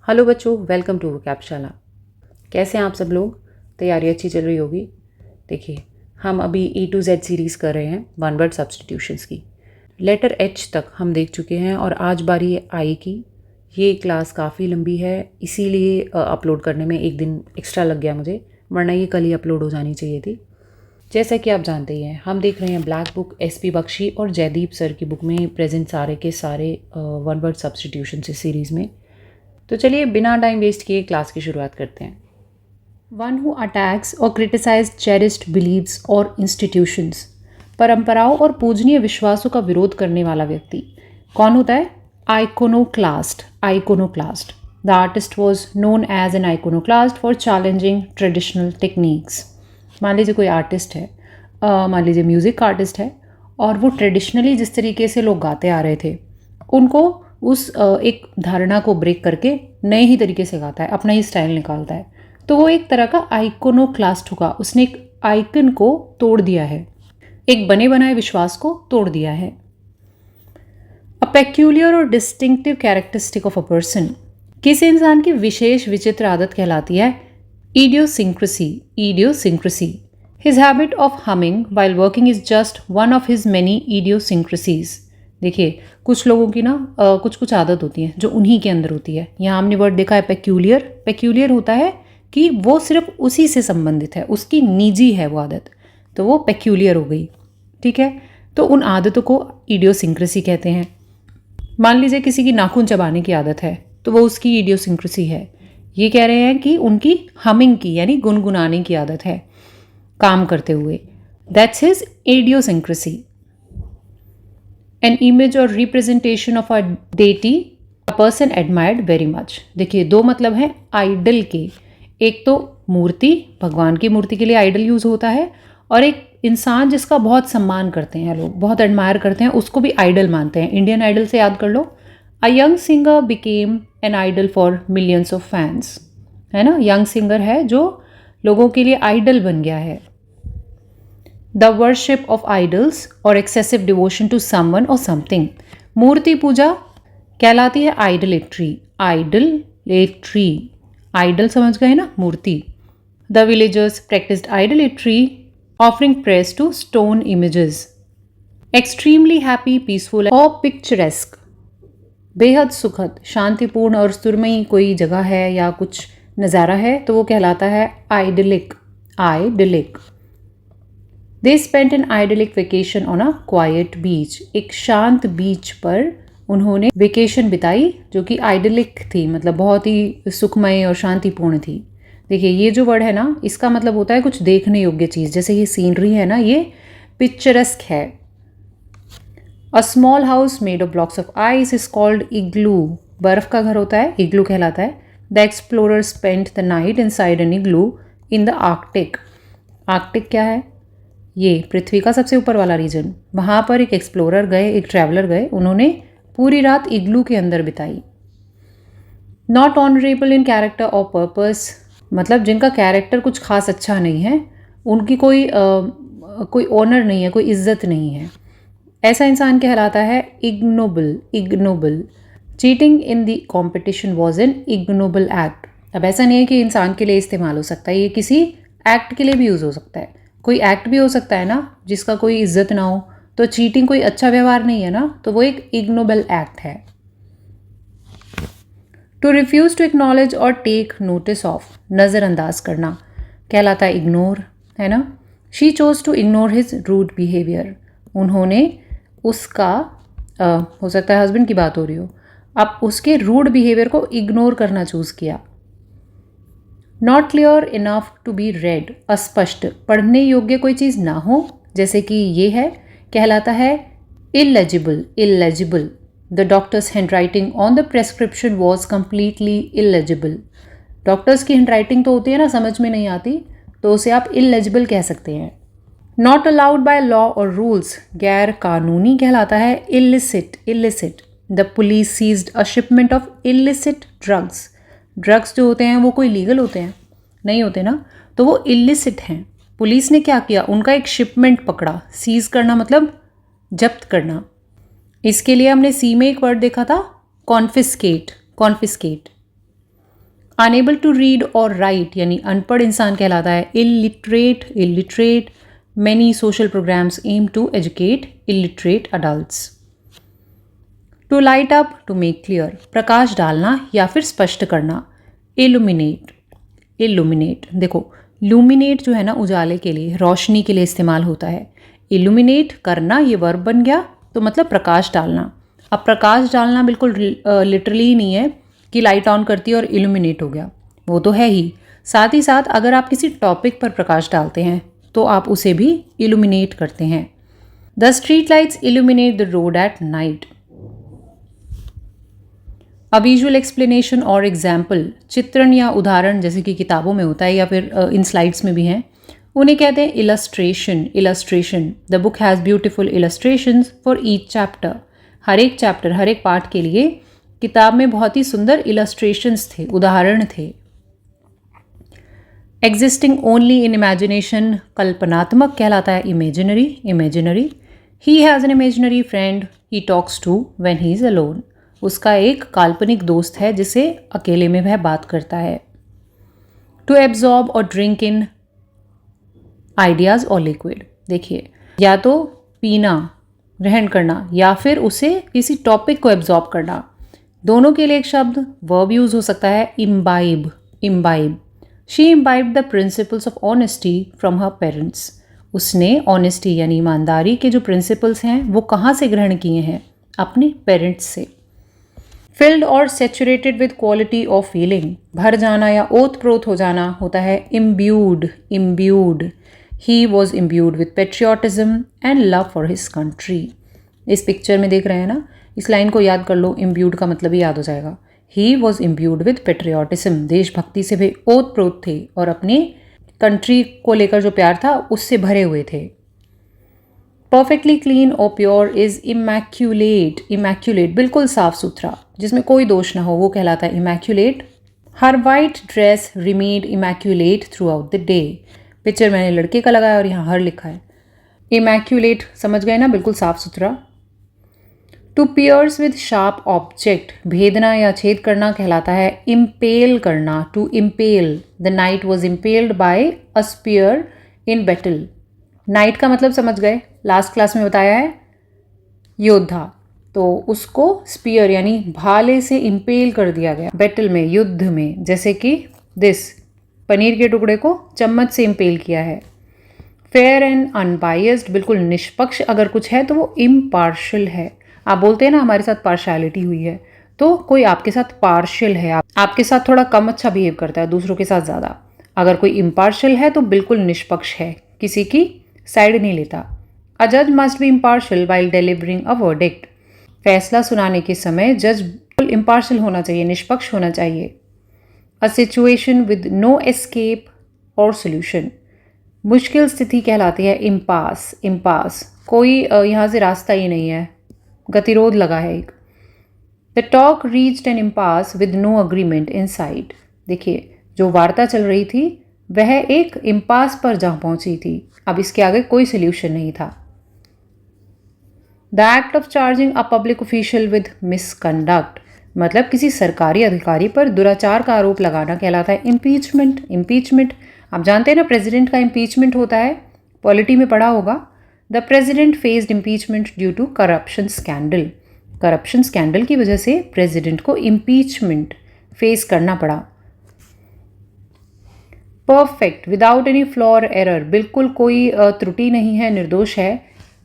Hello बच्चों, welcome to वोकैबशाला। कैसे हैं आप सब लोग? तैयारी अच्छी चल रही होगी। देखिए, हम अभी A to Z सीरीज़ कर रहे हैं वन वर्ड सब्स्टिट्यूशंस की। लेटर H तक हम देख चुके हैं और आज बारी है I की। ये क्लास काफ़ी लंबी है, इसीलिए अपलोड करने में एक दिन एक्स्ट्रा लग गया मुझे, वरना ये कल ही अपलोड हो जानी चाहिए थी। जैसा कि आप जानते ही हैं, हम देख रहे हैं ब्लैक बुक SP बख्शी और जयदीप सर की बुक में प्रेजेंट सारे के सारे वन वर्ड सब्स्टिट्यूशंस इस सीरीज़ में। तो चलिए बिना टाइम वेस्ट किए क्लास की शुरुआत करते हैं। वन हु अटैक्स और क्रिटिसाइज चेरिस्ड बिलीव्स और इंस्टीट्यूशंस, परंपराओं और पूजनीय विश्वासों का विरोध करने वाला व्यक्ति कौन होता है? Iconoclast. Iconoclast. The artist was known as an iconoclast for challenging traditional techniques. मान लीजिए कोई आर्टिस्ट है, मान लीजिए म्यूज़िक आर्टिस्ट है, और वो ट्रेडिशनली जिस तरीके से लोग गाते आ रहे थे उनको उस एक धारणा को ब्रेक करके नए ही तरीके से गाता है, अपना ही स्टाइल निकालता है, तो वो एक तरह का आइकोनोक्लास्ट होगा। उसने एक आइकन को तोड़ दिया है, एक बने बनाए विश्वास को तोड़ दिया है। अ पेक्यूलियर और distinctive characteristic of a person, किसी इंसान की विशेष विचित्र आदत कहलाती है idiosyncrasy. Idiosyncrasy. His habit of humming while working is just one of his many इडियोसिंक्रेसीज। देखिए, कुछ लोगों की ना कुछ कुछ आदत होती है जो उन्हीं के अंदर होती है। यहाँ हमने वर्ड देखा है पेक्यूलियर। पेक्यूलियर होता है कि वो सिर्फ उसी से संबंधित है, उसकी निजी है वो आदत, तो वो पेक्यूलियर हो गई। ठीक है, तो उन आदतों को इडियोसिंक्रेसी कहते हैं। मान लीजिए किसी की नाखून चबाने की आदत है, तो वो उसकी इडियोसिंक्रेसी है। ये कह रहे हैं कि उनकी हमिंग की यानी गुनगुनाने की आदत है काम करते हुए। That's his idiosyncrasy. An image और representation of a deity a person admired very much. देखिए, दो मतलब हैं आइडल के। एक तो मूर्ति, भगवान की मूर्ति के लिए आइडल यूज होता है, और एक इंसान जिसका बहुत सम्मान करते हैं लोग, बहुत एडमायर करते हैं, उसको भी आइडल मानते हैं। इंडियन आइडल से याद कर लो, a young singer became an idol for millions of fans. है ना, यंग सिंगर है जो लोगों के लिए आइडल बन गया है। द वर्शिप ऑफ आइडल्स और एक्सेसिव डिवोशन टू समवन और समथिंग, मूर्ति पूजा कहलाती है आइडलेट्री। आइडलेट्री, आइडल समझ गए ना, मूर्ति। The villagers practised idolatry, offering prayers to stone images. Extremely happy, peaceful और पिक्चरेस्क, बेहद सुखद, शांतिपूर्ण और सुरमई कोई जगह है या कुछ नज़ारा है तो वो कहलाता है idyllic. Idyllic. They spent an idyllic vacation on a quiet beach, एक शांत बीच पर उन्होंने वेकेशन बिताई जो कि आइडलिक थी, मतलब बहुत ही सुखमय और शांतिपूर्ण थी। देखिए, ये जो वर्ड है ना, इसका मतलब होता है कुछ देखने योग्य चीज़। जैसे ये सीनरी है ना, ये पिक्चरस्क है। A small house made of blocks of ice is called igloo. बर्फ का घर होता है, इग्लू कहलाता है। The explorer spent the night inside an igloo in the Arctic. Arctic क्या है? ये पृथ्वी का सबसे ऊपर वाला रीजन। वहाँ पर एक एक्सप्लोरर गए, एक ट्रैवलर गए, उन्होंने पूरी रात इग्लू के अंदर बिताई। नॉट ऑनरेबल इन कैरेक्टर और पर्पस, मतलब जिनका कैरेक्टर कुछ खास अच्छा नहीं है, उनकी कोई ऑनर नहीं है, कोई इज्जत नहीं है, ऐसा इंसान कहलाता है ignoble. Ignoble. Cheating in the competition was an ignoble act. अब ऐसा नहीं है कि इंसान के लिए इस्तेमाल हो सकता है, ये किसी एक्ट के लिए भी यूज़ हो सकता है। कोई एक्ट भी हो सकता है ना जिसका कोई इज्जत ना हो, तो चीटिंग कोई अच्छा व्यवहार नहीं है ना, तो वो एक इग्नोबल एक्ट है। टू रिफ्यूज़ टू एक्नॉलेज और टेक नोटिस ऑफ, नज़रअंदाज करना, कहलाता है इग्नोर, है ना। She chose to ignore his rude behaviour, उन्होंने उसका हो सकता है हस्बैंड की बात हो रही हो, अब उसके रूड बिहेवियर को इग्नोर करना चूज़ किया। Not clear enough to be read, अस्पष्ट, पढ़ने योग्य कोई चीज़ ना हो, जैसे कि ये है, कहलाता है illegible. Illegible. The doctors handwriting on the prescription was completely illegible. Doctors की हैंडराइटिंग तो होती है ना, समझ में नहीं आती, तो उसे आप इलेजिबल कह सकते हैं। नॉट अलाउड बाय लॉ और रूल्स, गैर कानूनी कहलाता है illicit. Illicit. The police seized a shipment of illicit drugs. Drugs जो होते हैं वो कोई लीगल होते हैं? नहीं होते ना, तो वो इलिसिट हैं। पुलिस ने क्या किया, उनका एक शिपमेंट पकड़ा। सीज करना मतलब जब्त करना। इसके लिए हमने सी में एक वर्ड देखा था, confiscate. Confiscate. Unable to read और राइट यानी अनपढ़ इंसान कहलाता है illiterate. Many social programmes aim to educate illiterate adults. To light up, to make clear, प्रकाश डालना या फिर स्पष्ट करना। इल्यूमिनेट देखो, लूमिनेट जो है ना उजाले के लिए, रोशनी के लिए इस्तेमाल होता है। इल्यूमिनेट करना ये वर्ब बन गया, तो मतलब प्रकाश डालना। अब प्रकाश डालना बिल्कुल लिटरली नहीं है कि लाइट ऑन करती है और इल्यूमिनेट हो गया, वो तो है ही। साथ ही साथ अगर आप किसी टॉपिक पर प्रकाश डालते हैं तो आप उसे भी इल्यूमिनेट करते हैं। The street lights illuminate the road at night. A visual explanation और एग्जाम्पल, चित्रण या उदाहरण जैसे कि किताबों में होता है या फिर इन स्लाइड्स में भी हैं, उन्हें कहते हैं illustration. The book has beautiful illustrations for each chapter. हर एक चैप्टर, हर एक पार्ट के लिए किताब में बहुत ही सुंदर इलस्ट्रेशंस थे, उदाहरण थे। एग्जिस्टिंग ओनली इन इमेजिनेशन, कल्पनात्मक कहलाता है imaginary. He has an imaginary friend he talks to when he is alone. उसका एक काल्पनिक दोस्त है जिसे अकेले में वह बात करता है। टू एब्जॉर्ब और ड्रिंक इन आइडियाज़ और लिक्विड, देखिए या तो पीना, ग्रहण करना, या फिर उसे किसी टॉपिक को एब्जॉर्ब करना। दोनों के लिए एक शब्द वर्ब यूज हो सकता है imbibe. She imbibe the principles of honesty from her parents. उसने ऑनेस्टी यानी ईमानदारी के जो प्रिंसिपल्स हैं वो कहाँ से ग्रहण किए हैं? अपने पेरेंट्स से। फिल्ड और saturated with quality of feeling, भर जाना या ओत प्रोत हो जाना होता है imbued. He was imbued with patriotism and love for his country. इस पिक्चर में देख रहे हैं ना, इस लाइन को याद कर लो, इम्ब्यूड का मतलब ही याद हो जाएगा। He was imbued with patriotism, देशभक्ति से वे ओत प्रोत थे और अपने कंट्री को लेकर जो प्यार था उससे भरे हुए थे। परफेक्टली क्लीन और प्योर इज इमैक्यूलेट, बिल्कुल साफ सुथरा, जिसमें कोई दोष ना हो, वो कहलाता है immaculate. Her white dress remade immaculate through out the day. Picture मैंने लड़के का लगाया और यहाँ हर लिखा है। इमैक्यूलेट समझ गए ना, बिल्कुल साफ सुथरा। To pierce with sharp object, भेदना या छेद करना कहलाता है इम्पेल करना। To impale, the knight was impaled by a spear in battle. Knight का मतलब समझ गए, लास्ट क्लास में बताया है, योद्धा, तो उसको स्पीयर यानी भाले से इम्पेल कर दिया गया बैटल में, युद्ध में। जैसे कि दिस, पनीर के टुकड़े को चम्मच से इम्पेल किया है। फेयर एंड अनबायस्ड, बिल्कुल निष्पक्ष अगर कुछ है तो वो इम्पार्शियल है। आप बोलते हैं ना हमारे साथ पार्शियलिटी हुई है, तो कोई आपके साथ पार्शियल है, आपके साथ थोड़ा कम अच्छा बिहेव करता है, दूसरों के साथ ज़्यादा। अगर कोई इम्पार्शियल है तो बिल्कुल निष्पक्ष है, किसी की साइड नहीं लेता। अ जज must be impartial while delivering a verdict. फैसला सुनाने के समय जज बिल्कुल इम्पार्शियल होना चाहिए, निष्पक्ष होना चाहिए। A situation with no escape और सोल्यूशन, मुश्किल स्थिति कहलाती है इम्पास, कोई यहाँ से रास्ता ही नहीं है, गतिरोध लगा है एक। The talk reached an impasse with no agreement in sight. देखिए जो वार्ता चल रही थी वह एक इम्पास पर जा पहुंची थी, अब इसके आगे कोई सोल्यूशन नहीं था। The act of charging a public official with misconduct, मतलब किसी सरकारी अधिकारी पर दुराचार का आरोप लगाना कहलाता है इम्पीचमेंट। आप जानते हैं ना प्रेसिडेंट का इम्पीचमेंट होता है, पॉलिटी में पढ़ा होगा। The president faced impeachment due to corruption scandal की वजह से प्रेसिडेंट को इम्पीचमेंट फेस करना पड़ा। परफेक्ट विदाउट एनी फ्लॉ और एरर, बिल्कुल कोई त्रुटि नहीं है, निर्दोष है,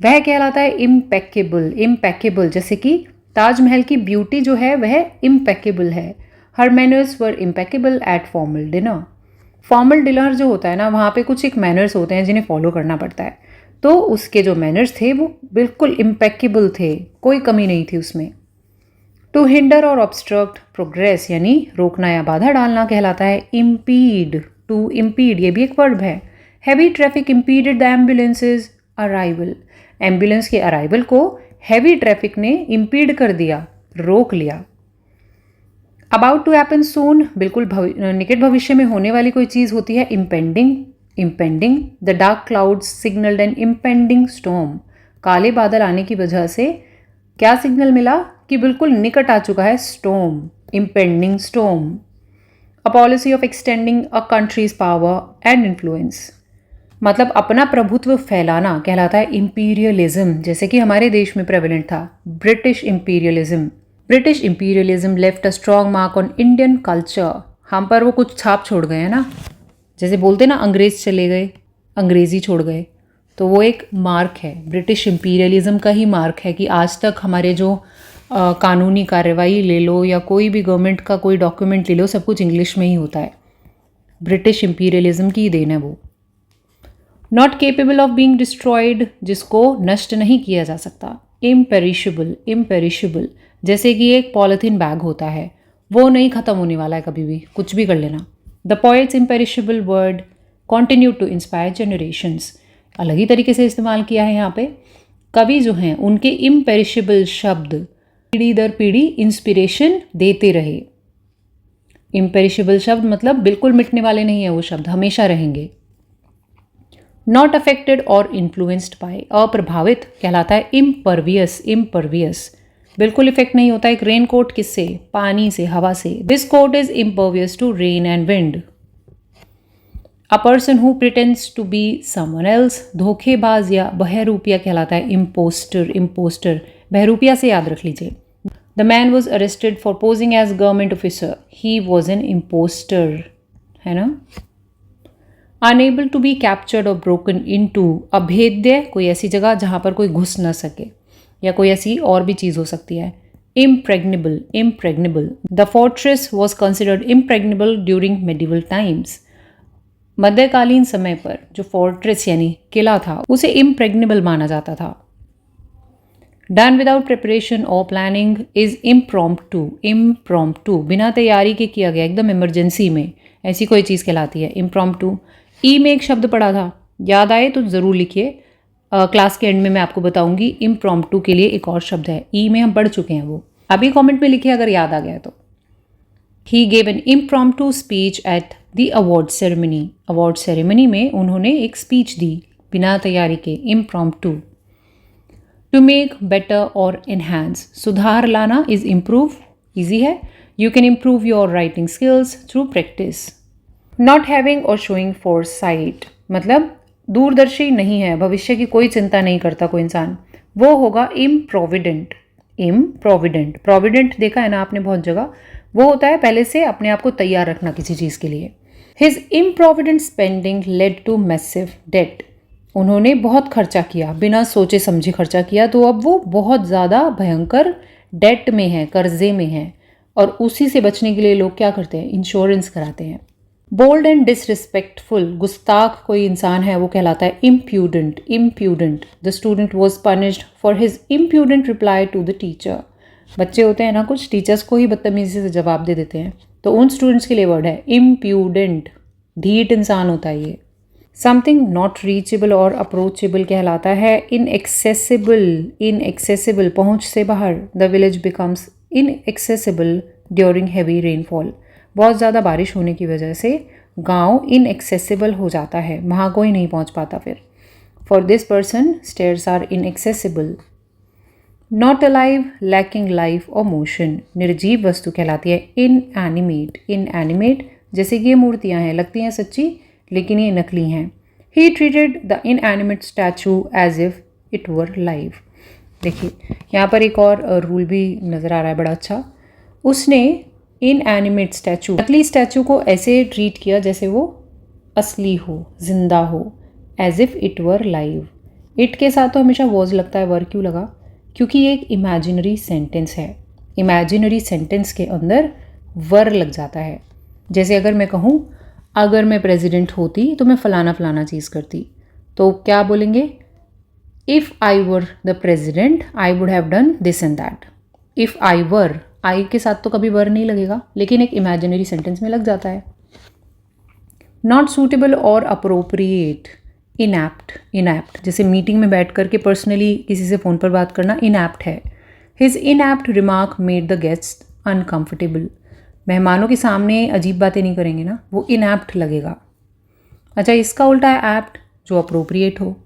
वह कहलाता है इम्पेकेबल। जैसे कि ताजमहल की ब्यूटी जो है वह इम्पेकेबल है। हर मैनर्स वर इम्पेकेबल एट फॉर्मल डिनर जो होता है ना, वहाँ पे कुछ एक मैनर्स होते हैं जिन्हें फॉलो करना पड़ता है, तो उसके जो मैनर्स थे वो बिल्कुल इम्पेकेबल थे, कोई कमी नहीं थी उसमें। टू हिंडर और ऑब्स्ट्रक्ट प्रोग्रेस यानी रोकना या बाधा डालना कहलाता है इम्पीड। टू इम्पीड ये भी एक वर्ब है। Heavy traffic impeded the ambulances arrival, ambulance के अराइवल को हैवी ट्रैफिक ने इम्पीड कर दिया, रोक लिया। अबाउट टू हैपन सून, बिल्कुल निकट भविष्य में होने वाली कोई चीज़ होती है impending. The dark clouds signalled an impending storm, काले बादल आने की वजह से क्या सिग्नल मिला कि बिल्कुल निकट आ चुका है storm, impending storm. A policy of extending a country's power and influence, मतलब अपना प्रभुत्व फैलाना कहलाता है इंपीरियलिज्म, जैसे कि हमारे देश में प्रेवलेंट था British imperialism. British imperialism left a strong mark on Indian culture, हम पर वो कुछ छाप छोड़ गए हैं ना, जैसे बोलते ना अंग्रेज चले गए, अंग्रेजी छोड़ गए, तो वो एक मार्क है, ब्रिटिश इंपीरियलिज्म का ही मार्क है कि आज तक हमारे जो कानूनी कार्रवाई ले लो या कोई भी गवर्नमेंट का कोई डॉक्यूमेंट ले लो, सब कुछ इंग्लिश में ही होता है। ब्रिटिश इंपीरियलिज्म की देन है वो। Not capable of being destroyed, जिसको नष्ट नहीं किया जा सकता। इम्पेरिशेबल, इम्पेरिशेबल जैसे कि एक पॉलिथीन बैग होता है, वो नहीं ख़त्म होने वाला है कभी भी, कुछ भी कर लेना। The poet's imperishable word continue to inspire generations, अलग ही तरीके से इस्तेमाल किया है यहाँ पे। कवि जो हैं उनके इम्पेरिशेबल शब्द पीढ़ी दर पीढ़ी इंस्पिरेशन देते रहे। इम्पेरिशेबल शब्द मतलब बिल्कुल मिटने वाले नहीं है वो शब्द, हमेशा रहेंगे। नॉट अफेक्टेड और इन्फ्लुएंस्ड बाय, अप्रभावित कहलाता है इम्परवियस, इम्परवियस बिल्कुल इफेक्ट नहीं होता। एक रेन कोट किससे? पानी से, हवा से। This coat is impervious to rain and wind. A person who pretends to be someone else, धोखेबाज या बहरूपिया कहलाता है इम्पोस्टर, इम्पोस्टर बहरूपिया से याद रख लीजिए। The man was arrested for posing as government officer, he was an impostor, है ना। अनेबल टू बी कैप्चर्ड और ब्रोकन इनटू, अभेद्य कोई ऐसी जगह जहाँ पर कोई घुस न सके, या कोई ऐसी और भी चीज़ हो सकती है। Impregnable, impregnable the fortress was considered impregnable during medieval times, मध्यकालीन समय पर जो फोर्ट्रेस यानी किला था उसे इम्प्रेग्नेबल माना जाता था। डन विदाउट प्रिपरेशन और प्लानिंग इज इम्प्रॉम्प्टू, इम्प्रॉम्प्टू बिना तैयारी के किया गया, एकदम इमरजेंसी में, ऐसी कोई चीज़ कहलाती है इम्प्रॉम्प्टू। ई में एक शब्द पढ़ा था, याद आए तो ज़रूर लिखिए, क्लास के एंड में मैं आपको बताऊंगी। इम्प्रॉम्प्टू के लिए एक और शब्द है, ई में हम पढ़ चुके हैं वो, अभी कमेंट में लिखिए अगर याद आ गया तो। ही gave N impromptu speech at the award ceremony, award ceremony में उन्होंने एक स्पीच दी बिना तैयारी के, इम्प्रॉम्प्टू। टू मेक बेटर और एनहांस, सुधार लाना इज इम्प्रूव, ईजी है। You can improve your writing skills through practice. Not having और शोइंग फोरसाइट, मतलब दूरदर्शी नहीं है, भविष्य की कोई चिंता नहीं करता कोई इंसान, वो होगा इम्प्रोविडेंट, इम्प्रोविडेंट। प्रोविडेंट देखा है ना आपने बहुत जगह, वो होता है पहले से अपने आप को तैयार रखना किसी चीज़ के लिए। His improvident spending led to massive debt, उन्होंने बहुत खर्चा किया, बिना सोचे समझे खर्चा किया, तो अब वो बहुत ज़्यादा भयंकर डेट में है, कर्जे में है, और उसी से बचने के लिए लोग क्या करते हैं? इंश्योरेंस कराते हैं। बोल्ड एंड डिसरिस्पेक्टफुल, गुस्ताख कोई इंसान है वो कहलाता है impudent, impudent. The student was punished for his impudent reply to the teacher, बच्चे होते हैं ना कुछ टीचर्स को ही बदतमीजी से जवाब दे देते हैं, तो उन स्टूडेंट्स के लिए वर्ड है इम्प्यूडेंट, ढीठ इंसान होता है ये। समथिंग नॉट रीचेबल और अप्रोचेबल कहलाता है इनएक्सेसिबल, इनएक्सेसिबल पहुँच से बाहर। The village becomes inaccessible during heavy rainfall, बहुत ज़्यादा बारिश होने की वजह से गांव इनएक्सेसिबल हो जाता है, वहाँ कोई नहीं पहुँच पाता फिर। For this person stairs are inaccessible. Not alive, lacking life और मोशन, निर्जीव वस्तु कहलाती है इनएनिमेट, इनएनिमेट जैसे कि ये मूर्तियाँ हैं, लगती हैं सच्ची लेकिन ये नकली हैं। He treated the inanimate statue as if it were live. देखिए यहाँ पर एक और रूल भी नज़र आ रहा है बड़ा अच्छा, उसने इनएनिमेट स्टैचू, नकली स्टैचू को ऐसे ट्रीट किया जैसे वो असली हो, जिंदा हो, as if it were live. It के साथ तो हमेशा वॉज लगता है, वर क्यों लगा? क्योंकि ये एक इमेजिनरी सेंटेंस है, इमेजिनरी सेंटेंस के अंदर वर लग जाता है। जैसे अगर मैं कहूँ अगर मैं प्रेसिडेंट होती तो मैं फ़लाना फ़लाना चीज़ करती, तो क्या बोलेंगे? If I were the president I would have done this and that. If I were, I के साथ तो कभी वर नहीं लगेगा, लेकिन एक इमेजिनरी सेंटेंस में लग जाता है। नॉट सूटेबल और अप्रोप्रिएट, इनएप्ट, इनएप्ट जैसे मीटिंग में बैठ करके पर्सनली किसी से फ़ोन पर बात करना इनएप्ट है। His inept remark made the guest uncomfortable, मेहमानों के सामने अजीब बातें नहीं करेंगे ना, वो इनएप्ट लगेगा। अच्छा, इसका उल्टा है एप्ट, जो अप्रोप्रिएट हो।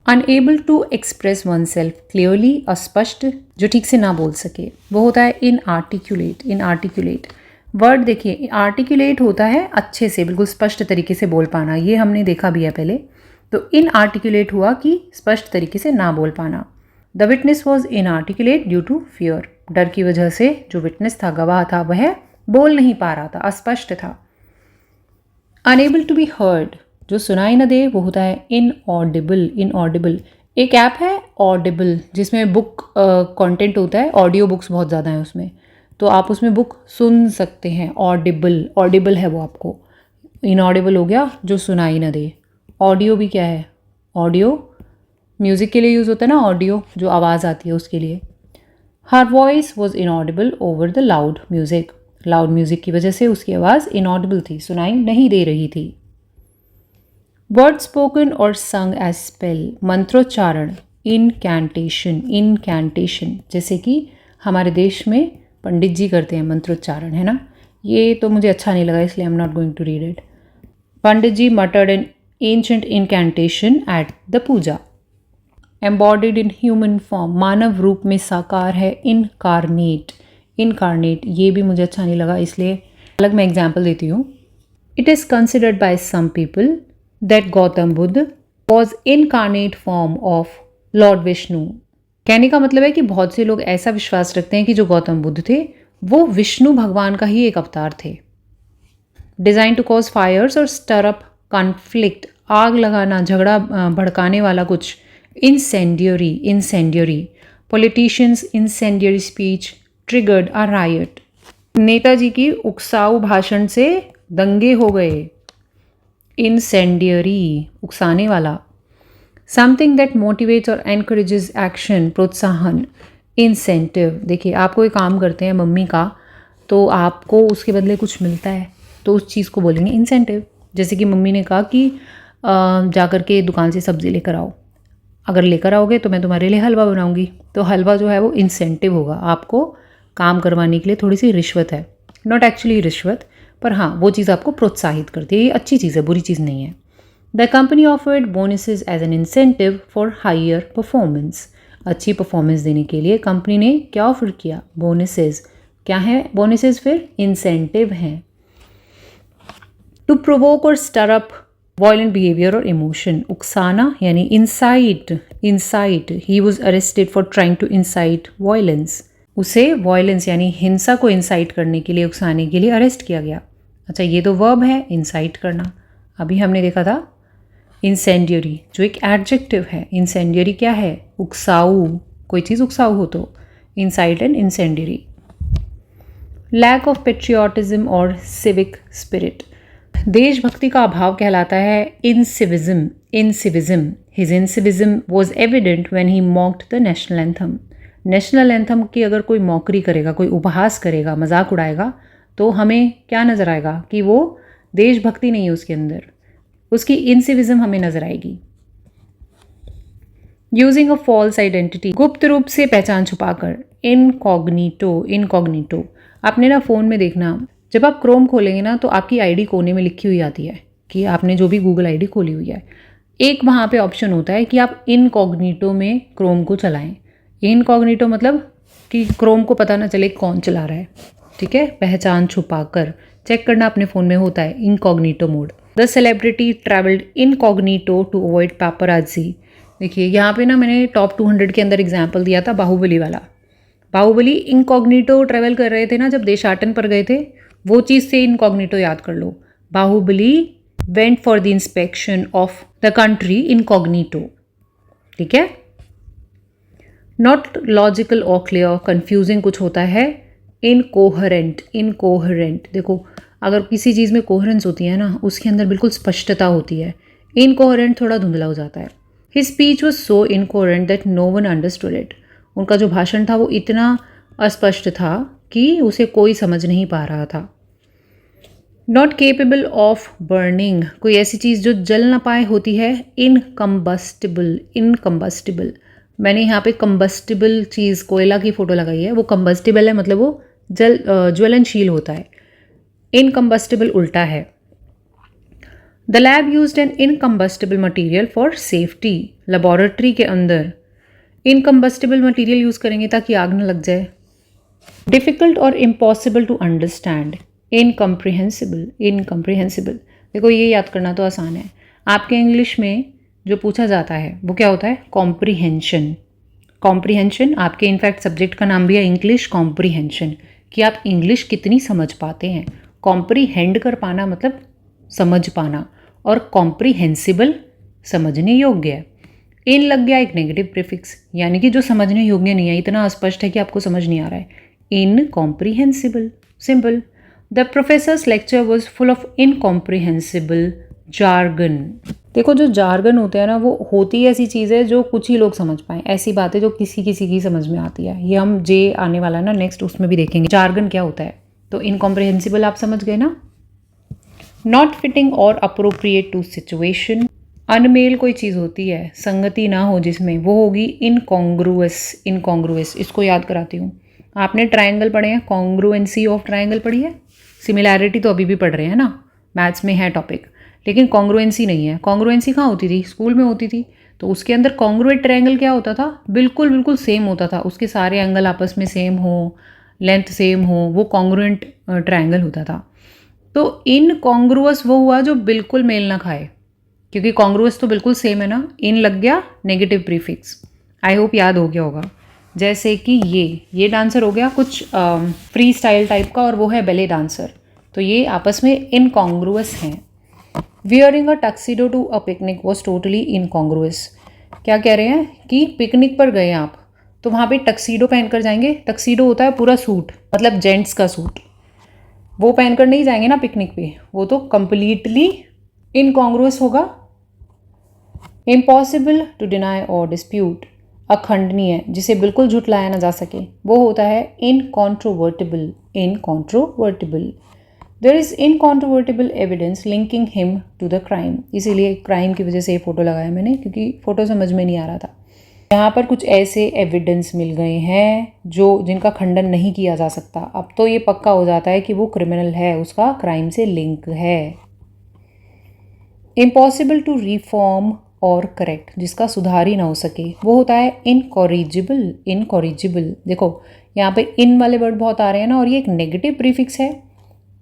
Unable to express oneself clearly, अस्पष्ट जो ठीक से ना बोल सके, वो होता है इनआर्टिकुलेट, इनआर्टिकुलेट। वर्ड देखिए आर्टिकुलेट होता है अच्छे से, बिल्कुल स्पष्ट तरीके से बोल पाना, ये हमने देखा भी है पहले। तो इनआर्टिकुलेट हुआ कि स्पष्ट तरीके से ना बोल पाना। The witness was inarticulate due to fear, डर की वजह से जो विटनेस था, गवाह था, वह बोल नहीं पा रहा था, अस्पष्ट था। अनेबल टू बी हर्ड, जो सुनाई न दे वो होता है इनऑडिबल। इनऑडिबल एक ऐप है ऑडिबल जिसमें बुक कंटेंट होता है, ऑडियो बुक्स बहुत ज़्यादा हैं उसमें, तो आप उसमें बुक सुन सकते हैं। ऑडिबल, ऑडिबल है वो आपको। इनऑडिबल हो गया जो सुनाई न दे। ऑडियो भी क्या है? ऑडियो म्यूज़िक के लिए यूज़ होता है ना, ऑडियो जो आवाज़ आती है उसके लिए। Her voice was inaudible over the loud music, loud music की वजह से उसकी आवाज़ इनऑडिबल थी, सुनाई नहीं दे रही थी। वर्ड स्पोकन और संग एज स्पेल, मंत्रोच्चारण, इनकैंटेशन। इनकैंटेशन जैसे कि हमारे देश में पंडित जी करते हैं मंत्रोच्चारण, है ना। ये तो मुझे अच्छा नहीं लगा इसलिए I am not going to read it. Pandit ji muttered an ancient incantation at the puja. Embodied in human form, मानव रूप में साकार है। इनकारनेट, इनकारनेट ये भी मुझे अच्छा नहीं लगा इसलिए अलग मैं एग्जाम्पल देती हूँ। It is considered by some people that Gautam Buddha was incarnate form of Lord Vishnu. कहने का मतलब है कि बहुत से लोग ऐसा विश्वास रखते हैं कि जो गौतम बुद्ध थे वो विष्णु भगवान का ही एक अवतार थे। डिज़ाइन टू कॉज फायर्स और स्टर अप कॉन्फ्लिक्ट, आग लगाना, झगड़ा भड़काने वाला कुछ। Incendiary, incendiary politicians incendiary speech triggered a riot, नेताजी की उकसाऊ भाषण से दंगे हो गए। इंसेंडियरी उकसाने वाला। समथिंग दैट मोटिवेट्स और एनकरेजेस एक्शन, प्रोत्साहन। इंसेंटिव, देखिए आप कोई काम करते हैं मम्मी का तो आपको उसके बदले कुछ मिलता है तो उस चीज़ को बोलेंगे इंसेंटिव। जैसे कि मम्मी ने कहा कि जा कर के दुकान से सब्ज़ी लेकर आओ, अगर लेकर आओगे तो मैं तुम्हारे लिए हलवा बनाऊंगी, तो हलवा जो है वो इंसेंटिव होगा, आपको काम करवाने के लिए थोड़ी सी रिश्वत है, नॉट एक्चुअली रिश्वत, पर हाँ वो चीज़ आपको प्रोत्साहित करती है, ये अच्छी चीज़ है, बुरी चीज़ नहीं है। The company offered bonuses as an incentive for higher performance, अच्छी परफॉर्मेंस देने के लिए कंपनी ने क्या ऑफर किया? बोनसेस। क्या है बोनसेस? फिर इंसेंटिव हैं। टू प्रोवोक और स्टर अप वायलेंट बिहेवियर और इमोशन, उकसाना यानी incite, incite. He was arrested for trying to incite violence, उसे वायलेंस यानी हिंसा को इंसाइट करने के लिए, उकसाने के लिए अरेस्ट किया गया। अच्छा ये तो वर्ब है इंसाइट करना। अभी हमने देखा था इंसेंडियरी जो एक एडजेक्टिव है। इंसेंडियरी क्या है? उकसाऊ, कोई चीज़ उकसाऊ हो तो incite and incendiary. Lack of patriotism और सिविक स्पिरिट, देशभक्ति का अभाव कहलाता है incivism. Incivism, his incivism was evident when he mocked the national anthem. National anthem की अगर कोई मॉकरी करेगा, कोई उपहास करेगा, मजाक उड़ाएगा, तो हमें क्या नज़र आएगा कि वो देशभक्ति नहीं है उसके अंदर, उसकी इनसिविज्म हमें नज़र आएगी। यूजिंग अ फॉल्स आइडेंटिटी, गुप्त रूप से पहचान छुपाकर। इनकॉग्निटो, इनकॉग्निटो आपने ना फ़ोन में देखना, जब आप क्रोम खोलेंगे ना तो आपकी आईडी कोने में लिखी हुई आती है कि आपने जो भी गूगल आईडी खोली हुई है, एक वहाँ पे ऑप्शन होता है कि आप इनकॉग्निटो में क्रोम को चलाएं। इनकॉग्निटो मतलब कि क्रोम को पता ना चले कौन चला रहा है, ठीक है। पहचान छुपा कर चेक करना अपने फ़ोन में होता है incognito mode. The celebrity travelled incognito to avoid paparazzi. देखिए यहाँ पे ना मैंने टॉप 200 के अंदर एग्जाम्पल दिया था बाहुबली वाला। बाहुबली इनकॉग्निटो ट्रैवल कर रहे थे ना जब देशाटन पर गए थे, वो चीज़ से इनकॉग्निटो याद कर लो। Baahubali went for the inspection of the country incognito, ठीक है। नॉट लॉजिकल और क्लियर, कंफ्यूजिंग कुछ होता है। इनकोहरेंट, इनकोहरेंट देखो अगर किसी चीज़ में कोहरेंस होती है ना, उसके अंदर बिल्कुल स्पष्टता होती है। इनकोहरेंट थोड़ा धुंधला हो जाता है। His speech was so incoherent that no one understood it. उनका जो भाषण था वो इतना अस्पष्ट था कि उसे कोई समझ नहीं पा रहा था। नॉट केपेबल ऑफ बर्निंग, कोई ऐसी चीज़ जो जल ना पाए होती है। इनकम्बस्टिबल, इनकम्बस्टिबल मैंने यहाँ पे कम्बस्टिबल चीज़ कोयला की फ़ोटो लगाई है, वो कम्बस्टिबल है मतलब वो ज्वलनशील होता है। इनकम्बस्टिबल उल्टा है। The lab used N इनकम्बस्टिबल material for safety, laboratory के अंदर इनकम्बस्टिबल मटीरियल यूज़ करेंगे ताकि आग न लग जाए। डिफ़िकल्ट और इम्पॉसिबल टू अंडरस्टैंड, इनकम्प्रिहेंसिबल, इनकम्प्रिहेंसिबल। देखो ये याद करना तो आसान है। आपके इंग्लिश में जो पूछा जाता है वो क्या होता है? कॉम्प्रिहेंशन। कॉम्प्रिहेंशन आपके इनफैक्ट सब्जेक्ट का नाम भी है इंग्लिश कॉम्प्रिहेंशन, कि आप इंग्लिश कितनी समझ पाते हैं। कॉम्प्रिहेंड कर पाना मतलब समझ पाना, और कॉम्प्रिहेंसिबल समझने योग्य है। इन लग गया एक नेगेटिव प्रीफिक्स, यानी कि जो समझने योग्य नहीं है, इतना अस्पष्ट है कि आपको समझ नहीं आ रहा है। Incomprehensible, simple. The professors lecture was full of incomprehensible jargon. देखो जो जार्गन होते हैं ना, वो होती ऐसी चीज़ है जो कुछ ही लोग समझ पाएँ, ऐसी बातें जो किसी किसी की समझ में आती है। ये हम जे आने वाला है ना नेक्स्ट, उसमें भी देखेंगे जार्गन क्या होता है। तो इनकॉम्प्रिहेंसिबल आप समझ गए ना। नॉट फिटिंग और अप्रोप्रिएट टू सिचुएशन। अनमेल कोई चीज़ होती है, संगति ना हो जिसमें, वो होगी इनकॉन्ग्रुअस। इनकॉन्ग्रुअस, इसको याद कराती हूँ। आपने ट्रायंगल पढ़े हैं, कॉन्ग्रुएंसी ऑफ ट्रायंगल पढ़ी है। सिमिलैरिटी तो अभी भी पढ़ रहे हैं ना, मैथ्स में है टॉपिक, लेकिन कॉन्ग्रुएंसी नहीं है। कॉन्ग्रुएंसी कहाँ होती थी? स्कूल में होती थी। तो उसके अंदर कॉन्ग्रुएट ट्रायंगल क्या होता था? बिल्कुल बिल्कुल सेम होता था, उसके सारे एंगल आपस में सेम हो, लेंथ सेम हो, वो कॉन्ग्रुएंट ट्रायंगल होता था। तो इनकॉन्ग्रुअस वो हुआ जो बिल्कुल मेल ना खाए, क्योंकि कॉन्ग्रुअस तो बिल्कुल सेम है ना। इन लग गया नेगेटिव प्रीफिक्स। आई होप याद हो गया होगा। जैसे कि ये डांसर हो गया कुछ फ्री स्टाइल टाइप का, और वो है बेले डांसर। तो ये आपस में इनकॉन्ग्रुअस हैं। Wearing a tuxedo to a picnic was totally incongruous. क्या कह रहे हैं कि पिकनिक पर गए आप, तो वहाँ पे टक्सीडो पहनकर जाएंगे। टक्सीडो होता है पूरा सूट, मतलब जेंट्स का सूट। वो पहनकर नहीं जाएंगे ना पिकनिक पे, वो तो कंप्लीटली इनकॉन्ग्रुअस होगा। इम्पॉसिबल टू डिनाई और डिस्प्यूट। अखंडनीय, जिसे बिल्कुल झुटलाया ना जा सके, वो होता है incontrovertible. Incontrovertible. There is incontrovertible evidence linking him to the crime. इसीलिए क्राइम की वजह से ये फोटो लगाया मैंने, क्योंकि फोटो समझ में नहीं आ रहा था। यहाँ पर कुछ ऐसे एविडेंस मिल गए हैं जिनका खंडन नहीं किया जा सकता। अब तो ये पक्का हो जाता है कि वो क्रिमिनल है, उसका क्राइम से लिंक है। इम्पॉसिबल टू रिफॉर्म और करेक्ट, जिसका सुधार ही ना हो सके, वो होता है इनकॉरिजिबल। इनकॉरिजिबल। देखो यहाँ पे इन वाले वर्ड बहुत आ रहे हैं ना, और ये एक नेगेटिव प्रीफिक्स है,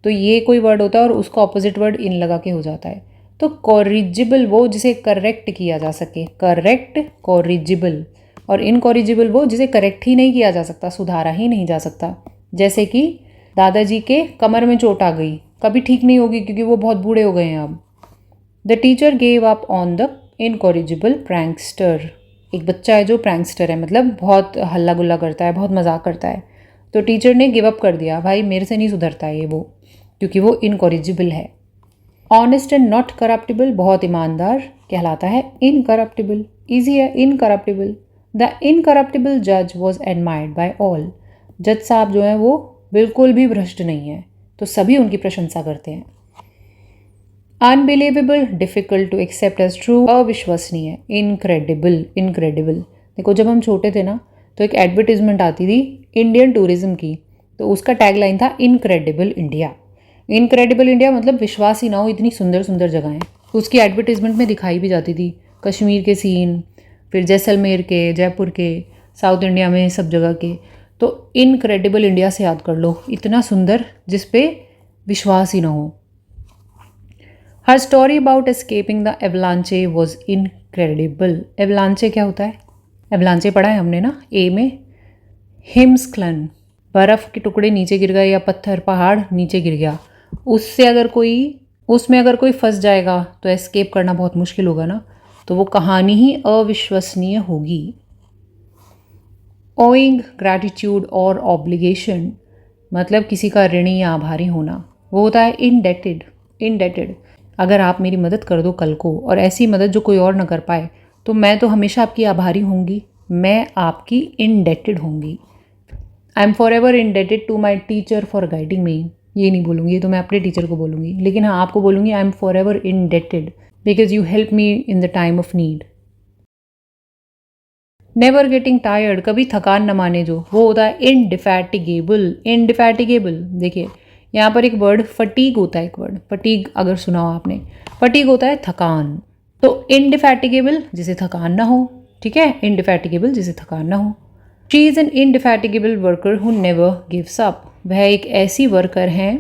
तो ये कोई वर्ड होता है और उसका ऑपोजिट वर्ड इन लगा के हो जाता है। तो कॉरिजिबल वो जिसे करेक्ट किया जा सके, करेक्ट कॉरिजिबल। और इनकॉरिजिबल वो जिसे करेक्ट ही नहीं किया जा सकता, सुधारा ही नहीं जा सकता। जैसे कि दादाजी के कमर में चोट आ गई, कभी ठीक नहीं होगी क्योंकि वो बहुत बूढ़े हो गए हैं अब। The teacher gave up on the incorrigible prankster. एक बच्चा है जो प्रैंकस्टर है, मतलब बहुत हल्ला गुल्ला करता है, बहुत मजाक करता है। तो टीचर ने गिव अप कर दिया, भाई मेरे से नहीं सुधरता है ये वो, क्योंकि वो इनकॉरिजिबल है। ऑनेस्ट एंड नॉट करप्टिबल, बहुत ईमानदार, कहलाता है इनकरप्टिबल। ईजी है, इनकरप्टिबल। द इनकरप्टिबल जज वॉज एडमायर्ड बाय ऑल। जज साहब जो हैं वो बिल्कुल भी भ्रष्ट नहीं है, तो सभी उनकी प्रशंसा करते हैं। Unbelievable, difficult to accept as true, अविश्वसनीय। Incredible, incredible. देखो जब हम छोटे थे ना, तो एक एडवर्टीजमेंट आती थी इंडियन टूरिज्म की, तो उसका टैगलाइन था इनक्रेडिबल इंडिया। इनक्रेडिबल इंडिया मतलब विश्वास ही ना हो, इतनी सुंदर सुंदर जगहें। उसकी एडवर्टीजमेंट में दिखाई भी जाती थी, कश्मीर के सीन, फिर जैसलमेर के, जयपुर के, साउथ इंडिया में सब जगह के। तो इनक्रेडिबल इंडिया से याद कर लो, इतना सुंदर जिस पे विश्वास ही ना हो। Her story about escaping the avalanche was incredible. Avalanche क्या होता है? एवलांचे पढ़ा है हमने ना ए में। हिमस्खलन, बर्फ़ के टुकड़े नीचे गिर गए या पत्थर पहाड़ नीचे गिर गया, उसमें अगर कोई फंस जाएगा तो एस्केप करना बहुत मुश्किल होगा ना, तो वो कहानी ही अविश्वसनीय होगी। ओइंग, ग्रैटिट्यूड और ऑब्लिगेशन, मतलब किसी का ऋणी या आभारी होना, वो होता है इंडेटेड। इंडेटेड, अगर आप मेरी मदद कर दो कल को, और ऐसी मदद जो कोई और ना कर पाए, तो मैं तो हमेशा आपकी आभारी होंगी, मैं आपकी इंडेटेड होंगी। I am forever indebted to my teacher for guiding me. ये नहीं बोलूँगी, ये तो मैं अपने टीचर को बोलूँगी, लेकिन हाँ आपको बोलूँगी आई am forever indebted because you help me in the time of need. Never getting tired, कभी थकान न माने जो, वो होता है इनडिफैटिगेबल। इनडिफैटिगेबल, देखिए यहाँ पर एक वर्ड फटीग होता है, एक वर्ड फटीग अगर सुना हो आपने, फटीग होता है थकान। तो इनडिफैटिगेबल जिसे थकान ना हो, ठीक है, इनडिफैटिगेबल जिसे थकान ना हो। She is an indefatigable worker who never gives up. वह एक ऐसी वर्कर हैं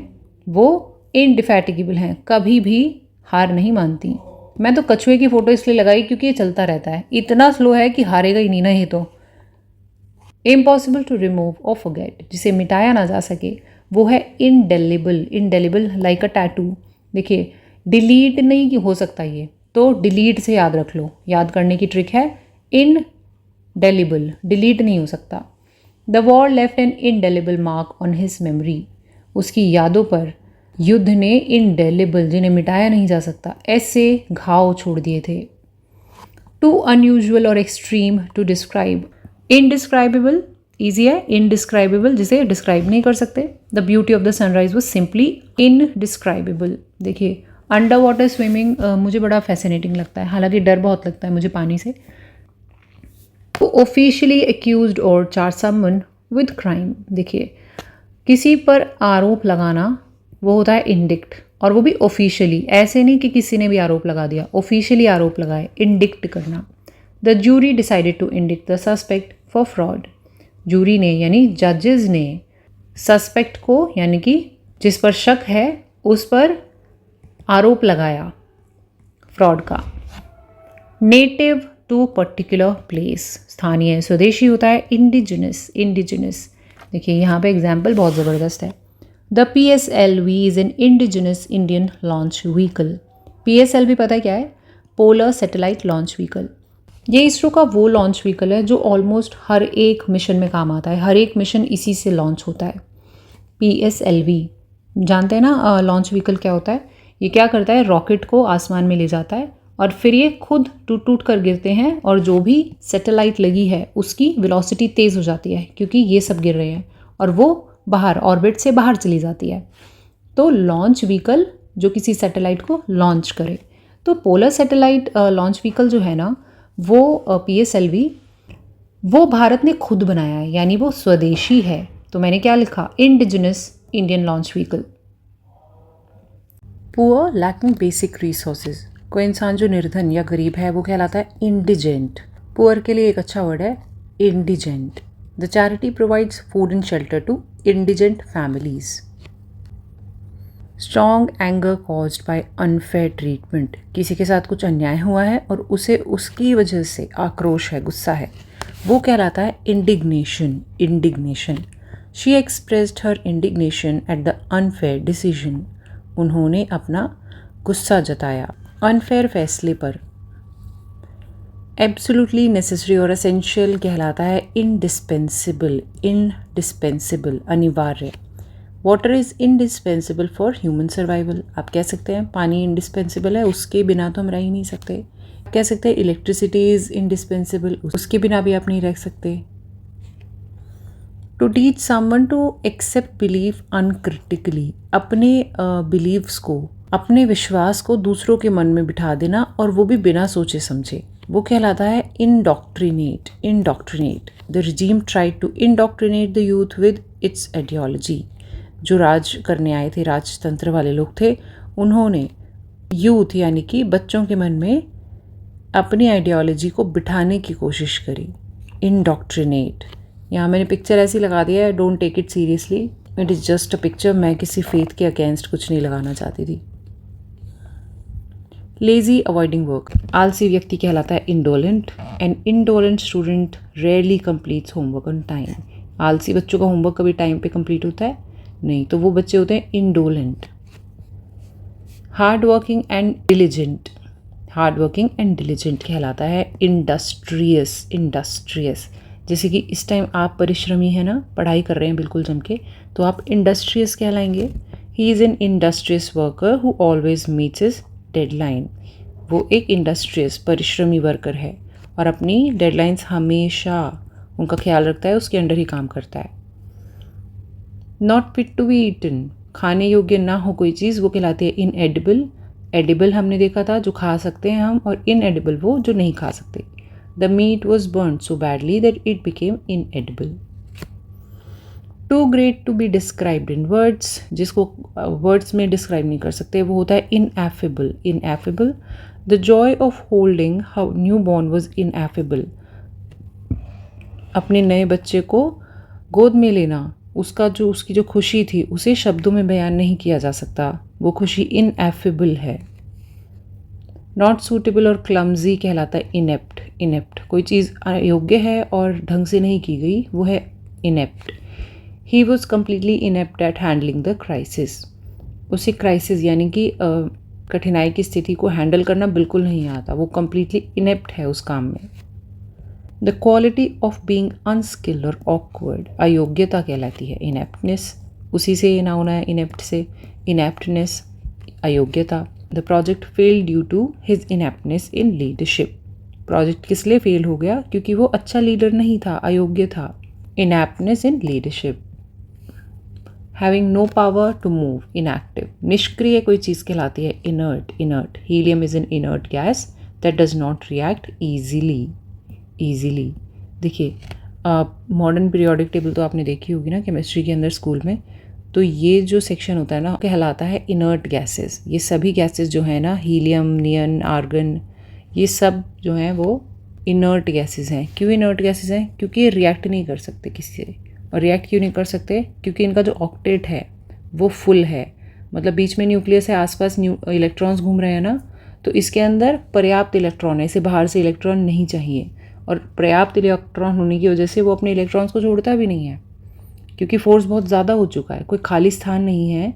वो इनडिफैटिगेबल हैं, कभी भी हार नहीं मानती। मैं तो कछुए की फ़ोटो इसलिए लगाई क्योंकि ये चलता रहता है, इतना स्लो है कि हारेगा ही नहीं ना ये तो। इम्पॉसिबल टू रिमूव और फॉरगेट, जिसे मिटाया ना जा सके, वो है indelible. Indelible like a tattoo. देखिए डिलीट नहीं हो सकता ये, तो डिलीट से याद रख लो, याद करने की ट्रिक है। इनडेलिबल, डिलीट नहीं हो सकता। The war left N indelible mark on his memory, उसकी यादों पर युद्ध ने इनडेलिबल, जिन्हें मिटाया नहीं जा सकता, ऐसे घाव छोड़ दिए थे। टू अनयूजुअल और extreme to describe. Indescribable easy है, इनडिस्क्राइबेबल जिसे डिस्क्राइब नहीं कर सकते। The beauty of the sunrise was simply indescribable. देखिए अंडर वाटर स्विमिंग मुझे बड़ा फैसिनेटिंग लगता है, हालांकि डर बहुत लगता है मुझे पानी से। टू ऑफिशियली एक्यूज्ड और चार्ज समवन विद क्राइम। देखिए किसी पर आरोप लगाना वो होता है इंडिक्ट, और वो भी ऑफिशियली, ऐसे नहीं कि किसी ने भी आरोप लगा दिया, ऑफिशियली आरोप लगाए, इंडिक्ट करना। The jury decided to indict the suspect for fraud. Jury ने यानी जजेस ने सस्पेक्ट को, यानी कि जिस पर शक है, उस पर आरोप लगाया फ्रॉड का। नेटिव टू पर्टिकुलर प्लेस, स्थानीय, स्वदेशी होता है इंडिजिनस। इंडिजिनस देखिए यहाँ पे एग्जाम्पल बहुत ज़बरदस्त है। The PSLV is an indigenous Indian launch vehicle. PSLV पता है क्या है? Polar satellite launch vehicle. ये इसरो का वो लॉन्च व्हीकल है जो ऑलमोस्ट हर एक मिशन में काम आता है, हर एक मिशन इसी से लॉन्च होता है। PSLV जानते हैं ना लॉन्च व्हीकल क्या होता है? ये क्या करता है, रॉकेट को आसमान में ले जाता है और फिर ये खुद टूट टूट कर गिरते हैं, और जो भी सैटेलाइट लगी है उसकी वेलोसिटी तेज़ हो जाती है क्योंकि ये सब गिर रहे हैं, और वो बाहर ऑर्बिट से बाहर चली जाती है। तो लॉन्च व्हीकल जो किसी सैटेलाइट को लॉन्च करे, तो पोलर सैटेलाइट लॉन्च व्हीकल जो है ना, वो PSLV वो भारत ने खुद बनाया है, यानी वो स्वदेशी है। तो मैंने क्या लिखा, indigenous Indian launch vehicle. Poor lacking basic resources, कोई इंसान जो निर्धन या गरीब है वो कहलाता है इंडिजेंट। पुअर के लिए एक अच्छा वर्ड है indigent. The charity provides food and shelter to indigent families. Strong anger caused by unfair treatment, किसी के साथ कुछ अन्याय हुआ है और उसे उसकी वजह से आक्रोश है, गुस्सा है, वो कहलाता है indignation. Indignation. She expressed her indignation at the unfair decision, उन्होंने अपना गुस्सा जताया अनफेयर फैसले पर। एब्सोल्युटली नेसेसरी और एसेंशियल कहलाता है इंडिस्पेंसिबल। इंडिस्पेंसिबल अनिवार्य। Water is indispensable for human survival, आप कह सकते हैं पानी इंडिस्पेंसिबल है, उसके बिना तो हम रह ही नहीं सकते। कह सकते हैं इलेक्ट्रिसिटी इज़ इंडिस्पेंसिबल, उसके बिना भी आप नहीं रह सकते। To teach someone to accept belief uncritically, अपने बिलीव्स को, अपने विश्वास को दूसरों के मन में बिठा देना, और वो भी बिना सोचे समझे, वो कहलाता है indoctrinate. Indoctrinate. The regime tried to indoctrinate the youth with its ideology, जो राज करने आए थे, राजतंत्र वाले लोग थे, उन्होंने यूथ यानी कि बच्चों के मन में अपनी आइडियोलॉजी को बिठाने की कोशिश करी। इंडॉक्ट्रिनेट। यहाँ मैंने पिक्चर ऐसी लगा दिया है, don't take it seriously, it is just a picture, मैं किसी फेथ के अगेंस्ट कुछ नहीं लगाना चाहती थी। लेजी अवॉइडिंग वर्क, आलसी व्यक्ति कहलाता है indolent. An indolent student rarely completes homework on time, आलसी बच्चों का होमवर्क कभी टाइम पे कंप्लीट होता है नहीं, तो वो बच्चे होते हैं indolent. Hard working and diligent, hard working and diligent कहलाता है इंडस्ट्रियस। इंडस्ट्रियस, जैसे कि इस टाइम आप परिश्रमी है ना, पढ़ाई कर रहे हैं बिल्कुल जम के, तो आप इंडस्ट्रियस कहलाएंगे। He is an industrious worker who always meets his deadline, वो एक इंडस्ट्रियस परिश्रमी वर्कर है और अपनी डेडलाइंस हमेशा उनका ख्याल रखता है, उसके अंडर ही काम करता है। Not fit to be eaten, खाने योग्य ना हो कोई चीज़, वो कहलाती है इनएडिबल। एडिबल हमने देखा था जो खा सकते हैं हम, और इनएडिबल वो जो नहीं खा सकते। The meat was burn so badly that it became inedible. Too great to be described in words, जिसको वर्ड्स में डिस्क्राइब नहीं कर सकते, वो होता है ineffable. Ineffable. The joy of holding how newborn was ineffable, अपने नए बच्चे को गोद में लेना उसका जो उसकी जो खुशी थी उसे शब्दों में बयान नहीं किया जा सकता, वो खुशी इनएफेबल है। नॉट सूटेबल और क्लमजी कहलाता है इनेप्ट। इनेप्ट कोई चीज़ अयोग्य है और ढंग से नहीं की गई, वो है inept. He was completely inept at handling the crisis. उसे क्राइसिस यानी कि कठिनाई की स्थिति को हैंडल करना बिल्कुल नहीं आता, वो कम्प्लीटली इनेप्ट है उस काम में। The quality of being unskilled और ऑकवर्ड, अयोग्यता कहलाती है इनेप्टनेस, उसी से ना होना है इनेप्ट से, इनेप्टनेस अयोग्यता। The project fail due to his ineptness in leadership, project किस लिए फेल हो गया, क्योंकि वो अच्छा लीडर नहीं था, अयोग्य था। Ineptness in leadership. Having no power to move, inactive, निष्क्रिय कोई चीज़ कहलाती है inert. Inert, helium is an inert gas that does not react easily. Easily देखिए, मॉडर्न पीरियोडिक टेबल तो आपने देखी होगी ना केमिस्ट्री के अंदर स्कूल में, तो ये जो सेक्शन होता है ना कहलाता है इनर्ट गैसेस। ये सभी गैसेस जो है ना, हीलियम, नियन, आर्गन, ये सब जो हैं वो इनर्ट गैसेस हैं। क्यों इनर्ट गैसेस हैं? क्योंकि ये रिएक्ट नहीं कर सकते किसी से। और रिएक्ट क्यों नहीं कर सकते? क्योंकि इनका जो ऑक्टेट है वो फुल है, मतलब बीच में न्यूक्लियस है, आसपास इलेक्ट्रॉन्स घूम रहे हैं ना, तो इसके अंदर पर्याप्त इलेक्ट्रॉन है, इसे बाहर से इलेक्ट्रॉन नहीं चाहिए। और पर्याप्त इलेक्ट्रॉन होने की वजह से वो अपने इलेक्ट्रॉन्स को छोड़ता भी नहीं है, क्योंकि फोर्स बहुत ज़्यादा हो चुका है, कोई खाली स्थान नहीं है,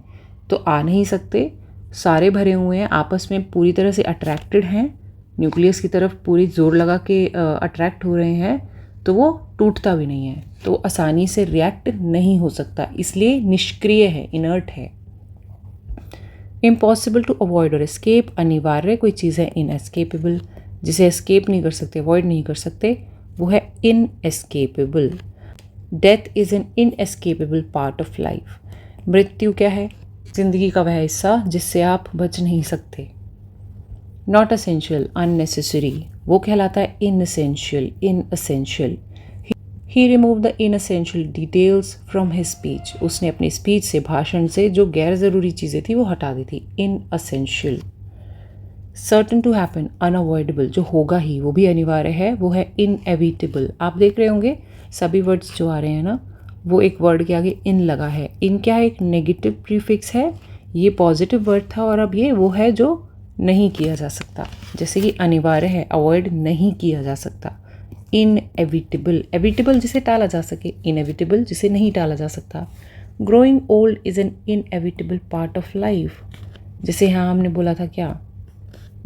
तो आ नहीं सकते, सारे भरे हुए हैं, आपस में पूरी तरह से अट्रैक्टेड हैं, न्यूक्लियस की तरफ पूरी जोर लगा के अट्रैक्ट हो रहे हैं, तो वो टूटता भी नहीं है, तो आसानी से रिएक्ट नहीं हो सकता, इसलिए निष्क्रिय है, इनर्ट है। इम्पॉसिबल टू अवॉइड और एस्केप, अनिवार्य कोई चीज़ है इनएस्केपेबल, जिसे एस्केप नहीं कर सकते, अवॉइड नहीं कर सकते, वो है inescapable. Death is an inescapable part of life, मृत्यु क्या है? जिंदगी का वह हिस्सा जिससे आप बच नहीं सकते। नॉट असेंशियल, अननेसेसरी, वो कहलाता है inessential. Inessential, he removed the inessential details from his speech, उसने अपनी स्पीच से, भाषण से जो गैर ज़रूरी चीज़ें थी वो हटा दी थी। इनएसेंशियल। सर्टन टू हैपन, अनअवॉइडेबल, जो होगा ही, वो भी अनिवार्य है, वो है इनएविटेबल। आप देख रहे होंगे सभी वर्ड्स जो आ रहे हैं ना, वो एक वर्ड के आगे इन लगा है। इन क्या है? एक नेगेटिव प्रीफिक्स है, ये पॉजिटिव वर्ड था, और अब ये वो है जो नहीं किया जा सकता, जैसे कि अनिवार्य है, अवॉइड नहीं किया जा सकता। इनएविटेबल, एविटेबल जिसे टाला जा सके, इनएविटेबल जिसे नहीं टाला जा सकता। Growing old is an inevitable part of life, जैसे यहाँ हमने बोला था क्या,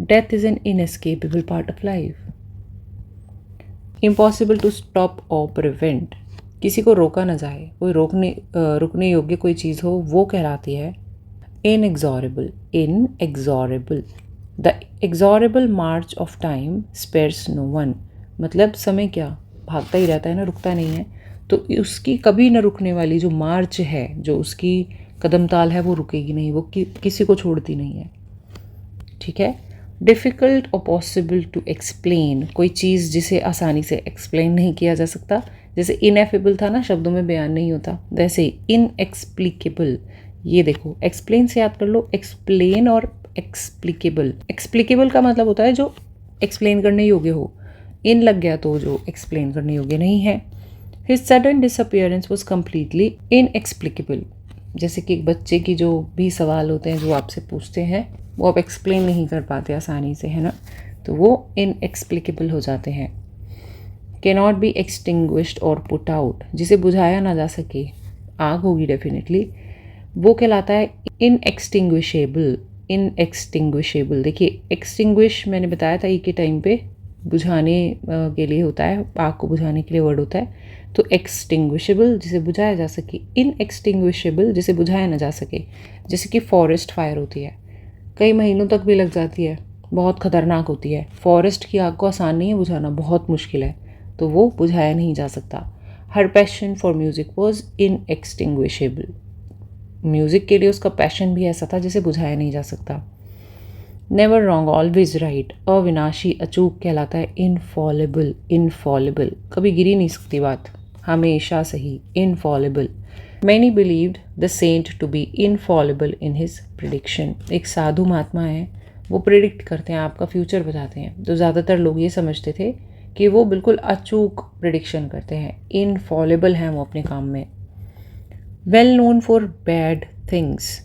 death is an inescapable part of life. Impossible to stop और प्रिवेंट, किसी को रोका ना जाए, कोई रुकने योग्य कोई चीज़ हो, वो कहलाती है inexorable. Inexorable, the exorable march of time spares no one, मतलब समय क्या भागता ही रहता है ना, रुकता नहीं है, तो उसकी कभी न रुकने वाली जो मार्च है, जो उसकी कदम ताल है, वो रुकेगी नहीं, वो किसी को छोड़ती नहीं है। ठीक है। डिफ़िकल्ट और पॉसिबल टू एक्सप्लेन, कोई चीज़ जिसे आसानी से एक्सप्लेन नहीं किया जा सकता, जैसे इनएफेबल था ना, शब्दों में बयान नहीं होता, वैसे ही इनएक्सप्लिकेबल। ये देखो, एक्सप्लेन से याद कर लो, एक्सप्लेन और एक्सप्लिकेबल। एक्सप्लिकेबल का मतलब होता है जो एक्सप्लेन करने योग्य हो, इन लग गया तो जो एक्सप्लेन करने योग्य नहीं है। His sudden disappearance was completely inexplicable, जैसे कि एक बच्चे की जो भी सवाल होते हैं जो आपसे पूछते हैं, वो आप एक्सप्लेन नहीं कर पाते आसानी से, है ना, तो वो इनएक्सप्लिकेबल हो जाते हैं। कैन नॉट बी एक्सटिंग्विश्ड और पुट आउट, जिसे बुझाया ना जा सके, आग होगी डेफिनेटली, वो कहलाता है इनएक्सटिंग्विशेबल। इनएक्सटिंग्विशेबल, देखिए एक्सटिंग्विश मैंने बताया था ई के टाइम पे बुझाने के लिए होता है, आग को बुझाने के लिए वर्ड होता है, तो एक्सटिंग्विशेबल जिसे बुझाया जा सके, इनएक्सटिंग्विशेबल जिसे बुझाया ना जा सके, जैसे कि फॉरेस्ट फायर होती है, कई महीनों तक भी लग जाती है, बहुत ख़तरनाक होती है। फॉरेस्ट की आग को आसान नहीं है बुझाना, बहुत मुश्किल है, तो वो बुझाया नहीं जा सकता। Her passion for music was inextinguishable, music के लिए उसका पैशन भी ऐसा था जिसे बुझाया नहीं जा सकता। नेवर रॉन्ग ऑलवेज राइट, अविनाशी अचूक कहलाता है इनफॉलेबल। इनफॉलेबल, कभी गिरी नहीं सकती बात, हमेशा सही, infallible. Many believed the saint to be infallible in his prediction, एक साधु महात्मा है, वो प्रिडिक्ट करते हैं, आपका फ्यूचर बताते हैं, तो ज़्यादातर लोग ये समझते थे कि वो बिल्कुल अचूक प्रिडिक्शन करते हैं, इनफॉलेबल हैं वो अपने काम में। Well known for bad things,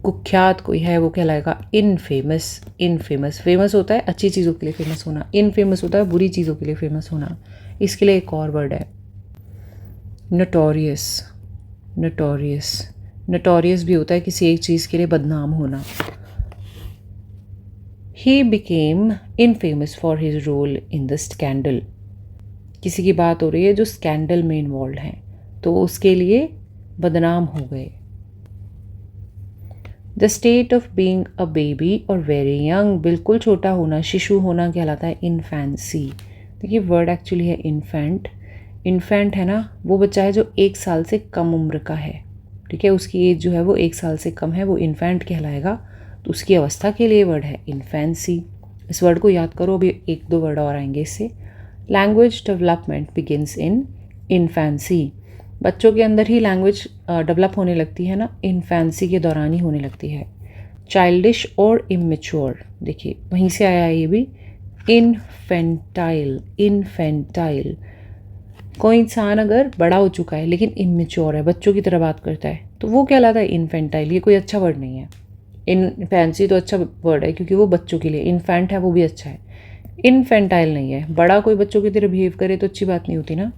कुख्यात कोई है वो कहलाएगा इनफेमस। इनफेमस, फेमस होता है अच्छी चीज़ों के लिए फेमस होना, इनफेमस होता है बुरी चीज़ों के लिए फेमस होना। इसके लिए एक और वर्ड है नोटोरियस। नोटोरियस, नोटोरियस भी होता है किसी एक चीज़ के लिए बदनाम होना। He became infamous for his role in the scandal, किसी की बात हो रही है जो स्कैंडल में इन्वॉल्व है तो उसके लिए बदनाम हो गए। The state of being a baby और वेरी यंग, बिल्कुल छोटा होना, शिशु होना कहलाता है इन्फेंसी। देखिए वर्ड एक्चुअली है इन्फेंट। इन्फेंट है ना वो बच्चा है जो 1 साल से कम उम्र का है, ठीक है, उसकी एज जो है वो 1 साल से कम है, वो इन्फेंट कहलाएगा। तो उसकी अवस्था के लिए वर्ड है इन्फेंसी। इस वर्ड को याद करो, अभी 1-2 वर्ड और आएंगे इससे। लैंग्वेज डेवलपमेंट बिगिनस इन इन्फेंसी, बच्चों के अंदर ही लैंग्वेज डेवलप होने लगती है ना, इन्फेंसी के दौरान ही होने लगती है। चाइल्डिश और इमेच्योर, देखिए वहीं से आया है ये भी, इनफेंटाइल। इनफेंटाइल, कोई इंसान अगर बड़ा हो चुका है लेकिन इमेच्योर है, बच्चों की तरह बात करता है, तो वो कहलाता है इनफेंटाइल। ये कोई अच्छा वर्ड नहीं है। इनफेंसी तो अच्छा वर्ड है क्योंकि वो बच्चों के लिए, इन्फेंट है वो भी अच्छा है, इनफेंटाइल नहीं है। बड़ा कोई बच्चों की तरह बिहेव करे तो अच्छी बात नहीं होती ना।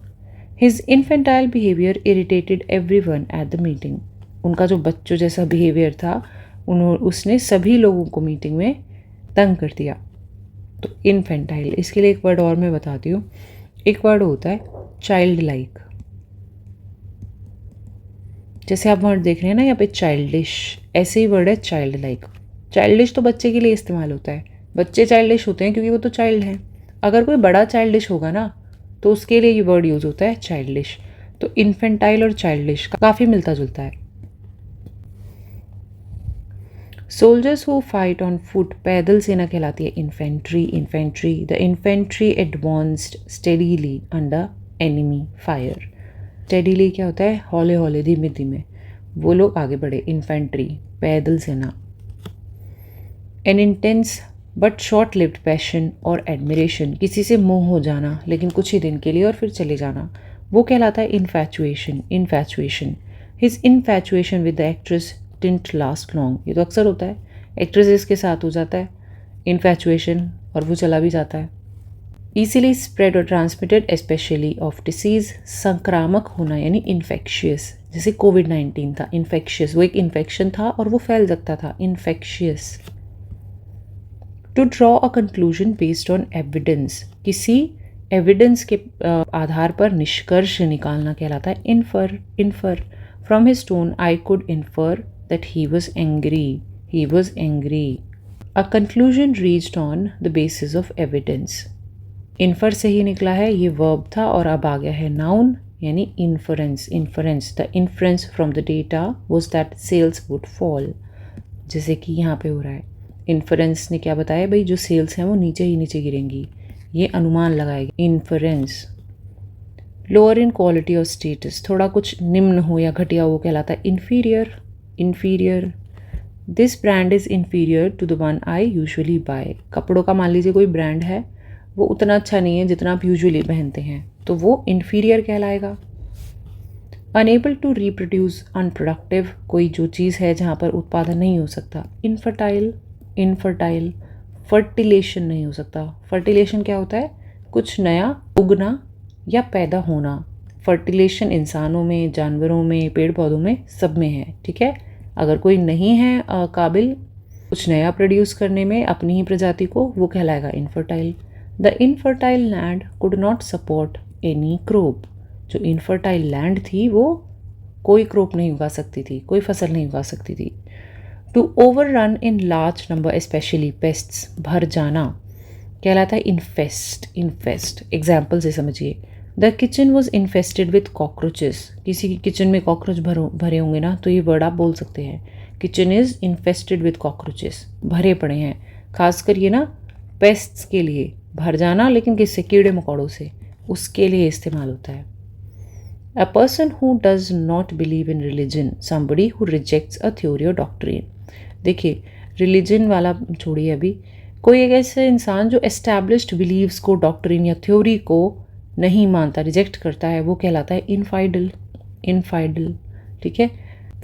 His infantile behaviour irritated everyone at the meeting, उनका जो बच्चों जैसा बिहेवियर था उसने सभी लोगों को मीटिंग में तंग कर दिया। तो इन्फेंटाइल, इसके लिए एक वर्ड और मैं बताती हूँ। एक वर्ड होता है चाइल्ड लाइक, जैसे आप वर्ड देख रहे हैं ना यहाँ पे चाइल्डिश, ऐसे ही वर्ड है चाइल्ड लाइक। चाइल्डिश तो बच्चे के लिए इस्तेमाल होता है, बच्चे चाइल्डिश होते हैं क्योंकि वो तो चाइल्ड हैं। अगर कोई बड़ा चाइल्डिश होगा ना तो उसके लिए ये वर्ड यूज़ होता है चाइल्डिश। तो इन्फेंटाइल और चाइल्डिश काफ़ी मिलता जुलता है। Soldiers who fight on foot, पैदल सेना कहलाती है infantry. Infantry, the infantry advanced steadily under enemy fire. Steadily क्या होता है, हौले हौले, धीमे धीमे, वो लोग आगे बढ़े, इन्फेंट्री पैदल सेना। N intense but short lived passion और एडमिरेशन, किसी से मोह हो जाना लेकिन कुछ ही दिन के लिए और फिर चले जाना, वो कहलाता है infatuation. Infatuation, his infatuation with the actress didn't last long, ये तो अक्सर होता है, एक्ट्रेसेस के साथ हो जाता है इन्फैचुएशन और वो चला भी जाता है। ईजिली स्प्रेड और ट्रांसमिटेड स्पेशली ऑफ डिसीज, संक्रामक होना यानी इन्फेक्शियस, जैसे कोविड-19 था, इन्फेक्शियस, वो एक इन्फेक्शन था और वो फैल सकता था, infectious. To draw a conclusion based on evidence, किसी एविडेंस के आधार पर निष्कर्ष निकालना कहलाता है infer. Infer, from his tone I could infer that he was angry, he was angry. A conclusion reached on the basis of evidence, infer से ही निकला है, ये वर्ब था और अब आ गया है नाउन यानी inference. Inference, the inference from the data was that sales would fall, जैसे कि यहाँ पे हो रहा है। इन्फरेंस ने क्या बताया भाई, जो सेल्स हैं वो नीचे ही नीचे गिरेंगी, ये अनुमान लगाएगा। इन्फरेंस, लोअर इन क्वालिटी और स्टेटस, थोड़ा कुछ निम्न हो या घटिया हो कहलाता है inferior. Inferior, this brand is inferior to the one I usually buy, कपड़ों का मान लीजिए कोई ब्रांड है वो उतना अच्छा नहीं है जितना आप यूजुअली पहनते हैं, तो वो इन्फीरियर कहलाएगा। अनेबल टू रिप्रोड्यूस, अनप्रोडक्टिव, कोई जो चीज़ है जहाँ पर उत्पादन नहीं हो सकता। इनफर्टाइल, इनफर्टाइल, फर्टिलेशन नहीं हो सकता। फर्टिलेशन क्या होता है, कुछ नया उगना या पैदा होना। फर्टिलेशन इंसानों में, जानवरों में, पेड़ पौधों में, सब में है, ठीक है। अगर कोई नहीं है काबिल कुछ नया प्रोड्यूस करने में अपनी ही प्रजाति को, वो कहलाएगा infertile. The infertile land could not support any crop, जो इनफर्टाइल लैंड थी वो कोई क्रॉप नहीं उगा सकती थी, कोई फसल नहीं उगा सकती थी। To overrun in large number especially pests, भर जाना कहलाता है इन्फेस्ट। इन्फेस्ट, एग्जाम्पल से समझिए। The kitchen was infested with cockroaches, किसी की किचन में कॉकरोच भरे होंगे ना, तो ये वर्ड आप बोल सकते हैं, kitchen is infested with cockroaches, भरे पड़े हैं। खासकर ये ना पेस्ट्स के लिए, भर जाना लेकिन किससे, कीड़े मकोड़ों से, उसके लिए इस्तेमाल होता है। A person who does not believe in religion, somebody who rejects a theory और डॉक्ट्रिन। देखिए रिलीजन वाला छोड़िए अभी, कोई एक ऐसे इंसान जो एस्टैब्लिश्ड बिलीव्स को, डॉक्ट्रिन या थ्योरी को नहीं मानता, रिजेक्ट करता है, वो कहलाता है इनफाइडल। इनफाइडल, ठीक है।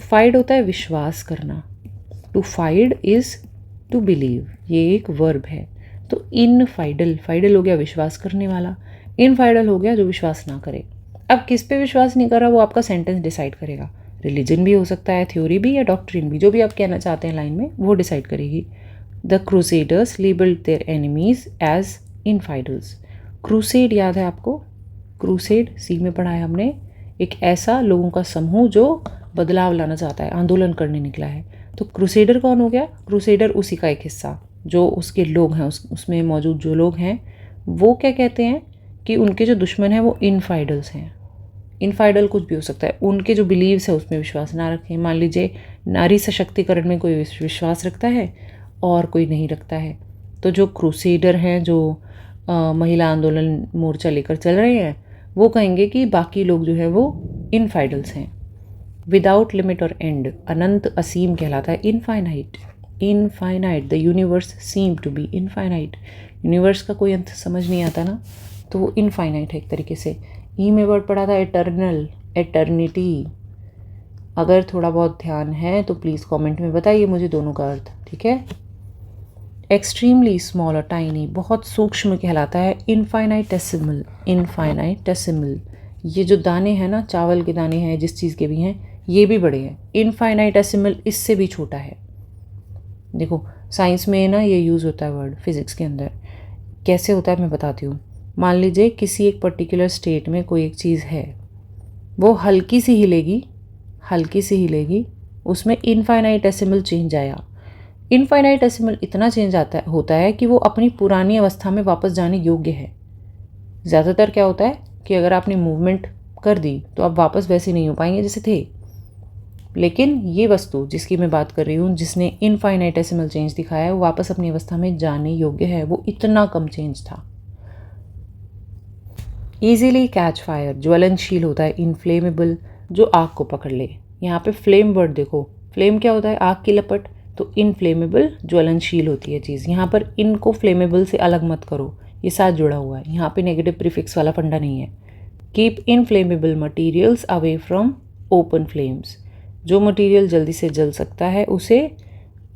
फाइड होता है विश्वास करना, to fide is to believe, ये एक वर्ब है। तो इनफाइडल, फाइडल हो गया विश्वास करने वाला, इनफाइडल हो गया जो विश्वास ना करे। अब किस पे विश्वास नहीं कर रहा वो आपका सेंटेंस डिसाइड करेगा। रिलीजन भी हो सकता है, थ्योरी भी, या डॉक्ट्रिन भी, जो भी आप कहना चाहते हैं लाइन में वो डिसाइड करेगी। The crusaders labelled their enemies as infidels. Crusade याद है आपको? क्रूसेड सी में पढ़ा है हमने, एक ऐसा लोगों का समूह जो बदलाव लाना चाहता है, आंदोलन करने निकला है। तो क्रूसेडर कौन हो गया? क्रूसेडर उसी का एक हिस्सा, जो उसके लोग हैं, उसमें मौजूद जो लोग हैं वो क्या कहते हैं कि उनके जो दुश्मन हैं वो इनफाइडल्स हैं। इनफाइडल कुछ भी हो सकता है, उनके जो बिलीव्स है उसमें विश्वास ना रखें। मान लीजिए नारी सशक्तिकरण में कोई विश्वास रखता है और कोई नहीं रखता है, तो जो क्रूसेडर हैं, जो महिला आंदोलन मोर्चा लेकर चल रहे हैं, वो कहेंगे कि बाकी लोग जो है वो इनफाइडल्स हैं। विदाउट लिमिट और एंड, अनंत असीम कहलाता है infinite. Infinite, the universe seem to be infinite. Universe का कोई अंत समझ नहीं आता ना, तो वो इनफाइनाइट है एक तरीके से। ई में वर्ड पढ़ा था एटर्नल, एटर्निटी। अगर थोड़ा बहुत ध्यान है तो प्लीज़ कमेंट में बताइए मुझे दोनों का अर्थ, ठीक है। एक्सट्रीमली स्मॉल और टाइनी, बहुत सूक्ष्म कहलाता है इनफाइनाइटेसिमल। इनफाइनाइटेसिमल, ये जो दाने हैं ना, चावल के दाने हैं, जिस चीज़ के भी हैं, ये भी बड़े हैं। इनफाइनाइटेसिमल इससे भी छोटा है। देखो साइंस में ना ये यूज़ होता है वर्ड, फिज़िक्स के अंदर कैसे होता है मैं बताती हूँ। मान लीजिए किसी एक पर्टिकुलर स्टेट में कोई एक चीज़ है, वो हल्की सी हिलेगी, हल्की सी हिलेगी, उसमें इनफाइनाइटेसिमल चेंज आया। इनफाइनाइटेसिमल इतना चेंज होता है कि वो अपनी पुरानी अवस्था में वापस जाने योग्य है। ज़्यादातर क्या होता है कि अगर आपने मूवमेंट कर दी तो आप वापस वैसे नहीं हो पाएंगे जैसे थे। लेकिन ये वस्तु जिसकी मैं बात कर रही हूँ, जिसने इनफाइनाइटेसिमल चेंज दिखाया है, वो वापस अपनी अवस्था में जाने योग्य है। वो इतना कम चेंज था। ईजीली कैच फायर, ज्वलनशील होता है। इनफ्लेमेबल, जो आग को पकड़ ले। यहाँ पे फ्लेम वर्ड देखो, फ्लेम क्या होता है? आग की लपट। तो इनफ्लेमेबल, ज्वलनशील होती है चीज़। यहाँ पर इनको फ्लेमेबल से अलग मत करो, ये साथ जुड़ा हुआ है, यहाँ पे नेगेटिव प्रीफिक्स वाला फंडा नहीं है। Keep inflammable materials away from open flames, जो मटीरियल जल्दी से जल सकता है उसे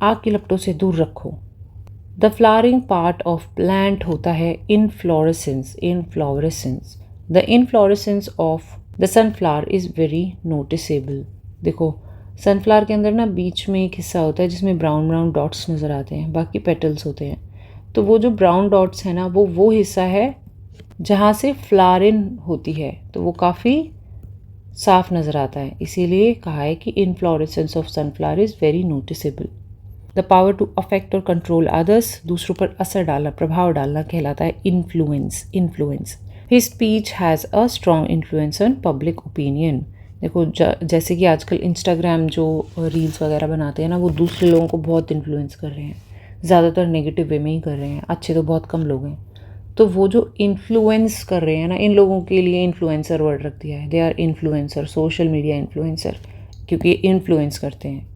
आग की लपटों से दूर रखो। The flowering part of plant होता है inflorescence. Inflorescence, the inflorescence of the sunflower is very noticeable. देखो सनफ्लावर के अंदर ना बीच में एक हिस्सा होता है जिसमें ब्राउन ब्राउन डॉट्स नज़र आते हैं, बाकी पेटल्स होते हैं। तो वो जो ब्राउन डॉट्स हैं ना, वो हिस्सा है जहाँ से फ्लावरिंग होती है, तो वो काफ़ी साफ नज़र आता है। इसीलिए कहा है कि inflorescence of sunflower is very noticeable. The power to affect और कंट्रोल अदर्स, दूसरों पर असर डालना, प्रभाव डालना कहलाता है influence. Influence, his speech has a strong influence on public opinion. देखो जैसे कि आजकल इंस्टाग्राम जो रील्स वगैरह बनाते हैं ना, वो दूसरे लोगों को बहुत इन्फ्लुएंस कर रहे हैं, ज़्यादातर नेगेटिव वे में ही कर रहे हैं, अच्छे तो बहुत कम लोग हैं। तो वो जो इन्फ्लुएंस कर रहे हैं ना, इन लोगों के लिए इन्फ्लुएंसर वर्ड रख दिया है। They are influencer, social media influencer, क्योंकि इन्फ्लुएंस करते हैं।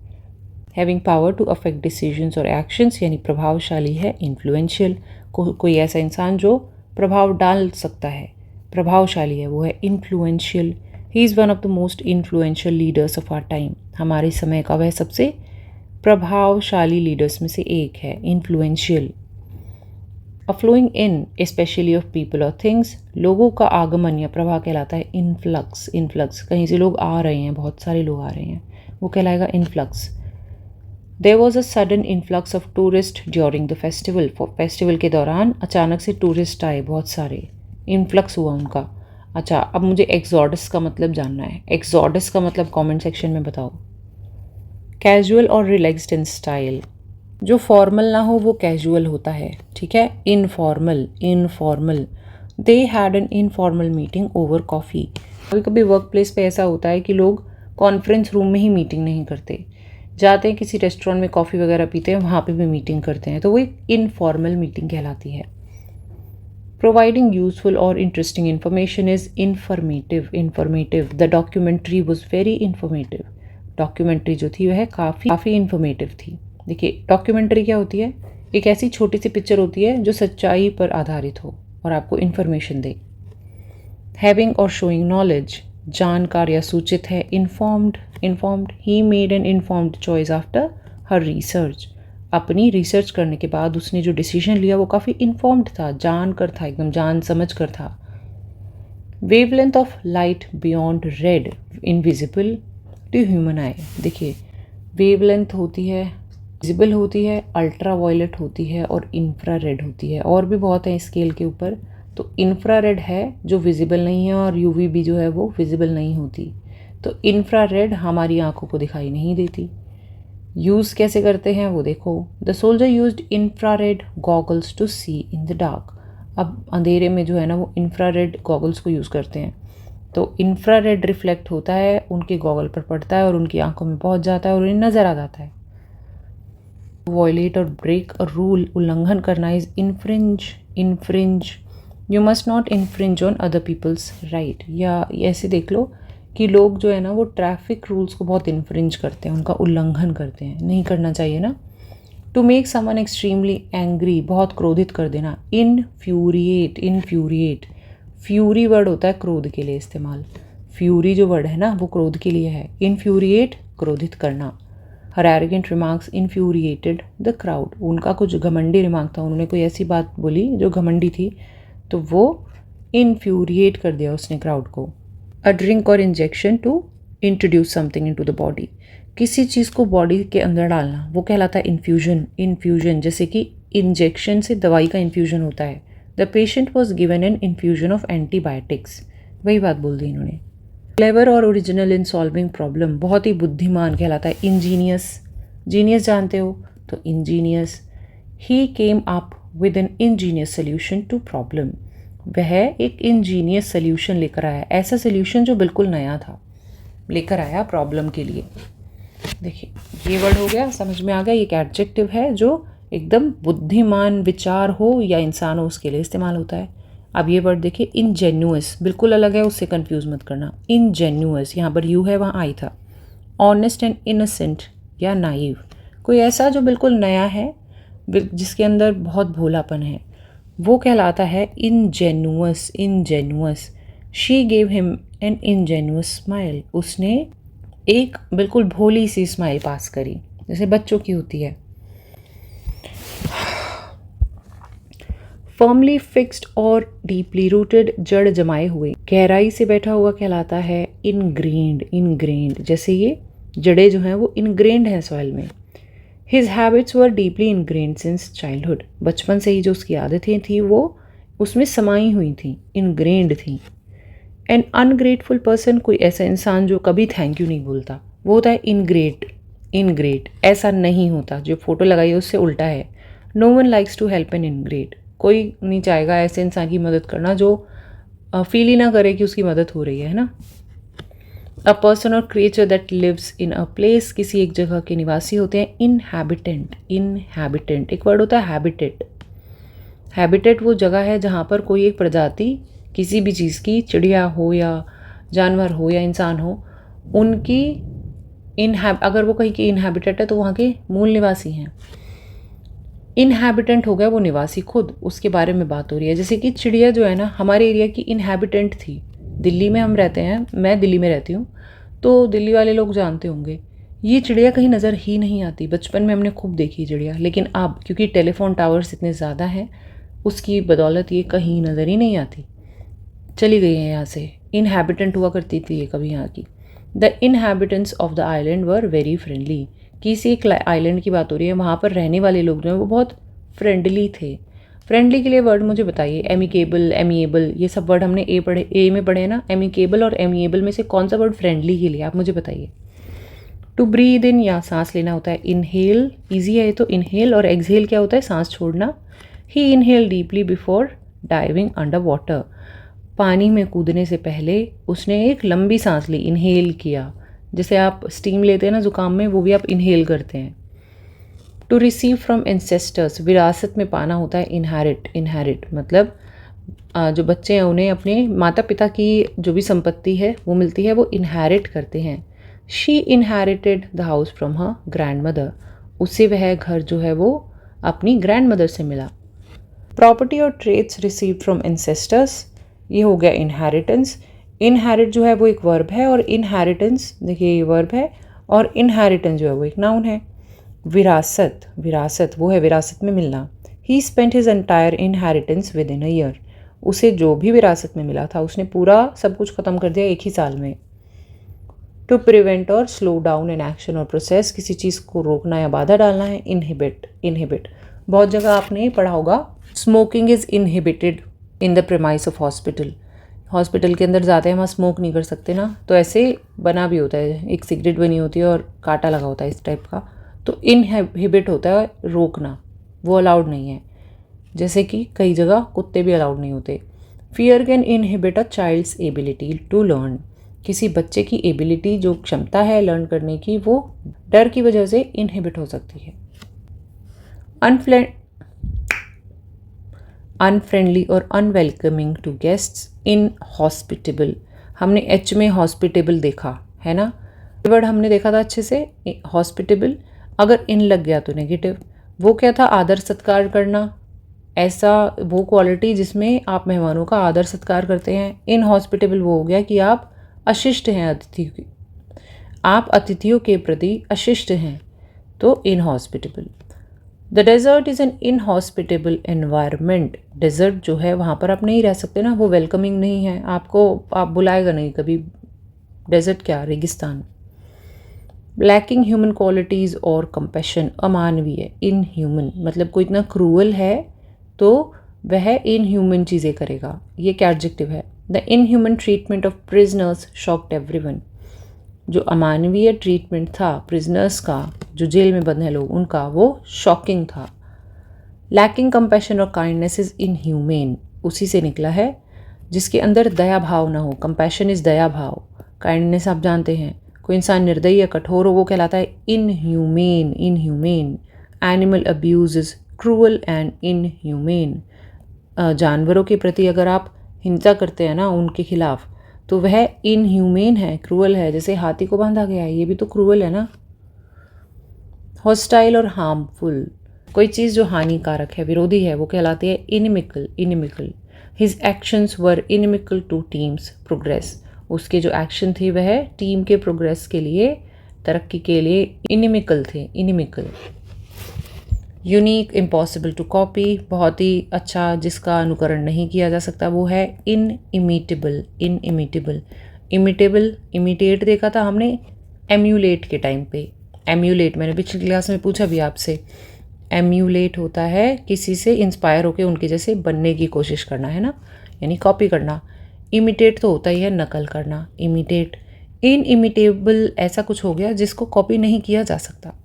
Having power to affect decisions और एक्शंस, यानी प्रभावशाली है। इन्फ्लुएंशियल, कोई ऐसा इंसान जो प्रभाव डाल सकता है, प्रभावशाली है, वो है influential. He is one of the most influential leaders of our time, हमारे समय का वह सबसे प्रभावशाली लीडर्स में से एक है, influential. A flowing in especially of people और थिंग्स, लोगों का आगमन या प्रवाह कहलाता है इनफ्लक्स। इनफ्लक्स, कहीं से लोग आ रहे हैं, बहुत सारे लोग आ रहे हैं, वो कहलाएगा influx. There was a sudden influx of tourist during the festival, festival के दौरान अचानक से टूरिस्ट आए, बहुत सारे, इन्फ्लक्स हुआ उनका। अच्छा, अब मुझे एक्सॉडस का मतलब जानना है। एक्सॉडस का मतलब कमेंट सेक्शन में बताओ। कैजुअल और रिलैक्स्ड इन स्टाइल, जो फॉर्मल ना हो वो कैजुअल होता है, ठीक है। Informal, informal, they had an informal meeting over coffee. कभी कभी वर्क प्लेस पे ऐसा होता है कि लोग कॉन्फ्रेंस रूम में ही मीटिंग नहीं करते, जाते हैं किसी रेस्टोरेंट में कॉफ़ी वगैरह पीते हैं, वहाँ पे भी मीटिंग करते हैं, तो वो एक इनफॉर्मल मीटिंग कहलाती है। प्रोवाइडिंग यूजफुल और interesting information is informative. Informative, the documentary was very informative. Documentary जो थी वह काफ़ी इन्फॉर्मेटिव थी। देखिए डॉक्यूमेंट्री क्या होती है? एक ऐसी छोटी सी पिक्चर होती है जो सच्चाई पर आधारित हो और आपको इन्फॉर्मेशन दे। हैविंग और शोइंग नॉलेज, जानकार या सूचित है। Informed he made an informed choice after her research, अपनी रिसर्च करने के बाद उसने जो डिसीजन लिया वो काफ़ी इन्फॉर्म्ड था, जान कर था, एकदम जान समझ कर था। Wavelength of light beyond red invisible to human eye. देखिए वेवलेंथ होती है, विजिबल होती है, अल्ट्रा वायलेट होती है और इंफ्रारेड होती है, और भी बहुत है स्केल के ऊपर। तो इंफ्रारेड है जो विजिबल नहीं है और यूवीबी जो है वो विजिबल नहीं होती। तो इंफ्रारेड हमारी आंखों को दिखाई नहीं देती। यूज़ कैसे करते हैं वो देखो। The soldier used infrared goggles to see in the dark. अब अंधेरे में जो है ना वो इंफ्रारेड गॉगल्स को यूज़ करते हैं। तो इंफ्रारेड रिफ्लेक्ट होता है, उनके गॉगल पर पड़ता है और उनकी आंखों में पहुंच जाता है और उन्हें नज़र आ जाता है। वॉयलेट और ब्रेक अ रूल, उल्लंघन करना, is infringe. You must not infringe on other people's right. या ऐसे देख लो कि लोग जो है ना वो ट्रैफिक रूल्स को बहुत इन्फ्रिंज करते हैं, उनका उल्लंघन करते हैं, नहीं करना चाहिए ना। To make someone extremely angry, बहुत क्रोधित कर देना। इन्फ्यूरिएट, फ्यूरी वर्ड होता है क्रोध के लिए इस्तेमाल। फ्यूरी जो वर्ड है ना वो क्रोध के लिए है। इन्फ्यूरिएट क्रोधित करना। Her arrogant remarks infuriated the crowd, उनका कुछ घमंडी रिमार्क था, उन्होंने कोई ऐसी बात बोली जो घमंडी थी तो वो इन्फ्यूरिएट कर दिया उसने क्राउड को। अ ड्रिंक और injection to introduce something into the body, किसी चीज़ को बॉडी के अंदर डालना वो कहलाता है इन्फ्यूजन। जैसे कि इंजेक्शन से दवाई का इन्फ्यूजन होता है। The patient was given an infusion of antibiotics, वही बात बोल दी इन्होंने। क्लेवर और ओरिजिनल इन सॉल्विंग प्रॉब्लम, बहुत ही बुद्धिमान कहलाता है। जीनियस जानते हो तो ingenious. He came up with an ingenious solution to problem, वह एक इंजीनियस सोल्यूशन लेकर आया, ऐसा सोल्यूशन जो बिल्कुल नया था, लेकर आया प्रॉब्लम के लिए। देखिए ये वर्ड हो गया, समझ में आ गया। ये एक एडजेक्टिव है जो एकदम बुद्धिमान विचार हो या इंसान हो उसके लिए इस्तेमाल होता है। अब ये वर्ड देखिए इनजेन्युअस, बिल्कुल अलग है, उससे कंफ्यूज मत करना। इनजेन्युअस, यहाँ पर यू है वहाँ आई था। ऑनेस्ट एंड इनोसेंट या नाइव, कोई ऐसा जो बिल्कुल नया है, जिसके अंदर बहुत भोलापन है, वो कहलाता है ingenuous. She gave him an ingenuous smile, उसने एक बिल्कुल भोली सी स्माइल पास करी, जैसे बच्चों की होती है। फर्मली फिक्स्ड और डीपली रूटेड, जड़ जमाए हुए, गहराई से बैठा हुआ कहलाता है इनग्रेन्ड। जैसे ये जड़ें जो हैं वो इनग्रेन्ड हैं सॉइल में। हिज हैबिट्स वर डीपली इनग्रेन्ड सिंस चाइल्डहुड, बचपन से ही जो उसकी आदतें थी वो उसमें समाई हुई थी, इनग्रेन्ड थी। एन अनग्रेटफुल पर्सन, कोई ऐसा इंसान जो कभी थैंक यू नहीं बोलता, वो होता है इनग्रेट। ऐसा नहीं होता, जो फोटो लगाई है उससे उल्टा है। No one likes to help an ingrate, कोई नहीं चाहेगा ऐसे इंसान की मदद करना जो फील ही ना करे कि उसकी मदद हो रही है ना। अ पर्सन और creature that lives in a place, किसी एक जगह के निवासी होते हैं इनहैबिटेंट। एक वर्ड होता है हैबिटेट वो जगह है जहाँ पर कोई एक प्रजाति किसी भी चीज़ की, चिड़िया हो या जानवर हो या इंसान हो, उनकी अगर वो कहीं की इनहैबिटेट है तो वहाँ के मूल निवासी हैं। इनहैबिटेंट हो गया वो निवासी खुद, उसके बारे में बात हो रही है। जैसे कि चिड़िया जो है ना हमारे एरिया की इनहैबिटेंट थी। दिल्ली में हम रहते हैं, मैं दिल्ली में रहती हूँ, तो दिल्ली वाले लोग जानते होंगे ये चिड़िया कहीं नज़र ही नहीं आती। बचपन में हमने खूब देखी चिड़िया, लेकिन अब क्योंकि टेलीफोन टावर्स इतने ज़्यादा हैं उसकी बदौलत ये कहीं नज़र ही नहीं आती, चली गई है यहाँ से। इनहैबिटेंट हुआ करती थी ये कभी यहाँ की। The inhabitants of the island were very friendly, किसी एक आइलैंड की बात हो रही है, वहाँ पर रहने वाले लोग जो हैं वो बहुत फ्रेंडली थे। फ्रेंडली के लिए वर्ड मुझे बताइए। एमिएबल, ये सब वर्ड हमने ए में पढ़े ना। एमिकेबल और एमिएबल में से कौन सा वर्ड फ्रेंडली के लिए, आप मुझे बताइए। टू ब्रीद इन, या सांस लेना होता है इनहेल, ईजी है तो इनहेल। और एक्सहेल क्या होता है, सांस छोड़ना। He inhale deeply before diving under water, पानी में कूदने से पहले उसने एक लंबी सांस ली, इनहेल किया। जैसे आप स्टीम लेते हैं ना जुकाम में, वो भी आप इनहेल करते हैं। टू रिसीव फ्रॉम एंसेस्टर्स, विरासत में पाना होता है इनहेरिट मतलब जो बच्चे हैं उन्हें अपने माता पिता की जो भी संपत्ति है वो मिलती है, वो इनहेरिट करते हैं। She inherited the house from her grand mother, उससे वह घर जो है वो अपनी ग्रैंड मदर से मिला। प्रॉपर्टी और ट्रेड्स रिसीव्ड फ्रॉम एंसेस्टर्स, ये हो गया इनहेरिटेंस। इनहेरिट जो है वो एक वर्ब है और इनहेरिटेंस, देखिए ये वर्ब है और इनहेरिटेंस जो है वो एक नाउन है। विरासत, विरासत वो है विरासत में मिलना। ही spent his entire inheritance with in a year. उसे जो भी विरासत में मिला था उसने पूरा सब कुछ ख़त्म कर दिया एक ही साल में। टू प्रिवेंट और स्लो डाउन एन एक्शन और प्रोसेस, किसी चीज़ को रोकना या बाधा डालना है। इनहिबिट, इनहिबिट बहुत जगह आपने पढ़ा होगा, smoking is inhibited in the premise of hospital. Hospital के अंदर जाते हैं, वहाँ स्मोक नहीं कर सकते ना, तो ऐसे बना भी होता है, एक सिगरेट बनी होती है और कांटा लगा होता है इस टाइप का, तो इनहिबिट होता है रोकना, वो अलाउड नहीं है। जैसे कि कई जगह कुत्ते भी अलाउड नहीं होते। Fear can inhibit a child's ability to learn, किसी बच्चे की एबिलिटी जो क्षमता है लर्न करने की वो डर की वजह से इनहिबिट हो सकती है। अनफ्रेंडली और अनवेलकमिंग टू गेस्ट्स, इनहॉस्पिटेबल, हमने एच में हॉस्पिटेबल देखा है ना, वर्ड हमने देखा था अच्छे से, हॉस्पिटेबल। अगर इन लग गया तो नेगेटिव, वो क्या था, आदर सत्कार करना, ऐसा वो क्वालिटी जिसमें आप मेहमानों का आदर सत्कार करते हैं। इनहॉस्पिटेबल वो हो गया कि आप अशिष्ट हैं, अतिथि की आप अतिथियों के प्रति अशिष्ट हैं, तो inhospitable. The desert is an inhospitable environment, desert जो है वहाँ पर आप नहीं रह सकते ना, वो वेलकमिंग नहीं है, आपको आप बुलाएगा नहीं कभी। डेजर्ट क्या, रेगिस्तान। लैकिंग ह्यूमन क्वालिटीज़ और कंपैशन, अमानवीय, इनह्यूमन, मतलब कोई इतना क्रूअल है तो वह इनह्यूमन चीज़ें करेगा, ये क्या एडजेक्टिव है। The inhuman treatment of prisoners shocked everyone, जो अमानवीय ट्रीटमेंट था प्रिजनर्स का, जो जेल में बंद हैं लोग, उनका वो शॉकिंग था। लैकिंग कंपैशन और काइंडनेस इज़ इनह्यूमेन, उसी से निकला है जिसके अंदर दया भाव ना हो। कंपैशन इज़ दया भाव, काइंडनेस आप जानते हैं, कोई इंसान निर्दयी या कठोर हो वो कहलाता है inhumane, inhumane. Animal abuse is cruel and inhumane, जानवरों के प्रति अगर आप हिंसा करते हैं ना उनके खिलाफ, तो वह इनह्यूमेन है, क्रूअल है। जैसे हाथी को बांधा गया है, ये भी तो क्रूअल है ना। हॉस्टाइल और हार्मफुल, कोई चीज़ जो हानिकारक है, विरोधी है, वो कहलाती है इनिमिकल, इनिमिकल। हिज एक्शंस वर इनिमिकल टू टीम्स प्रोग्रेस, उसके जो एक्शन थे वह टीम के प्रोग्रेस के लिए, तरक्की के लिए इनिमिकल थे, inimical. Unique, impossible to copy, बहुत ही अच्छा जिसका अनुकरण नहीं किया जा सकता, वो है इनइमिटेबल, इनइमिटेबल। इमिटेबल, इमिटेट देखा था हमने एम्यूलेट के टाइम पे। एम्यूलेट मैंने पिछली क्लास में पूछा भी आपसे, एम्यूलेट होता है किसी से इंस्पायर होकर उनके जैसे बनने की कोशिश करना, है ना, यानी कॉपी करना। इमिटेट तो होता ही है नकल करना, इमिटेट। इनइमिटेबल ऐसा कुछ हो गया जिसको कॉपी नहीं किया जा सकता।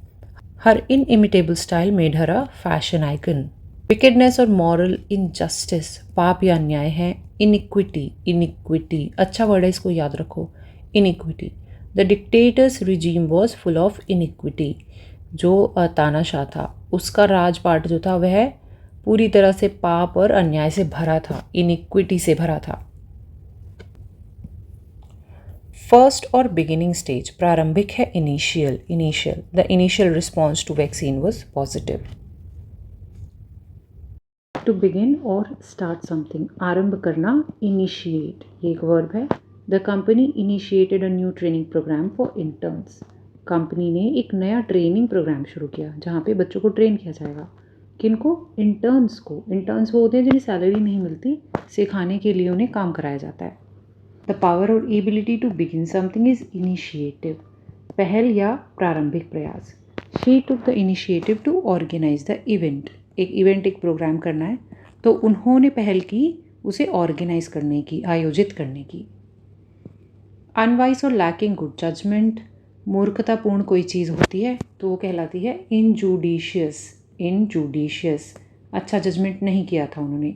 Her inimitable style made her a fashion icon. Wickedness और मॉरल इनजस्टिस, पाप या अन्याय है। इनिक्विटी, इनिक्विटी अच्छा वर्ड है, इसको याद रखो, inequity. The dictators regime was full of iniquity, जो तानाशाह था उसका राजपाट जो था वह पूरी तरह से पाप और अन्याय से भरा था, इनिक्विटी से भरा था। फर्स्ट और बिगिनिंग स्टेज, प्रारंभिक है, initial, initial. The initial response to vaccine was positive. To begin और स्टार्ट समथिंग, आरंभ करना, इनिशिएट, ये एक वर्ब है। The company initiated a new training program for interns, company ने एक नया ट्रेनिंग प्रोग्राम शुरू किया जहाँ पे बच्चों को ट्रेन किया जाएगा। किनको, इंटर्न्स को। इंटर्न्स वो होते हैं जिन्हें सैलरी नहीं मिलती, सिखाने के लिए उन्हें काम कराया जाता है। द पावर और ability to begin something is initiative, पहल या प्रारंभिक प्रयास। She took the initiative to organise the event, एक इवेंट, एक प्रोग्राम करना है तो उन्होंने पहल की उसे ऑर्गेनाइज करने की, आयोजित करने की। अनवाइस और लैकिंग गुड जजमेंट, मूर्खतापूर्ण कोई चीज़ होती है तो वो कहलाती है इनजूडिशियस, इनजूडिशियस, अच्छा जजमेंट नहीं किया था उन्होंने।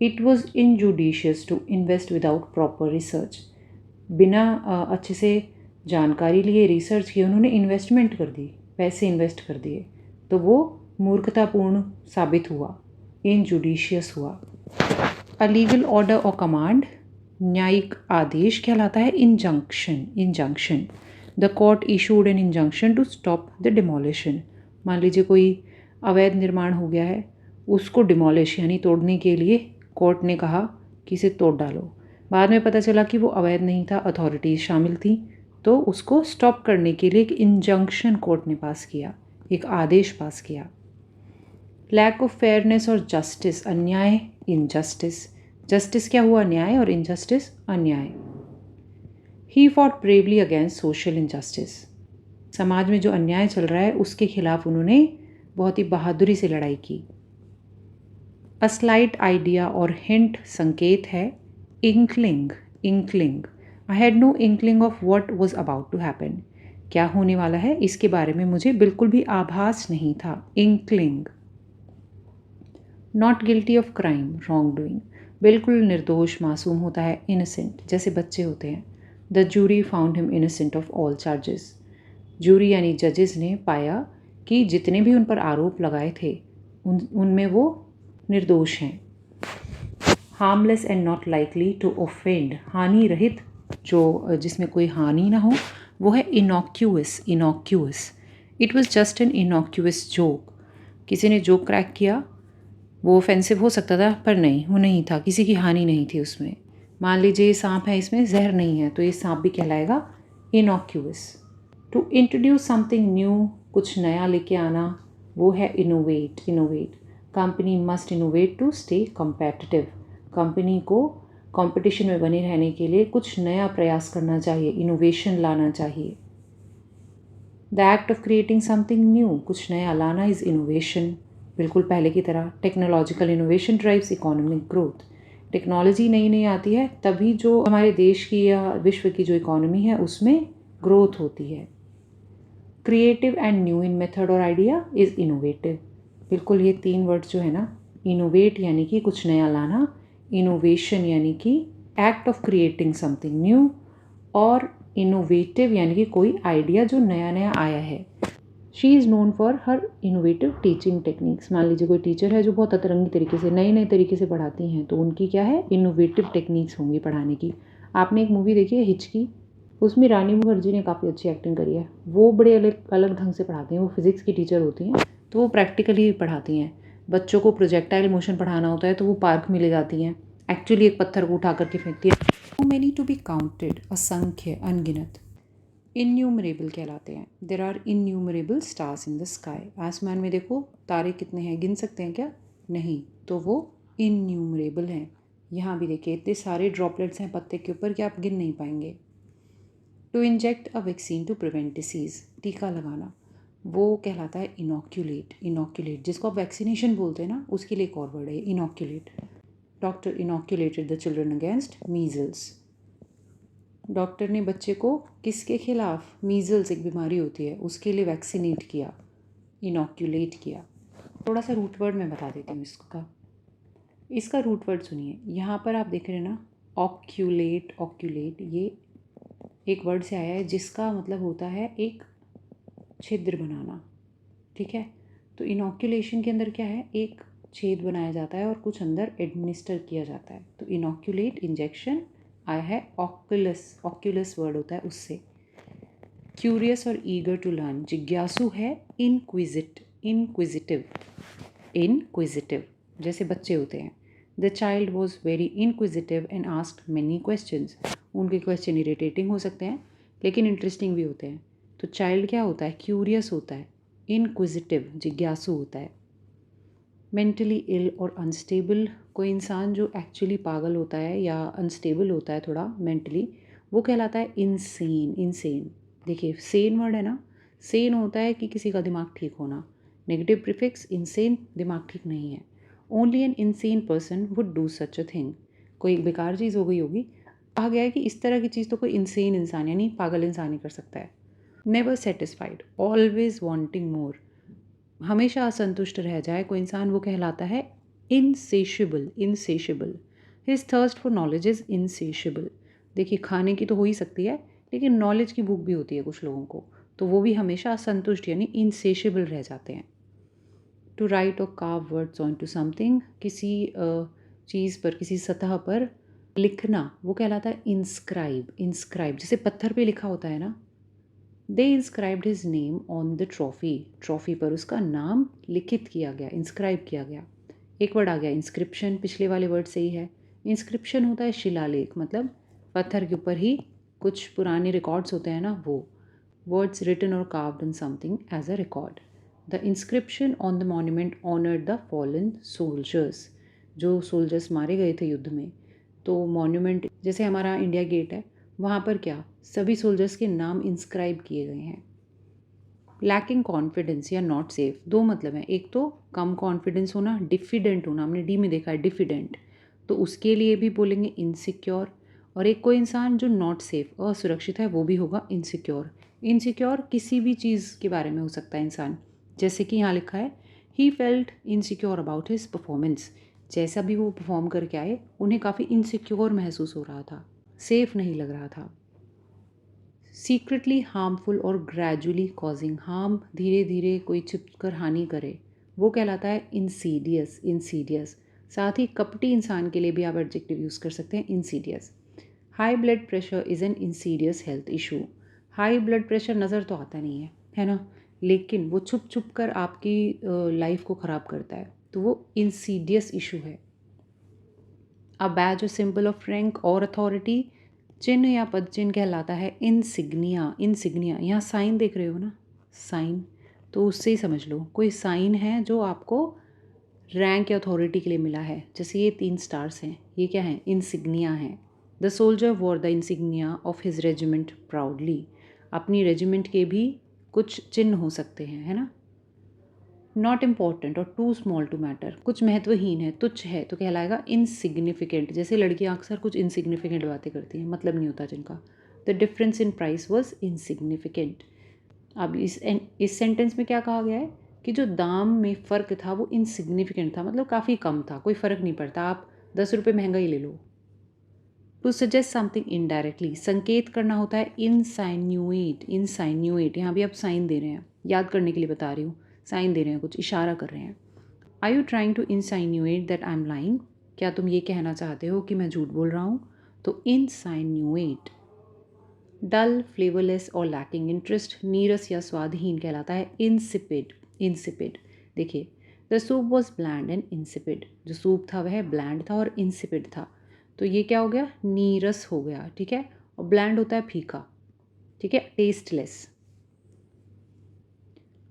It was injudicious to invest without proper research, बिना अच्छे से जानकारी लिए, रिसर्च किए उन्होंने इन्वेस्टमेंट कर दी, पैसे इन्वेस्ट कर दिए, तो वो मूर्खतापूर्ण साबित हुआ, इनजूडिशियस हुआ। अ लीगल ऑर्डर और कमांड, न्यायिक आदेश कहलाता है injunction, injunction. The court issued an injunction to stop the demolition, मान लीजिए कोई अवैध निर्माण हो गया है, उसको डिमोलिश यानी तोड़ने के लिए कोर्ट ने कहा कि इसे तोड़ डालो। बाद में पता चला कि वो अवैध नहीं था, अथॉरिटीज़ शामिल थी, तो उसको स्टॉप करने के लिए एक इंजंक्शन कोर्ट ने पास किया, एक आदेश पास किया। लैक ऑफ फेयरनेस और जस्टिस, अन्याय, इनजस्टिस। जस्टिस क्या हुआ? न्याय, और इनजस्टिस अन्याय। He fought bravely against social injustice, समाज में जो अन्याय चल रहा है उसके खिलाफ उन्होंने बहुत ही बहादुरी से लड़ाई की। अ स्लाइट आइडिया और हिंट, संकेत है। Inkling, inkling, I had no inkling of what was about to happen, क्या होने वाला है इसके बारे में मुझे बिल्कुल भी आभास नहीं था। Inkling. Not guilty of crime, wrong doing, बिल्कुल निर्दोष, मासूम होता है। इनोसेंट, जैसे बच्चे होते हैं। The jury found him innocent of all charges, jury यानी जजेस ने पाया कि जितने भी उन पर आरोप लगाए थे उनमें वो निर्दोष हैं। Harmless and not likely to offend, हानि रहित, जो जिसमें कोई हानि ना हो, वो है innocuous, innocuous. It was just an innocuous joke, किसी ने जोक क्रैक किया, वो ऑफेंसिव हो सकता था पर नहीं, वो नहीं था, किसी की हानि नहीं थी उसमें। मान लीजिए सांप है, इसमें जहर नहीं है, तो ये सांप भी कहलाएगा innocuous. To introduce something new, कुछ नया लेके आना, वो है innovate, innovate. Company must innovate to stay competitive, company को कंपटीशन में बने रहने के लिए कुछ नया प्रयास करना चाहिए, इनोवेशन लाना चाहिए। The act of creating something new, कुछ नया लाना इज़ इनोवेशन, बिल्कुल पहले की तरह। Technological innovation drives economic growth, technology नई नई आती है तभी जो हमारे देश की या विश्व की जो इकोनॉमी है उसमें ग्रोथ होती है। Creative and new in method और आइडिया इज़ इनोवेटिव, बिल्कुल ये तीन वर्ड्स जो है ना, इनोवेट यानी कि कुछ नया लाना, इनोवेशन यानी कि act of creating something new, और इनोवेटिव यानी कि कोई आइडिया जो नया नया आया है। She is known for her innovative teaching techniques, मान लीजिए कोई टीचर है जो बहुत अतरंगी तरीके से नए नए तरीके से पढ़ाती हैं, तो उनकी क्या है, इनोवेटिव टेक्निक्स होंगी पढ़ाने की। आपने एक मूवी देखी है हिचकी, उसमें रानी मुखर्जी ने काफ़ी अच्छी एक्टिंग करी है, वो बड़े अलग अलग ढंग से पढ़ाती हैं। वो फिज़िक्स की टीचर होती हैं तो वो प्रैक्टिकली पढ़ाती हैं। बच्चों को प्रोजेक्टाइल मोशन पढ़ाना होता है तो वो पार्क में ले जाती हैं, एक्चुअली एक पत्थर को उठा करके फेंकती है। Too many to be counted, असंख्य, अनगिनत। इन्यूमरेबल कहलाते हैं। There are innumerable stars in the sky, आसमान में देखो तारे कितने हैं, गिन सकते हैं क्या? नहीं, तो वो इन्यूमरेबल हैं। यहाँ भी देखिए इतने सारे ड्रॉपलेट्स हैं पत्ते के ऊपर कि आप गिन नहीं पाएंगे। To inject a vaccine to prevent disease, टीका लगाना, वो कहलाता है इनॉक्यूलेट, इनॉक्यूलेट, जिसको आप वैक्सीनेशन बोलते हैं ना, उसके लिए एक और वर्ड है inoculate. Doctor inoculated the children against measles, doctor ने बच्चे को किसके खिलाफ, मीजल्स एक बीमारी होती है उसके लिए वैक्सीनेट किया, इनॉक्यूलेट किया। थोड़ा सा रूट वर्ड मैं बता देती हूँ इसका। इसका रूट वर्ड सुनिए, यहाँ पर आप देख रहे हैं ना, ऑक्यूलेट, ऑक्यूलेट, ये एक वर्ड से आया है जिसका मतलब होता है एक छिद्र बनाना, ठीक है। तो इनॉक्यूलेशन के अंदर क्या है, एक छेद बनाया जाता है और कुछ अंदर एडमिनिस्टर किया जाता है। तो इनॉक्यूलेट, इंजेक्शन, आया है ऑक्यूलस, ऑक्यूलस वर्ड होता है उससे। क्यूरियस और ईगर टू लर्न, जिज्ञासु है। इनक्विजिट, इनक्विजिटिव, इनक्विजिटिव, जैसे बच्चे होते हैं। The child was very inquisitive and asked many questions, उनके क्वेश्चन इरिटेटिंग हो सकते हैं लेकिन इंटरेस्टिंग भी होते हैं। तो चाइल्ड क्या होता है, क्यूरियस होता है, इनक्विजिटिव, जिज्ञासु होता है। मेंटली इल और अनस्टेबल, कोई इंसान जो एक्चुअली पागल होता है या अनस्टेबल होता है थोड़ा मेंटली, वो कहलाता है इनसेन, इनसेन। देखिए सेन वर्ड है ना, सेन होता है कि किसी का दिमाग ठीक होना, नेगेटिव प्रीफिक्स, इनसेन दिमाग ठीक नहीं है। Only an insane person would do such a thing, कोई बेकार चीज़ हो गई होगी, कहा गया है कि इस तरह की चीज़ तो कोई इनसेन इंसान यानी पागल इंसान ही कर सकता है। Never satisfied, always wanting more, हमेशा असंतुष्ट रह जाए कोई इंसान, वो कहलाता है insatiable, insatiable. His thirst for knowledge is insatiable, देखिए खाने की तो हो ही सकती है लेकिन नॉलेज की भूख भी होती है कुछ लोगों को, तो वो भी हमेशा असंतुष्ट यानी इनसेशिएबल रह जाते हैं। टू राइट और carve words on to something, किसी चीज़ पर, किसी सतह पर लिखना, वो कहलाता है इंस्क्राइब, इंस्क्राइब, जैसे पत्थर पे लिखा होता है ना। They inscribed his name on the trophy, trophy पर उसका नाम लिखित किया गया, इंस्क्राइब किया गया। एक वर्ड आ गया इंस्क्रिप्शन, पिछले वाले वर्ड से ही है। इंस्क्रिप्शन होता है शिलालेख, मतलब पत्थर के ऊपर ही कुछ पुराने रिकॉर्ड्स होते हैं ना, वो वर्ड्स रिटन और carved on something as a record. The inscription on the monument honoured the fallen soldiers, जो सोल्जर्स मारे गए थे युद्ध में। तो मॉन्यूमेंट जैसे हमारा इंडिया गेट है, वहाँ पर क्या सभी सोल्जर्स के नाम इंस्क्राइब किए गए हैं। लैकिंग कॉन्फिडेंस या नॉट सेफ, दो मतलब हैं, एक तो कम कॉन्फिडेंस होना, डिफिडेंट होना, हमने डी में देखा है डिफिडेंट, तो उसके लिए भी बोलेंगे इनसिक्योर। और एक कोई इंसान जो नॉट सेफ, असुरक्षित है, वो भी होगा इनसिक्योर। इनसिक्योर किसी भी चीज़ के बारे में हो सकता है इंसान, जैसे कि यहाँ लिखा है he felt insecure about his performance, जैसा भी वो परफॉर्म करके आए उन्हें काफ़ी इनसिक्योर महसूस हो रहा था, सेफ नहीं लग रहा था। सीक्रेटली हार्मफुल और ग्रेजुअली कॉजिंग हार्म, धीरे धीरे कोई छिपकर हानि करे, वो कहलाता है इंसीडियस। इंसीडियस साथ ही कपटी इंसान के लिए भी आप एडजेक्टिव यूज़ कर सकते हैं Insidious. High blood pressure is an Insidious health issue. High blood pressure नज़र तो आता नहीं है ना, लेकिन वो छुप छुप कर आपकी लाइफ को ख़राब करता है, तो वो इंसीडियस इशू है। अ बैज और सिंबल ऑफ रैंक और अथॉरिटी, चिन्ह या पद चिन्ह कहलाता है इंसिग्निया। इंसिग्निया यहाँ साइन देख रहे हो ना, साइन, तो उससे ही समझ लो कोई साइन है जो आपको रैंक या अथॉरिटी के लिए मिला है। जैसे ये 3 स्टार्स हैं, ये क्या हैं, इंसिग्निया हैं। The soldier war the insignia of his regiment proudly, अपनी रेजिमेंट के भी कुछ चिन्ह हो सकते हैं, है ना। नॉट इम्पॉर्टेंट और टू स्मॉल टू मैटर, कुछ महत्वहीन है, तुच्छ है, तो कहलाएगा इनसिग्निफिकेंट। जैसे लड़कियां अक्सर कुछ इनसिग्निफिकेंट बातें करती हैं, मतलब नहीं होता जिनका। The difference in price was insignificant. अब इस सेंटेंस में क्या कहा गया है कि जो दाम में फ़र्क था वो इनसिग्निफिकेंट था, मतलब काफ़ी कम था, कोई फ़र्क नहीं पड़ता, आप 10 रुपये महंगा ही ले लो। टू सजेस्ट समथिंग इनडायरेक्टली, संकेत करना होता है इनसाइन्यूएट। इनसाइन्यूएट यहाँ भी आप साइन दे रहे हैं, याद करने के लिए बता रही हूँ, साइन दे रहे हैं, कुछ इशारा कर रहे हैं। Are you trying to insinuate that I am lying, क्या तुम ये कहना चाहते हो कि मैं झूठ बोल रहा हूँ, तो इनसाइन्यूएट। डल, फ्लेवरलेस और लैकिंग इंटरेस्ट, नीरस या स्वादहीन कहलाता है इंसिपिड। इंसिपिड देखिए, the soup was bland and insipid, जो सूप था वह ब्लैंड था और इंसिपिड था, तो ये क्या हो गया, नीरस हो गया, ठीक है। और ब्लैंड होता है फीका, ठीक है, टेस्टलेस।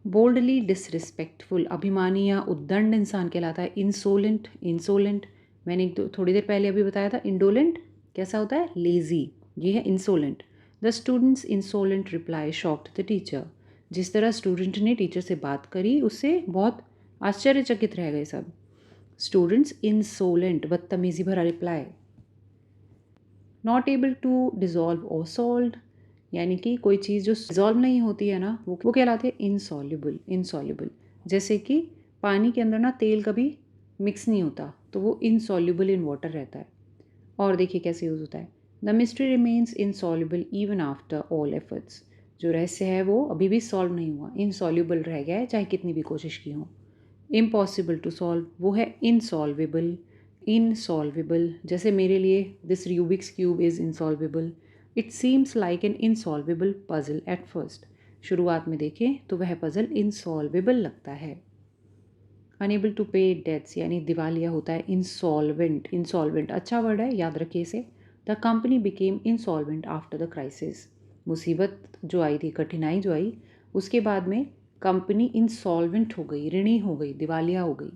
बोल्डली डिसरिस्पेक्टफुल, अभिमानी या उद्दंड इंसान कहलाता है इंसोलेंट। इंसोलेंट मैंने थोड़ी देर पहले अभी बताया था। इंडोलेंट कैसा होता है, लेजी, ये है insolent. The students insolent reply shocked the teacher, जिस तरह स्टूडेंट ने टीचर से बात करी उससे बहुत आश्चर्यचकित रह गए सब। स्टूडेंट्स इंसोलेंट, बदतमीजी भरा reply. Not able to dissolve और सॉल्व, यानी कि कोई चीज़ जो डिज़ोल्व नहीं होती है ना, वो कहलाती है इनसॉल्युबल। इनसॉल्युबल जैसे कि पानी के अंदर ना तेल कभी मिक्स नहीं होता, तो वो इनसॉल्युबल इन वाटर रहता है। और देखिए कैसे यूज़ होता है, the mystery remains insoluble even after all efforts, जो रहस्य है वो अभी भी सॉल्व नहीं हुआ, इनसॉल्युबल रह गया है चाहे कितनी भी कोशिश की हो। इम्पॉसिबल टू सॉल्व, वो है इनसॉल्वेबल। इनसॉल्वेबल जैसे मेरे लिए this Rubik's cube is इनसॉल्वेबल, it seems like an इनसॉल्वेबल puzzle at first, शुरुआत में देखें तो वह पजल इनसॉल्वेबल लगता है। अनेबल टू पे डेट्स यानी दिवालिया होता है इंसॉल्वेंट। इंसॉल्वेंट अच्छा वर्ड है, याद रखिए इसे। The company became insolvent after the crisis, मुसीबत जो आई थी, कठिनाई जो आई, उसके बाद में कंपनी इंसॉल्वेंट हो गई, ऋणी हो गई, दिवालिया हो गई।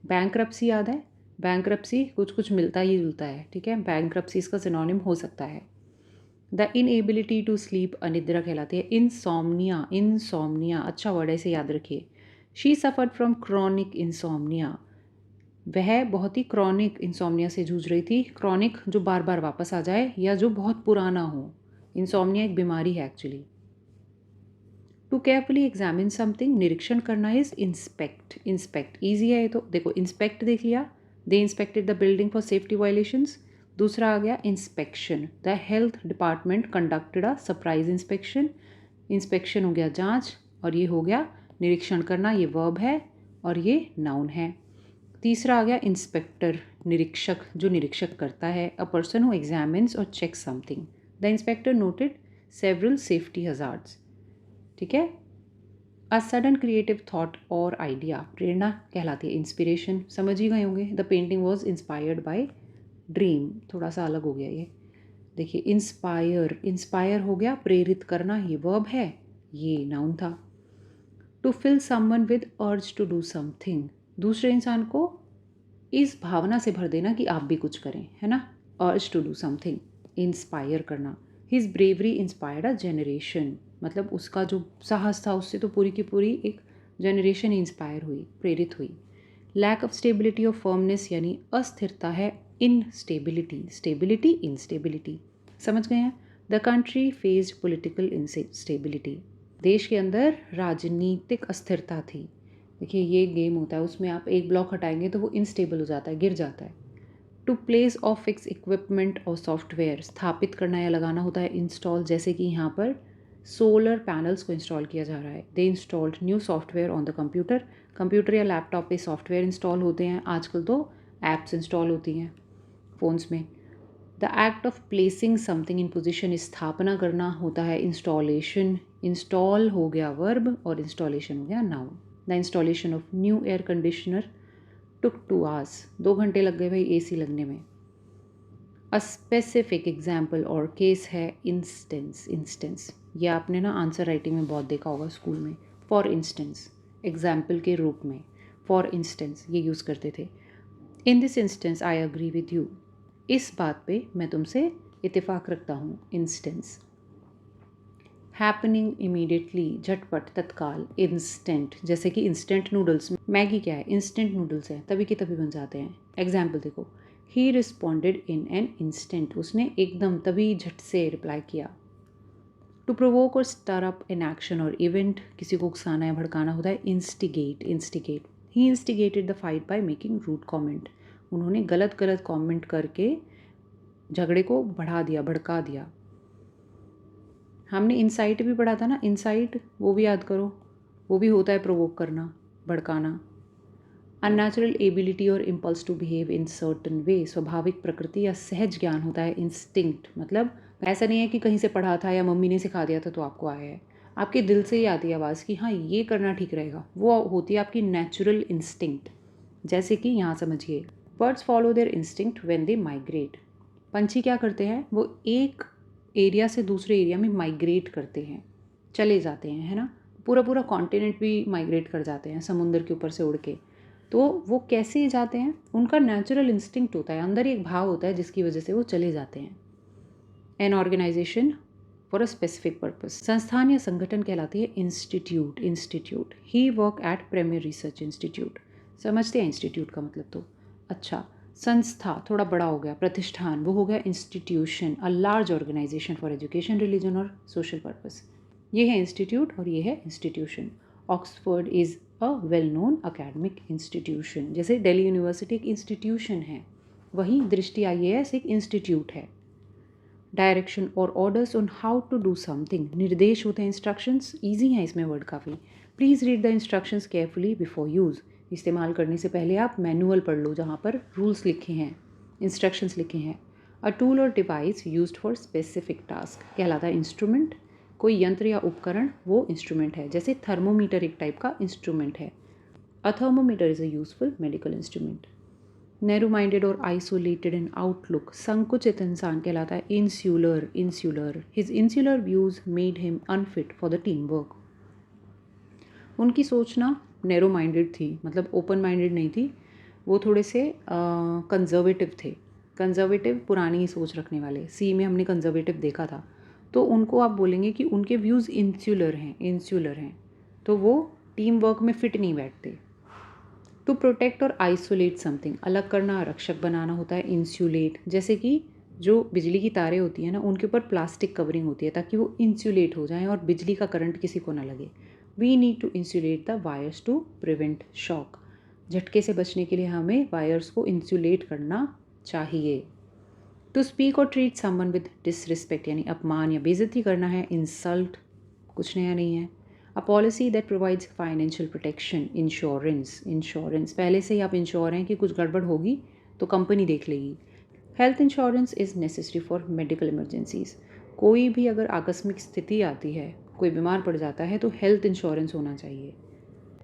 बैंक्रप्सी याद है, बैंक्रप्सी कुछ कुछ मिलता ही जुलता है, ठीक है, बैंक्रप्सी इसका सिनोनिम हो सकता है। द इनएबिलिटी टू स्लीप, अनिद्रा कहलाती है इंसोम्निया। इंसोम्निया अच्छा वर्ड है, इसे याद रखिए। She suffered from chronic insomnia, वह बहुत ही क्रॉनिक इंसोम्निया से जूझ रही थी। क्रॉनिक जो बार बार वापस आ जाए या जो बहुत पुराना हो, इंसोम्निया एक बीमारी है actually. To carefully examine something, निरीक्षण करना इज इंस्पेक्ट। इंस्पेक्ट ईजी है ये तो, देखो इंस्पेक्ट देख लिया, they inspected the building for safety violations. दूसरा आ गया inspection, the health department conducted a surprise inspection. Inspection हो गया जांच, और ये हो गया निरीक्षण करना, ये वर्ब है और ये नाउन है। तीसरा आ गया इंस्पेक्टर, निरीक्षक, जो निरीक्षक करता है, अ पर्सन हु एग्जामिन्स और check something. The inspector noted several safety hazards, ठीक है। अ सडन क्रिएटिव थॉट और आइडिया, प्रेरणा कहलाती है इंस्पिरेशन, समझ ही गए होंगे। The painting was inspired by dream थोड़ा सा अलग हो गया ये। देखिए इंस्पायर, इंस्पायर हो गया प्रेरित करना, ये वर्ब है, ये नाउन था। To fill someone with urge to do something, दूसरे इंसान को इस भावना से भर देना कि आप भी कुछ करें, है ना। Urge to do something, inspire करना। His bravery inspired a generation, मतलब उसका जो साहस था उससे तो पूरी की पूरी एक जनरेशन इंस्पायर हुई, प्रेरित हुई। लैक ऑफ स्टेबिलिटी और फर्मनेस यानी अस्थिरता है इनस्टेबिलिटी, स्टेबिलिटी इनस्टेबिलिटी, समझ गए हैं। The country faced political instability, देश के अंदर राजनीतिक अस्थिरता थी। देखिए ये गेम होता है, उसमें आप एक ब्लॉक हटाएंगे तो वो इनस्टेबल हो जाता है, गिर जाता है। To place off fix equipment और सॉफ्टवेयर, स्थापित करना या लगाना होता है इंस्टॉल, जैसे कि यहाँ पर सोलर पैनल्स को इंस्टॉल किया जा रहा है। They installed new software on the computer, computer या लैपटॉप पे सॉफ्टवेयर इंस्टॉल होते हैं, आजकल तो ऐप्स इंस्टॉल होती हैं फ़ोन्स में। The act of placing something in position, स्थापना करना होता है इंस्टॉलेशन, इंस्टॉल हो गया वर्ब और इंस्टॉलेशन हो गया noun. The installation of new air conditioner took 2 hours, 2 घंटे लग गए भाई एसी लगने में। अ स्पेसिफिक एग्जाम्पल और केस है इंस्टेंस, इंस्टेंस ये आपने ना आंसर राइटिंग में बहुत देखा होगा स्कूल में। फॉर इंस्टेंस, एग्जाम्पल के रूप में फॉर इंस्टेंस ये यूज़ करते थे। In this instance I agree with you, इस बात पे मैं तुमसे इत्तेफाक रखता हूँ। इंस्टेंस हैपनिंग इमीडिएटली, झटपट, तत्काल। इंस्टेंट, जैसे कि इंस्टेंट नूडल्स, मैगी क्या है, इंस्टेंट नूडल्स है, तभी के तभी बन जाते हैं। एग्जाम्पल देखो, he responded in an instant, उसने एकदम तभी झट से रिप्लाई किया। टू प्रोवोक और स्टर अप एन एक्शन और इवेंट, किसी को उकसाना या भड़काना होता है instigate, instigate. He instigated the fight by making rude comment, उन्होंने गलत गलत कॉमेंट करके झगड़े को बढ़ा दिया, भड़का दिया। हमने इंसाइट भी पढ़ा था ना, इंसाइट वो भी याद करो, वो भी होता है प्रोवोक करना, भड़काना। अननेचुरल एबिलिटी और impulse to behave in certain way, स्वाभाविक प्रकृति या सहज ज्ञान होता है इंस्टिंक्ट, मतलब ऐसा नहीं है कि कहीं से पढ़ा था या मम्मी ने सिखा दिया था तो आपको आया है, आपके दिल से ही आती है आवाज़ कि हाँ ये करना ठीक रहेगा, वो होती है आपकी नेचुरल इंस्टिंक्ट। जैसे कि यहाँ समझिए, birds follow their instinct when they migrate, पंछी क्या करते हैं, वो एक एरिया से दूसरे एरिया में माइग्रेट करते हैं, चले जाते हैं, है ना। पूरा पूरा कॉन्टिनेंट भी माइग्रेट कर जाते हैं समुंदर के ऊपर से उड़ के। तो वो कैसे जाते हैं, उनका नेचुरल इंस्टिंक्ट होता है, अंदर एक भाव होता है जिसकी वजह से वो चले जाते हैं। An organisation for a specific purpose, संस्थान या संगठन कहलाती है institute, institute. He work at premier research institute, समझते हैं इंस्टीट्यूट का मतलब तो। अच्छा, संस्था थोड़ा बड़ा हो गया, प्रतिष्ठान वो हो गया institution, a large organisation for education, religion और सोशल पर्पस। ये है इंस्टीट्यूट और ये है institution. Oxford is a well known academic institution, जैसे दिल्ली यूनिवर्सिटी एक इंस्टीट्यूशन है, वहीं दृष्टि IAS एक इंस्टीट्यूट है। डायरेक्शन और orders on how to do something, निर्देश होते हैं, इंस्ट्रक्शंस, ईजी हैं इसमें वर्ड काफ़ी। Please read the instructions carefully before use, इस्तेमाल करने से पहले आप मैनुअल पढ़ लो जहाँ पर रूल्स लिखे हैं, इंस्ट्रक्शंस लिखे हैं। अ टूल और device used for specific task कहलाता है इंस्ट्रूमेंट, कोई यंत्र या उपकरण वो इंस्ट्रूमेंट है, जैसे थर्मोमीटर एक टाइप का इंस्ट्रूमेंट है। A thermometer is a useful medical instrument. Narrow minded और आइसोलेटेड इन आउटलुक, संकुचित इंसान कहलाता है insular, insular. His insular views made him unfit for the team work, उनकी सोचना नैरो माइंडेड थी, मतलब ओपन माइंडेड नहीं थी, वो थोड़े से कंजर्वेटिव थे। कंजर्वेटिव पुरानी सोच रखने वाले, सी में हमने कंजर्वेटिव देखा था, तो उनको आप बोलेंगे कि उनके व्यूज़ इंस्यूलर हैं, इंस्यूलर हैं, तो वो टीम वर्क में फिट नहीं बैठते। टू प्रोटेक्ट और आइसोलेट समथिंग, अलग करना, रक्षक बनाना होता है इंस्यूलेट, जैसे कि जो बिजली की तारें होती हैं ना उनके ऊपर प्लास्टिक कवरिंग होती है ताकि वो इंस्यूलेट हो जाएं और बिजली का करंट किसी को ना लगे। We need to insulate the wires to prevent shock, झटके से बचने के लिए हमें वायर्स को इंस्यूलेट करना चाहिए। टू स्पीक और ट्रीट समवन विद डिसरिस्पेक्ट, यानी अपमान या बेइज्जती करना है इंसल्ट, कुछ नया नहीं है। A policy that provides financial protection, insurance, insurance पहले से ही आप इंश्योर हैं कि कुछ गड़बड़ होगी तो कंपनी देख लेगी। Health insurance is necessary for medical emergencies, कोई भी अगर आकस्मिक स्थिति आती है, कोई बीमार पड़ जाता है तो हेल्थ इंश्योरेंस होना चाहिए।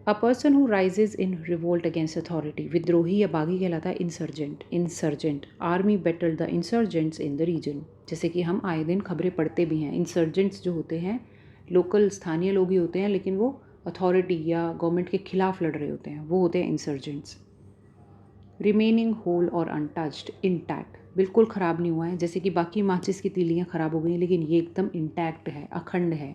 A person who rises in revolt against authority, विद्रोही या बागी कहलाता है insurgent. Insurgent, army battle the insurgents in the region, जैसे कि हम आए दिन खबरें पढ़ते भी हैं। इंसर्जेंट्स जो होते हैं लोकल स्थानीय लोग ही होते हैं, लेकिन वो अथॉरिटी या गवर्नमेंट के खिलाफ लड़ रहे होते हैं, वो होते हैं इंसर्जेंट्स। रिमेनिंग होल और अनटच्ड, इंटैक्ट, बिल्कुल ख़राब नहीं हुआ है, जैसे कि बाकी माचिस की तीलियाँ ख़राब हो गई हैं, लेकिन ये एकदम इंटैक्ट है, अखंड है।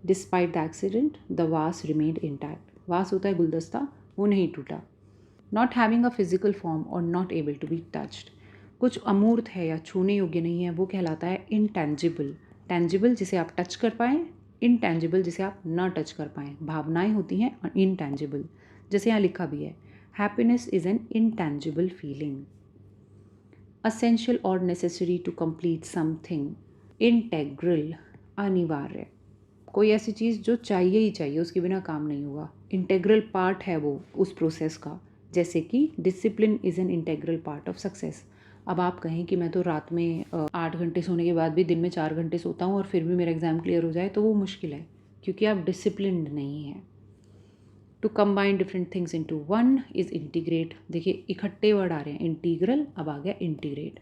Despite the accident the vase remained intact, vase होता है गुलदस्ता, वो नहीं टूटा। Not having a physical form और not able to be touched, कुछ अमूर्त है या छूने योग्य नहीं है, वो कहलाता है इनटेंजिबल। टेंजिबल जिसे आप टच कर पाएँ, इनटेंजिबल जिसे आप ना टच कर पाएँ। भावनाएं होती हैं इनटेंजिबल, जैसे यहाँ लिखा भी है, happiness is an intangible feeling. Essential और necessary to complete something, integral, अनिवार्य, कोई ऐसी चीज़ जो चाहिए ही चाहिए, उसके बिना काम नहीं होगा, इंटेग्रल पार्ट है वो उस प्रोसेस का। जैसे कि discipline is an integral part of success. अब आप कहें कि मैं तो रात में 8 घंटे सोने के बाद भी दिन में 4 घंटे सोता हूँ और फिर भी मेरा एग्ज़ाम क्लियर हो जाए, तो वो मुश्किल है, क्योंकि आप डिसिप्लिन्ड नहीं हैं। To combine different things into one is integrate, देखिए इकट्ठे वर्ड आ रहे हैं, इंटीग्रल, अब आ गया इंटीग्रेट।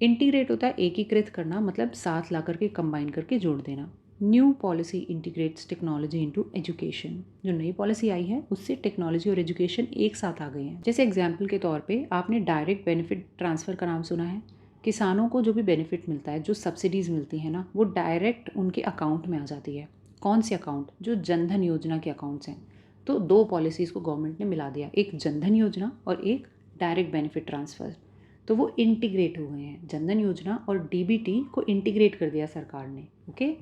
इंटीग्रेट होता है एकीकृत करना, मतलब साथ ला करके कंबाइन करके जोड़ देना। New policy integrates technology into education, जो नई पॉलिसी आई है उससे टेक्नोलॉजी और एजुकेशन एक साथ आ गए हैं। जैसे एग्जाम्पल के तौर पे आपने डायरेक्ट बेनिफिट ट्रांसफ़र का नाम सुना है। किसानों को जो भी बेनिफिट मिलता है, जो सब्सिडीज़ मिलती हैं ना, वो डायरेक्ट उनके अकाउंट में आ जाती है। कौन से अकाउंट? जो जनधन योजना के अकाउंट्स हैं। तो 2 पॉलिसीज़ को गवर्नमेंट ने मिला दिया, एक जनधन योजना और एक डायरेक्ट बेनिफिट ट्रांसफ़र। तो वो इंटीग्रेट हो गए हैं, जनधन योजना और डीबीटी को इंटीग्रेट कर दिया सरकार ने। Okay.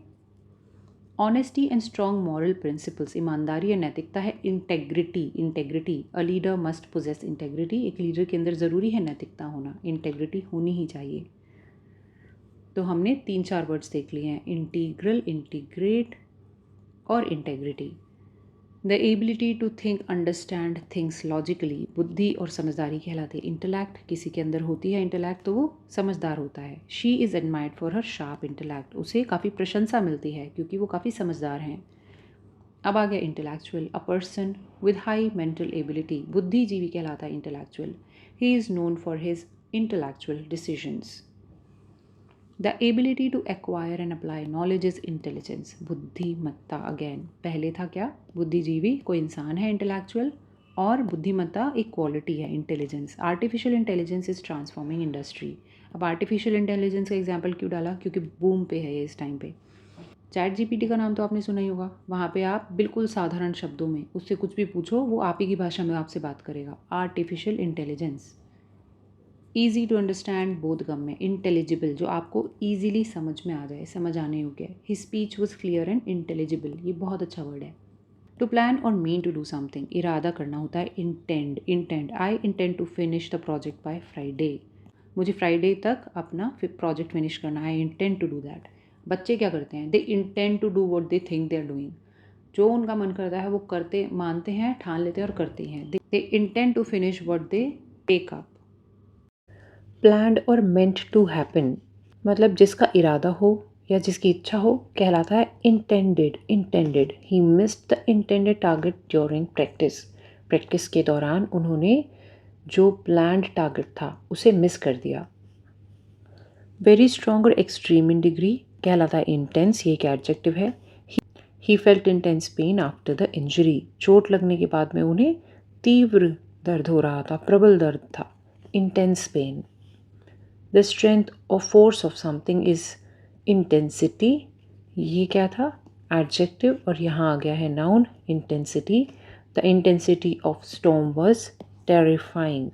Honesty and strong moral principles, ईमानदारी या नैतिकता है। Integrity, integrity, a leader must possess integrity, एक लीडर के अंदर ज़रूरी है नैतिकता होना, इंटेग्रिटी होनी ही चाहिए। तो हमने 3-4 वर्ड्स देख लिए हैं, इंटीग्रल, इंटीग्रेट और integrity. The ability to think understand things logically, बुद्धि और समझदारी कहलाती है। इंटेलेक्ट, किसी के अंदर होती है इंटेलेक्ट तो वो समझदार होता है। She is admired for her sharp intellect, उसे काफ़ी प्रशंसा मिलती है क्योंकि वो काफ़ी समझदार हैं। अब आ गया intellectual, a person with high mental ability, बुद्धिजीवी कहलाता है intellectual. He is known for his intellectual decisions. The ability to acquire and apply knowledge is intelligence, बुद्धिमत्ता। अगेन पहले था क्या, बुद्धिजीवी कोई इंसान है इंटेलेक्चुअल, और बुद्धिमत्ता एक क्वालिटी है intelligence. Artificial intelligence is transforming industry. अब आर्टिफिशियल इंटेलिजेंस का एग्जाम्पल क्यों डाला, क्योंकि बूम पे है ये इस टाइम पे। चैट जीपीटी का नाम तो आपने सुना ही होगा, वहाँ पे आप बिल्कुल साधारण शब्दों में उससे कुछ भी पूछो, वो आप ही की भाषा में आपसे बात करेगा। Artificial intelligence. Easy to understand, बोधगम्य, इंटेलिजिबल, जो आपको ईजिली समझ में आ जाए, समझ आने योग्य। His speech was clear and intelligible, ये बहुत अच्छा वर्ड है। टू प्लान और मीन टू डू समथिंग, इरादा करना होता है intend. Intend, I intend to finish the project by Friday, मुझे फ्राइडे तक अपना प्रोजेक्ट फिनिश करना है, I intend to do that. बच्चे क्या करते हैं, they intend to do what they think they are doing, जो उनका मन करता है वो करते, मानते हैं, ठान लेते हैं और करते हैं। They intend to finish what they take up. Planned और मेंट टू हैपन, मतलब जिसका इरादा हो या जिसकी इच्छा हो कहलाता है intended. Intended, he missed the intended target during practice, practice के दौरान उन्होंने जो प्लान्ड टारगेट था उसे मिस कर दिया। वेरी स्ट्रॉन्ग और एक्सट्रीम इन डिग्री कहलाता है इंटेंस, ये एक एडजेक्टिव है। He felt intense pen after the injury, चोट लगने के बाद में उन्हें तीव्र दर्द हो रहा था, प्रबल दर्द था, इंटेंस पेन। द स्ट्रेंथ और force of something is intensity, ये क्या था, एडजेक्टिव, और यहाँ आ गया है noun, intensity. The intensity of storm was terrifying,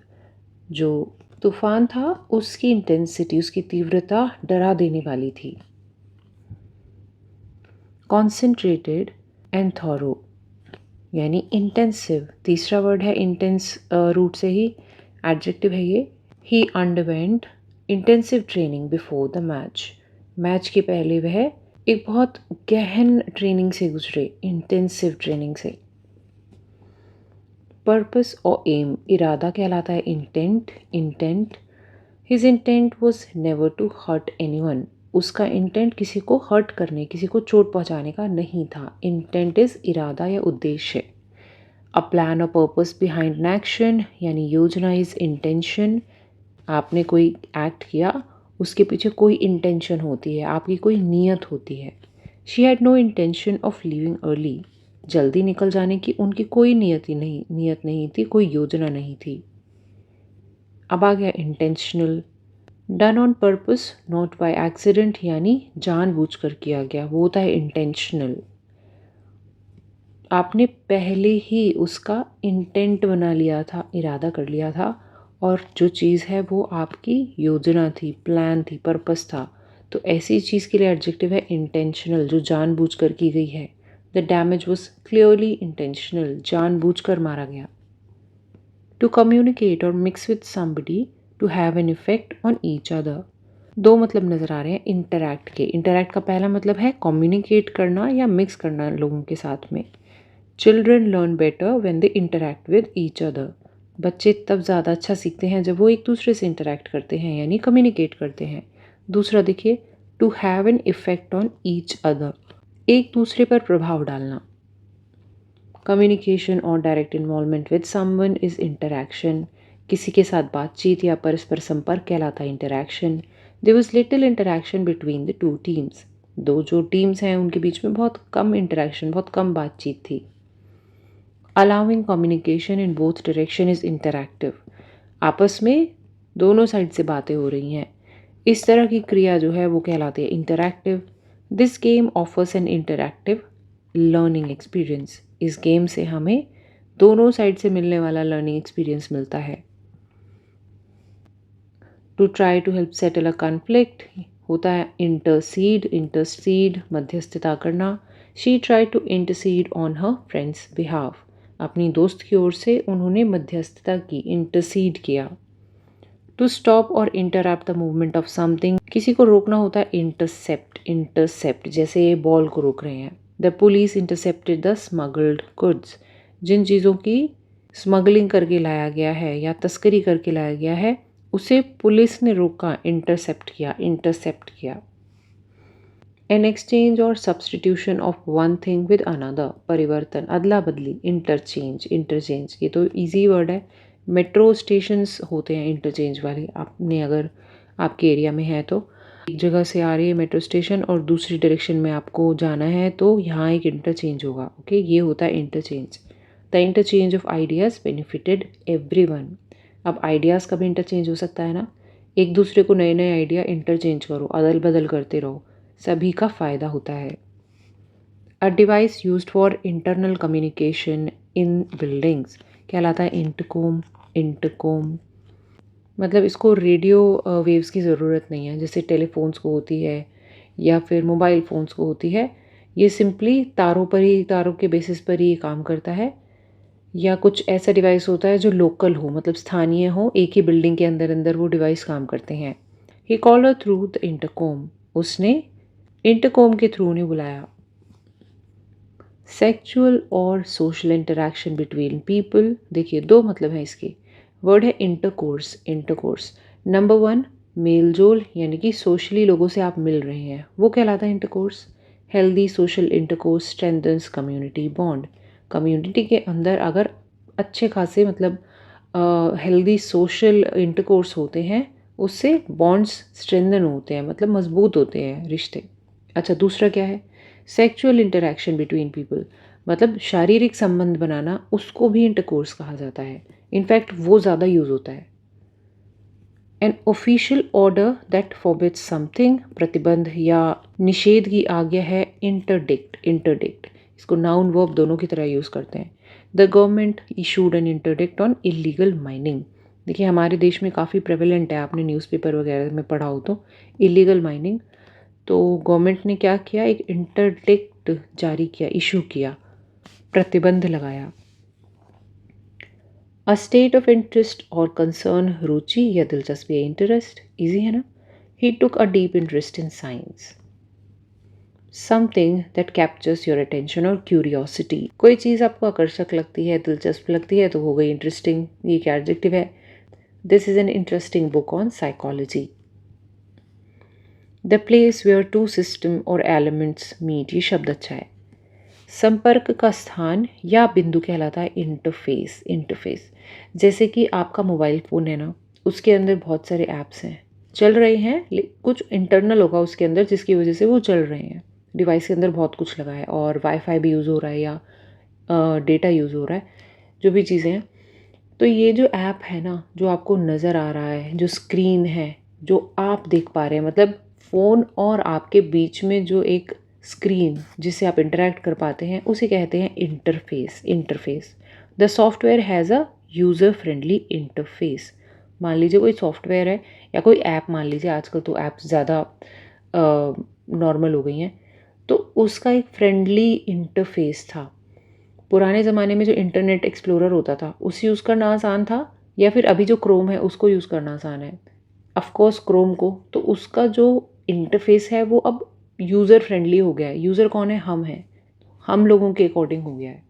जो तूफान था उसकी इंटेंसिटी, उसकी तीव्रता डरा देने वाली थी। कॉन्सेंट्रेटेड एंड थॉरो, यानी इंटेंसिव, तीसरा वर्ड है इंटेंस, रूट से ही एडजेक्टिव है ये। He underwent intensive training before the match, match के पहले वह एक बहुत गहन ट्रेनिंग से गुजरे, इंटेंसिव ट्रेनिंग से। पर्पस और एम, इरादा कहलाता है intent. Intent, his intent was never to hurt anyone, उसका इंटेंट किसी को हर्ट करने, किसी को चोट पहुंचाने का नहीं था। इंटेंट इज इरादा या उद्देश्य। A plan, a purpose behind an action, यानी योजना इज इंटेंशन। आपने कोई एक्ट किया, उसके पीछे कोई इंटेंशन होती है, आपकी कोई नीयत होती है। She had no intention of leaving early. जल्दी निकल जाने की उनकी कोई नीयत नहीं थी, कोई योजना नहीं थी। अब आ गया intentional. Done on purpose not by accident, यानी जानबूझकर किया गया, वो होता है इंटेंशनल। आपने पहले ही उसका इंटेंट बना लिया था, इरादा कर लिया था, और जो चीज़ है वो आपकी योजना थी, प्लान थी, पर्पस था। तो ऐसी चीज़ के लिए एडजेक्टिव है इंटेंशनल, जो जानबूझकर की गई है। The damage was clearly intentional, जानबूझकर मारा गया। टू कम्युनिकेट और mix with somebody, to have an effect on each other. दो मतलब नज़र आ रहे हैं इंटरैक्ट के। इंटरैक्ट का पहला मतलब है कम्युनिकेट करना या मिक्स करना लोगों के साथ में। Children learn better when they interact with each other. बच्चे तब ज़्यादा अच्छा सीखते हैं जब वो एक दूसरे से इंटरैक्ट करते हैं, यानी कम्युनिकेट करते हैं। दूसरा देखिए, to have an effect on each other, एक दूसरे पर प्रभाव डालना। कम्युनिकेशन और direct involvement with someone is interaction. किसी के साथ बातचीत या परस्पर संपर्क कहलाता है interaction. There was little interaction between the two teams. दो जो टीम्स हैं उनके बीच में बहुत कम इंटरैक्शन, बहुत कम बातचीत थी। Allowing communication in both direction is interactive. आपस में दोनों साइड से बातें हो रही हैं, इस तरह की क्रिया जो है वो कहलाती है interactive. This game offers an interactive learning experience. इस गेम से हमें दोनों साइड से मिलने वाला लर्निंग एक्सपीरियंस मिलता है। To try to help settle a conflict होता है इंटरसीड। इंटरसीड मध्यस्थता करना। She try to intercede on her friend's behalf. अपनी दोस्त की ओर से उन्होंने मध्यस्थता की, इंटरसीड किया। टू स्टॉप और interrupt the movement of something, किसी को रोकना होता है इंटरसेप्ट। इंटरसेप्ट जैसे बॉल को रोक रहे हैं। The police intercepted the smuggled goods. जिन चीज़ों की स्मगलिंग करके लाया गया है या तस्करी करके लाया गया है, उसे पुलिस ने रोका, इंटरसेप्ट किया, इंटरसेप्ट किया। एन एक्सचेंज और substitution of one thing with another, परिवर्तन, अदला बदली, इंटरचेंज। इंटरचेंज ये तो इजी वर्ड है। मेट्रो स्टेशंस होते हैं इंटरचेंज वाले, आपने अगर आपके एरिया में है तो। एक जगह से आ रही है मेट्रो स्टेशन और दूसरी डायरेक्शन में आपको जाना है तो यहाँ एक इंटरचेंज होगा। ओके, ये होता है interchange. The interchange of ideas benefited everyone. अब आइडियाज़ का भी इंटरचेंज हो सकता है ना, एक दूसरे को नए नए आइडिया इंटरचेंज करो, अदल बदल करते रहो, सभी का फ़ायदा होता है। A device used for internal communication in buildings कहलाता है इंटरकॉम। इंटरकॉम मतलब इसको रेडियो वेव्स की ज़रूरत नहीं है, जैसे टेलीफोन्स को होती है या फिर मोबाइल फ़ोन्स को होती है। ये सिंपली तारों पर ही, तारों के बेसिस पर ही ये काम करता है। या कुछ ऐसा डिवाइस होता है जो लोकल हो, मतलब स्थानीय हो, एक ही बिल्डिंग के अंदर अंदर वो डिवाइस काम करते हैं। He called her through the intercom, उसने इंटरकॉम के थ्रू उन्हें बुलाया। सेक्सुअल और सोशल इंटरैक्शन बिटवीन पीपल, देखिए दो मतलब है इसके। वर्ड है इंटरकोर्स। इंटरकोर्स नंबर 1 मेल जोल, यानी कि सोशली लोगों से आप मिल रहे हैं, वो कहलाता है intercourse. Healthy social intercourse strengthens community bond. Community के अंदर अगर अच्छे खासे मतलब हेल्दी सोशल इंटरकोर्स होते हैं, उससे बॉन्ड्स स्ट्रेंथन होते हैं, मतलब मजबूत होते हैं रिश्ते। अच्छा, दूसरा क्या है? सेक्सुअल इंटरैक्शन बिटवीन पीपल, मतलब शारीरिक संबंध बनाना, उसको भी इंटरकोर्स कहा जाता है। इनफैक्ट वो ज़्यादा यूज़ होता है। An official order that forbids something, प्रतिबंध या निषेध की आज्ञा है इंटरडिक्ट। इंटरडिक्ट इसको नाउन वर्ब दोनों की तरह यूज़ करते हैं। The government issued an interdict on illegal mining. देखिए हमारे देश में काफ़ी प्रेवलेंट है, आपने न्यूज़पेपर वगैरह में पढ़ा हो तो, इलीगल माइनिंग। तो गवर्नमेंट ने क्या किया, एक इंटरडिक्ट जारी किया, इशू किया, प्रतिबंध लगाया। अ स्टेट ऑफ इंटरेस्ट और कंसर्न, रुचि या दिलचस्पी है, इंटरेस्ट, इजी है ना। He took a deep interest in science. Something that captures your attention और क्यूरियोसिटी, कोई चीज़ आपको आकर्षक लगती है, दिलचस्प लगती है तो हो गई इंटरेस्टिंग। ये क्या एडजेक्टिव है? This is an interesting book on psychology. The place where two system और एलिमेंट्स मीट, ये शब्द अच्छा है। संपर्क का स्थान या बिंदु कहलाता है इंटरफेस। इंटरफेस जैसे कि आपका मोबाइल फ़ोन है ना, उसके अंदर बहुत सारे ऐप्स हैं, चल रहे हैं, कुछ इंटरनल होगा उसके अंदर जिसकी वजह से वो चल रहे हैं। डिवाइस के अंदर बहुत कुछ लगा है और वाईफाई भी यूज़ हो रहा है या डेटा यूज़ हो रहा है, जो भी चीज़ें हैं। तो ये जो ऐप है ना, जो आपको नज़र आ रहा है, जो स्क्रीन है, जो आप देख पा रहे हैं, मतलब फ़ोन और आपके बीच में जो एक स्क्रीन जिससे आप इंटरैक्ट कर पाते हैं, उसे कहते हैं interface. Interface the software has a user friendly interface. मान लीजिए कोई सॉफ्टवेयर है या कोई ऐप, मान लीजिए आजकल तो ऐप्स ज़्यादा नॉर्मल हो गई हैं, तो उसका एक फ्रेंडली इंटरफेस था। पुराने ज़माने में जो इंटरनेट एक्सप्लोरर होता था उसे यूज़ करना आसान था, या फिर अभी जो क्रोम है उसको यूज़ करना आसान है। ऑफ कोर्स क्रोम को, तो उसका जो इंटरफेस है वो अब यूज़र फ्रेंडली हो गया है। यूज़र कौन है? हम हैं। हम लोगों के अकॉर्डिंग हो गया है।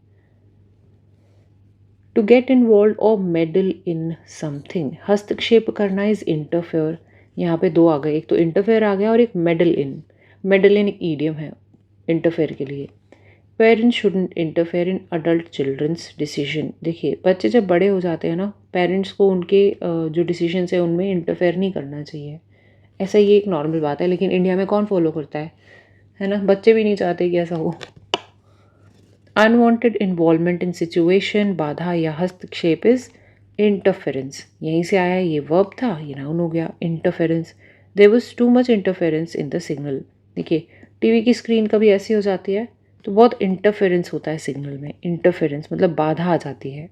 टू गेट इन्वॉल्व और मेडल इन समथिंग, हस्तक्षेप करना इज इंटरफेयर। यहाँ पे दो आ गए, एक तो इंटरफेयर आ गया और एक मेडल इन। मेडल इन एक ईडियम है इंटरफेयर के लिए। Parents shouldn't interfere in adult children's decision. देखिए, बच्चे जब बड़े हो जाते हैं ना, पेरेंट्स को उनके जो डिसीजंस है उनमें इंटरफेयर नहीं करना चाहिए। ऐसा ये एक नॉर्मल बात है, लेकिन इंडिया में कौन फॉलो करता है ना? बच्चे भी नहीं चाहते कि ऐसा हो। अनवांटेड इन्वॉल्वमेंट इन सिचुएशन, बाधा या हस्तक्षेप इज इंटरफेरेंस। यहीं से आया, ये वर्ब था, ये नाउन हो गया interference. There was too much interference in the signal. देखिए, टीवी की स्क्रीन कभी ऐसी हो जाती है तो बहुत इंटरफेरेंस होता है सिग्नल में। इंटरफेरेंस मतलब बाधा आ जाती है।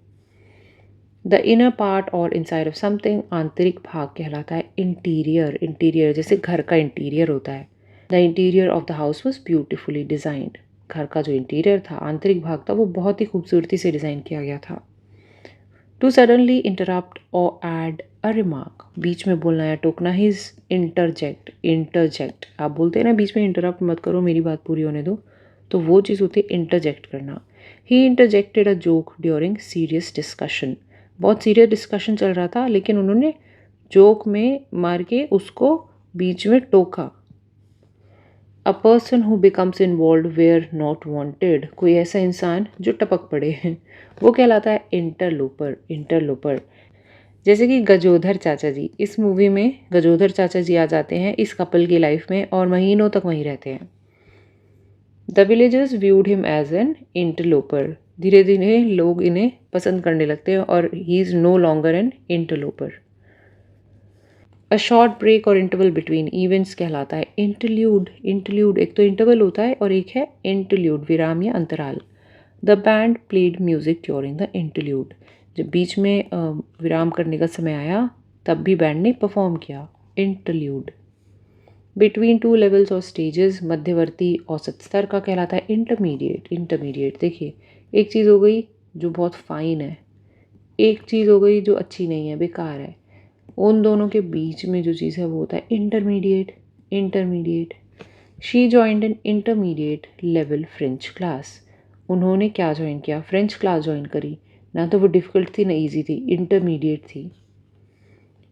द इनर पार्ट और इनसाइड ऑफ समथिंग, आंतरिक भाग कहलाता है इंटीरियर। इंटीरियर जैसे घर का इंटीरियर होता है। The interior of the house was beautifully designed. घर का जो इंटीरियर था, आंतरिक भाग था, वो बहुत ही खूबसूरती से डिज़ाइन किया गया था। टू सडनली इंटरप्ट और एड अ रिमार्क, बीच में बोलना या टोकना इज इंटरजेक्ट। इंटरजेक्ट, आप बोलते हैं ना बीच में इंटरप्ट मत करो, मेरी बात पूरी होने दो, तो वो चीज़ होती है इंटरजेक्ट करना। He interjected a joke during serious discussion. बहुत सीरियस डिस्कशन चल रहा था, लेकिन उन्होंने जोक में मार के उसको बीच में टोका। A person who becomes involve where not wanted, कोई ऐसा इंसान जो टपक पड़े हैं, वो कहलाता है इंटरलोपर। इंटरलोपर जैसे कि गजोधर चाचा जी, इस मूवी में गजोधर चाचा जी आ जाते हैं इस कपल की लाइफ में और महीनों तक वहीं रहते हैं। The villagers viewed him as an interloper. धीरे धीरे लोग इन्हें पसंद करने लगते हैं और he is no longer an interloper. A short break और इंटरवल बिटवीन इवेंट्स कहलाता है इंटरल्यूड। इंटरल्यूड एक तो इंटरवल होता है और एक है इंटरल्यूड, विराम या अंतराल। The band played music during the interlude, जब बीच में विराम करने का समय आया तब भी बैंड ने परफॉर्म किया। इंटरल्यूड। बिटवीन टू लेवल्स और स्टेजेस, मध्यवर्ती औसत स्तर का कहलाता है इंटरमीडिएट। इंटरमीडिएट देखिए, एक चीज़ हो गई जो बहुत फाइन है, एक चीज़ हो गई जो अच्छी नहीं है, बेकार है। उन दोनों के बीच में जो चीज़ है वो होता है intermediate. Intermediate. She joined an intermediate level French class. उन्होंने क्या ज्वाइन किया? फ्रेंच क्लास ज्वाइन करी। ना तो वो डिफ़िकल्ट थी ना ईजी थी, इंटरमीडिएट थी।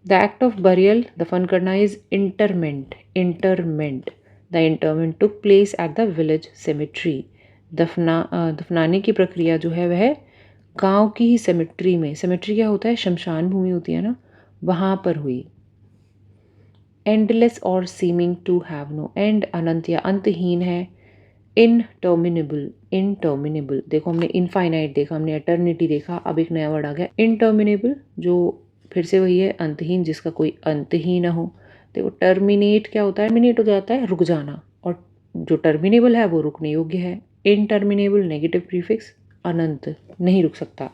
द एक्ट ऑफ बरियल, दफन करना, is interment. Interment. The interment took place at the village cemetery. दफनाने की प्रक्रिया जो है वह गांव की ही सेमेट्री में, सेमेट्री क्या होता है? शमशान भूमि होती है ना, वहाँ पर हुई। एंडलेस और seeming to have no end, अनंत या अंतहीन है। इनटर्मिनेबल। इनटर्मिनेबल देखो, हमने इनफाइनाइट देखा, हमने एटर्निटी देखा, अब एक नया वर्ड आ गया इनटर्मिनेबल, जो फिर से वही है अंतहीन, जिसका कोई अंत ही ना हो। देखो, टर्मिनेट क्या होता है? टर्मिनेट हो जाता है रुक जाना, और जो टर्मिनेबल है वो रुकने योग्य है। इनटर्मिनेबल नेगेटिव प्रीफिक्स, अनंत, नहीं रुक सकता।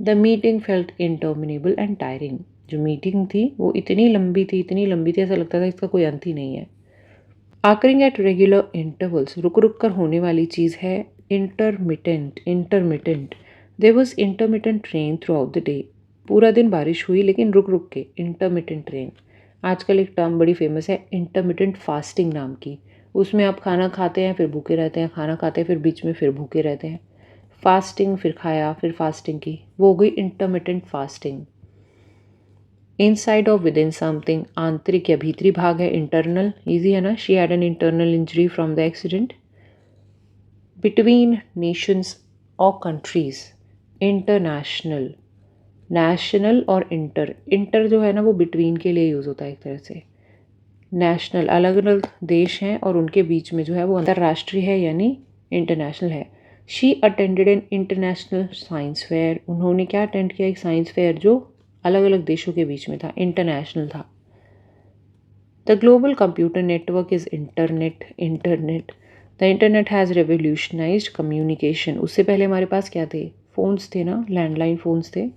The meeting felt interminable and tiring, जो मीटिंग थी वो इतनी लंबी थी, इतनी लंबी थी, ऐसा लगता था इसका कोई अंत ही नहीं है। आकरिंग एट रेगुलर इंटरवल्स, रुक रुक कर होने वाली चीज़ है intermittent. Intermittent. There was intermittent rain throughout the day, पूरा दिन बारिश हुई लेकिन रुक रुक के, इंटरमिटेंट रेन। आजकल एक टर्म बड़ी फेमस है इंटरमिटेंट फास्टिंग नाम की, उसमें आप खाना खाते हैं फिर भूखे रहते हैं, खाना खाते हैं फिर बीच में फिर भूखे रहते हैं। फास्टिंग, फिर खाया, फिर फास्टिंग की, वो हो गई इंटरमिटेंट फास्टिंग। इनसाइड और विद इन समथिंग, आंतरिक या भीतरी भाग है, इंटरनल, ईजी है ना। She had an internal injury from the accident. Between Nations और कंट्रीज़, इंटरनेशनल, नेशनल और इंटर, इंटर जो है ना वो बिटवीन के लिए यूज़ होता है एक तरह से। नेशनल अलग अलग देश हैं और उनके बीच में जो है वो अंतर्राष्ट्रीय है यानी इंटरनेशनल है। She attended an international science fair, उन्होंने क्या अटेंड किया, एक साइंस फेयर जो अलग अलग देशों के बीच में था, इंटरनेशनल था। The global computer network is internet, internet. The internet has revolutionised communication, उससे पहले हमारे पास क्या थे, फ़ोन्स थे ना, लैंडलाइन फ़ोन्स थे।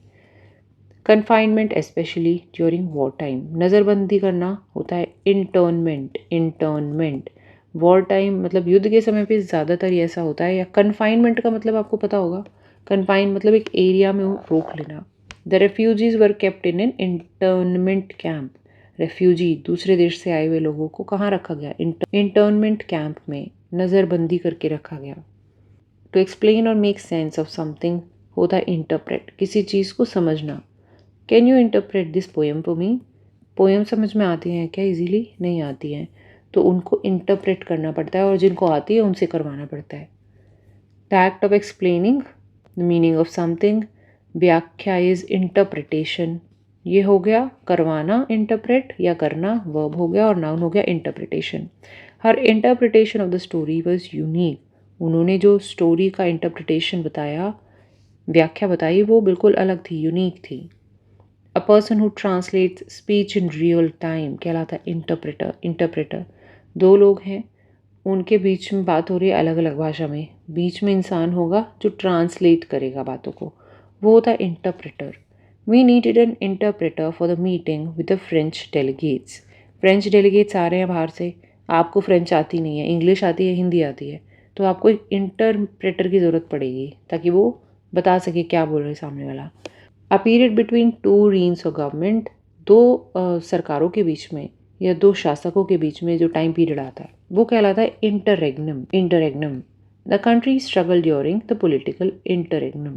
Confinement especially during war time, नज़रबंदी करना होता है इंटर्नमेंट, इंटर्नमेंट। वॉर टाइम मतलब युद्ध के समय पे ज़्यादातर ये ऐसा होता है। या कन्फाइनमेंट का मतलब आपको पता होगा, कन्फाइन मतलब एक एरिया में रोक लेना। The refugees were kept in an internment camp, refugee दूसरे देश से आए हुए लोगों को कहाँ रखा गया, इंटर्नमेंट कैंप में नज़रबंदी करके रखा गया। टू एक्सप्लेन और मेक सेंस ऑफ समथिंग होता है इंटरप्रेट, किसी चीज़ को समझना। Can you interpret this poem for me, poem समझ में आती हैं क्या, इजीली नहीं आती हैं तो उनको इंटरप्रेट करना पड़ता है और जिनको आती है उनसे करवाना पड़ता है। The act of explaining the meaning of something, व्याख्या इज इंटरप्रिटेशन, ये हो गया करवाना इंटरप्रेट या करना, वर्ब हो गया और नाउन हो गया interpretation. Her interpretation of the story was unique, उन्होंने जो स्टोरी का इंटरप्रिटेशन बताया, व्याख्या बताई, वो बिल्कुल अलग थी, यूनिक थी। अ person who translates speech in real time कहलाता है इंटरप्रेटर, इंटरप्रेटर। दो लोग हैं, उनके बीच में बात हो रही है अलग अलग भाषा में, बीच में इंसान होगा जो ट्रांसलेट करेगा बातों को, वो होता है interpreter. We needed an interpreter for the meeting with the French delegates, French delegates आ रहे हैं बाहर से, आपको फ्रेंच आती नहीं है, इंग्लिश आती है, हिंदी आती है, तो आपको एक इंटरप्रेटर की ज़रूरत पड़ेगी ताकि वो बता सके क्या बोल रहे हैं सामने वाला। A period between two reigns of government, दो सरकारों के बीच में या दो शासकों के बीच में जो टाइम पीरियड आता है वो कहलाता है interregnum, interregnum. The country struggle during the political interregnum,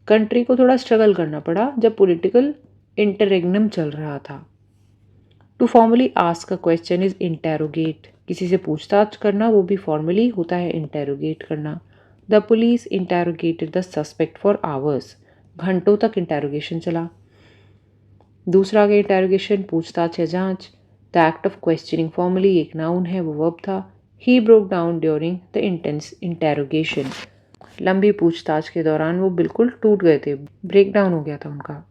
country को थोड़ा स्ट्रगल करना पड़ा जब पॉलिटिकल इंटररेग्नम चल रहा था। To formally ask a question is interrogate, किसी से पूछताछ करना वो भी फॉर्मली होता है इंटेरोगेट करना। The police interrogated the suspect for hours, घंटों तक इंटेरोगेशन चला। दूसरा आगे इंटेरोगेशन पूछताछ या जांच। The act of questioning formally एक नाउन है, वो वर्ब था। He broke down during the intense interrogation, लंबी पूछताछ के दौरान वो बिल्कुल टूट गए थे, ब्रेक डाउन हो गया था उनका।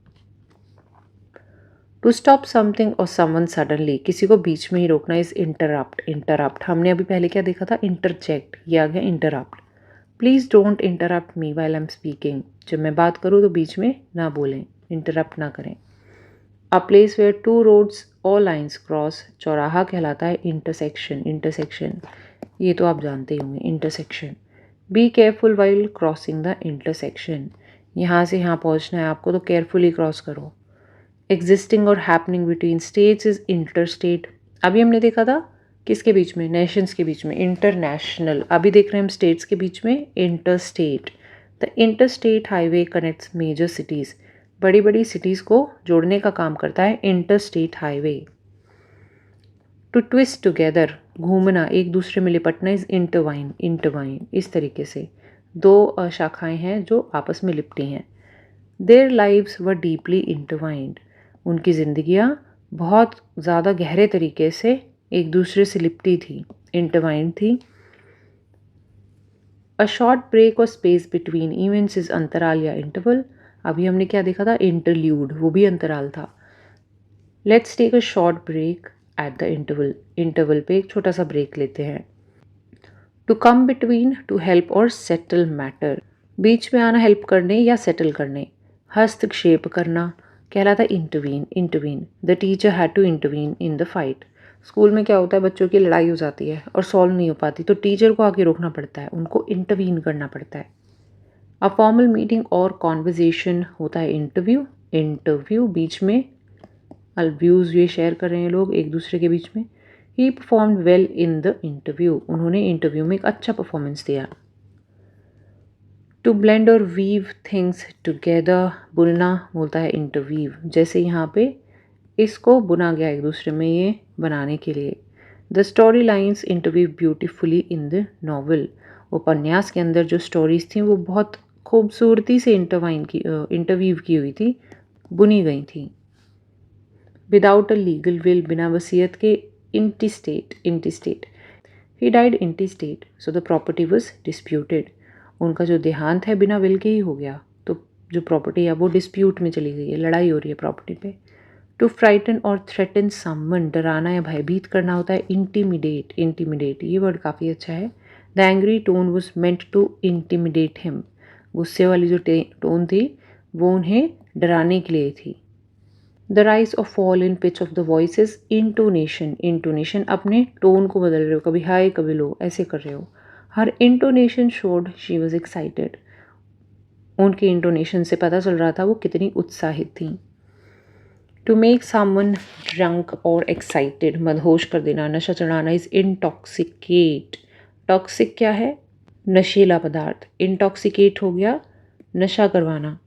टू स्टॉप समथिंग और समवन सडनली, किसी को बीच में ही रोकना इज इंटरप्ट, इंटरप्ट। हमने अभी पहले क्या देखा था, इंटरजेक्ट, ये आ गया interrupt. Please don't interrupt me while I am speaking, जब मैं बात करूँ तो बीच में ना बोलें, इंटरप्ट ना करें। A place where two roads or lines cross, चौराहा कहलाता है इंटरसेक्शन, इंटरसेक्शन, ये तो आप जानते ही होंगे intersection. Be careful while crossing the intersection, यहाँ से यहाँ पहुँचना है आपको तो केयरफुली क्रॉस करो। एग्जिस्टिंग और happening between states is interstate, अभी हमने देखा था किसके बीच में, नेशंस के बीच में, इंटरनेशनल। अभी देख रहे हैं हम स्टेट्स के बीच में, interstate. The interstate highway connects major cities, बड़ी बड़ी सिटीज़ को जोड़ने का काम करता है interstate highway. To twist together, घूमना, एक दूसरे में लिपटना इज इंटरवाइन, इंटरवाइन। इस तरीके से दो शाखाएं हैं जो आपस में लिपटी हैं। Their lives were deeply intertwined, उनकी जिंदगियां बहुत ज़्यादा गहरे तरीके से एक दूसरे से लिपटी थी, इंटरवाइंड थी। अ शॉर्ट ब्रेक और स्पेस बिटवीन इवेंट्स इज अंतराल या इंटरवल, अभी हमने क्या देखा था, इंटरल्यूड, वो भी अंतराल था। Let's take a short break at the interval, interval पे एक छोटा सा ब्रेक लेते हैं। To come between, to help or settle matter, बीच में आना हेल्प करने या सेटल करने। हस्तक्षेप करना कहलाता है intervene, intervene. The teacher had to intervene in the fight, school में क्या होता है, बच्चों की लड़ाई हो जाती है और सॉल्व नहीं हो पाती तो टीचर को आके रोकना पड़ता है, उनको इंटरवीन करना पड़ता है। अ फॉर्मल मीटिंग और कॉन्वर्जेशन होता है इंटरव्यू, इंटरव्यू बीच में व्यूज़ ये शेयर कर रहे हैं लोग एक दूसरे के बीच में। He perform well in the interview, उन्होंने इंटरव्यू में एक अच्छा परफॉर्मेंस दिया। टू ब्लेंड और वीव थिंग्स टुगेदर, बुनना बोलता है इंटरवीव, जैसे यहाँ पे इसको बुना गया एक दूसरे में ये बनाने के लिए। The story lines interview beautifully in the novel, उपन्यास के अंदर जो स्टोरीज थी वो बहुत खूबसूरती से इंटरवीव की हुई थी, बुनी गई थी। विदाउट अ लीगल विल, बिना वसीयत के, intestate he died intestate, so the property was disputed. उनका जो देहांत है बिना विल के ही हो गया, तो जो प्रॉपर्टी है वो डिस्प्यूट में चली गई है, लड़ाई हो रही है प्रॉपर्टी पे। टू फ्राइटन और थ्रेटन समवन, डराना या भयभीत करना होता है इंटीमिडेट, ये वर्ड काफ़ी अच्छा है। The angry tone was meant to intimidate him, गुस्से वाली जो टोन थी वो उन्हें डराने के लिए थी। द राइज और fall in pitch of the voices, intonation, अपने टोन को बदल रहे हो, कभी हाई कभी लो, ऐसे कर रहे हो। Her intonation showed she was excited, उनके इंटोनेशन से पता चल रहा था वो कितनी उत्साहित थी। टू मेक समवन ड्रंक और एक्साइटेड, मदहोश कर देना, नशा चढ़ाना। इज इंटॉक्सिकेट, टॉक्सिक क्या है? नशीला पदार्थ। इंटॉक्सिकेट हो गया नशा करवाना।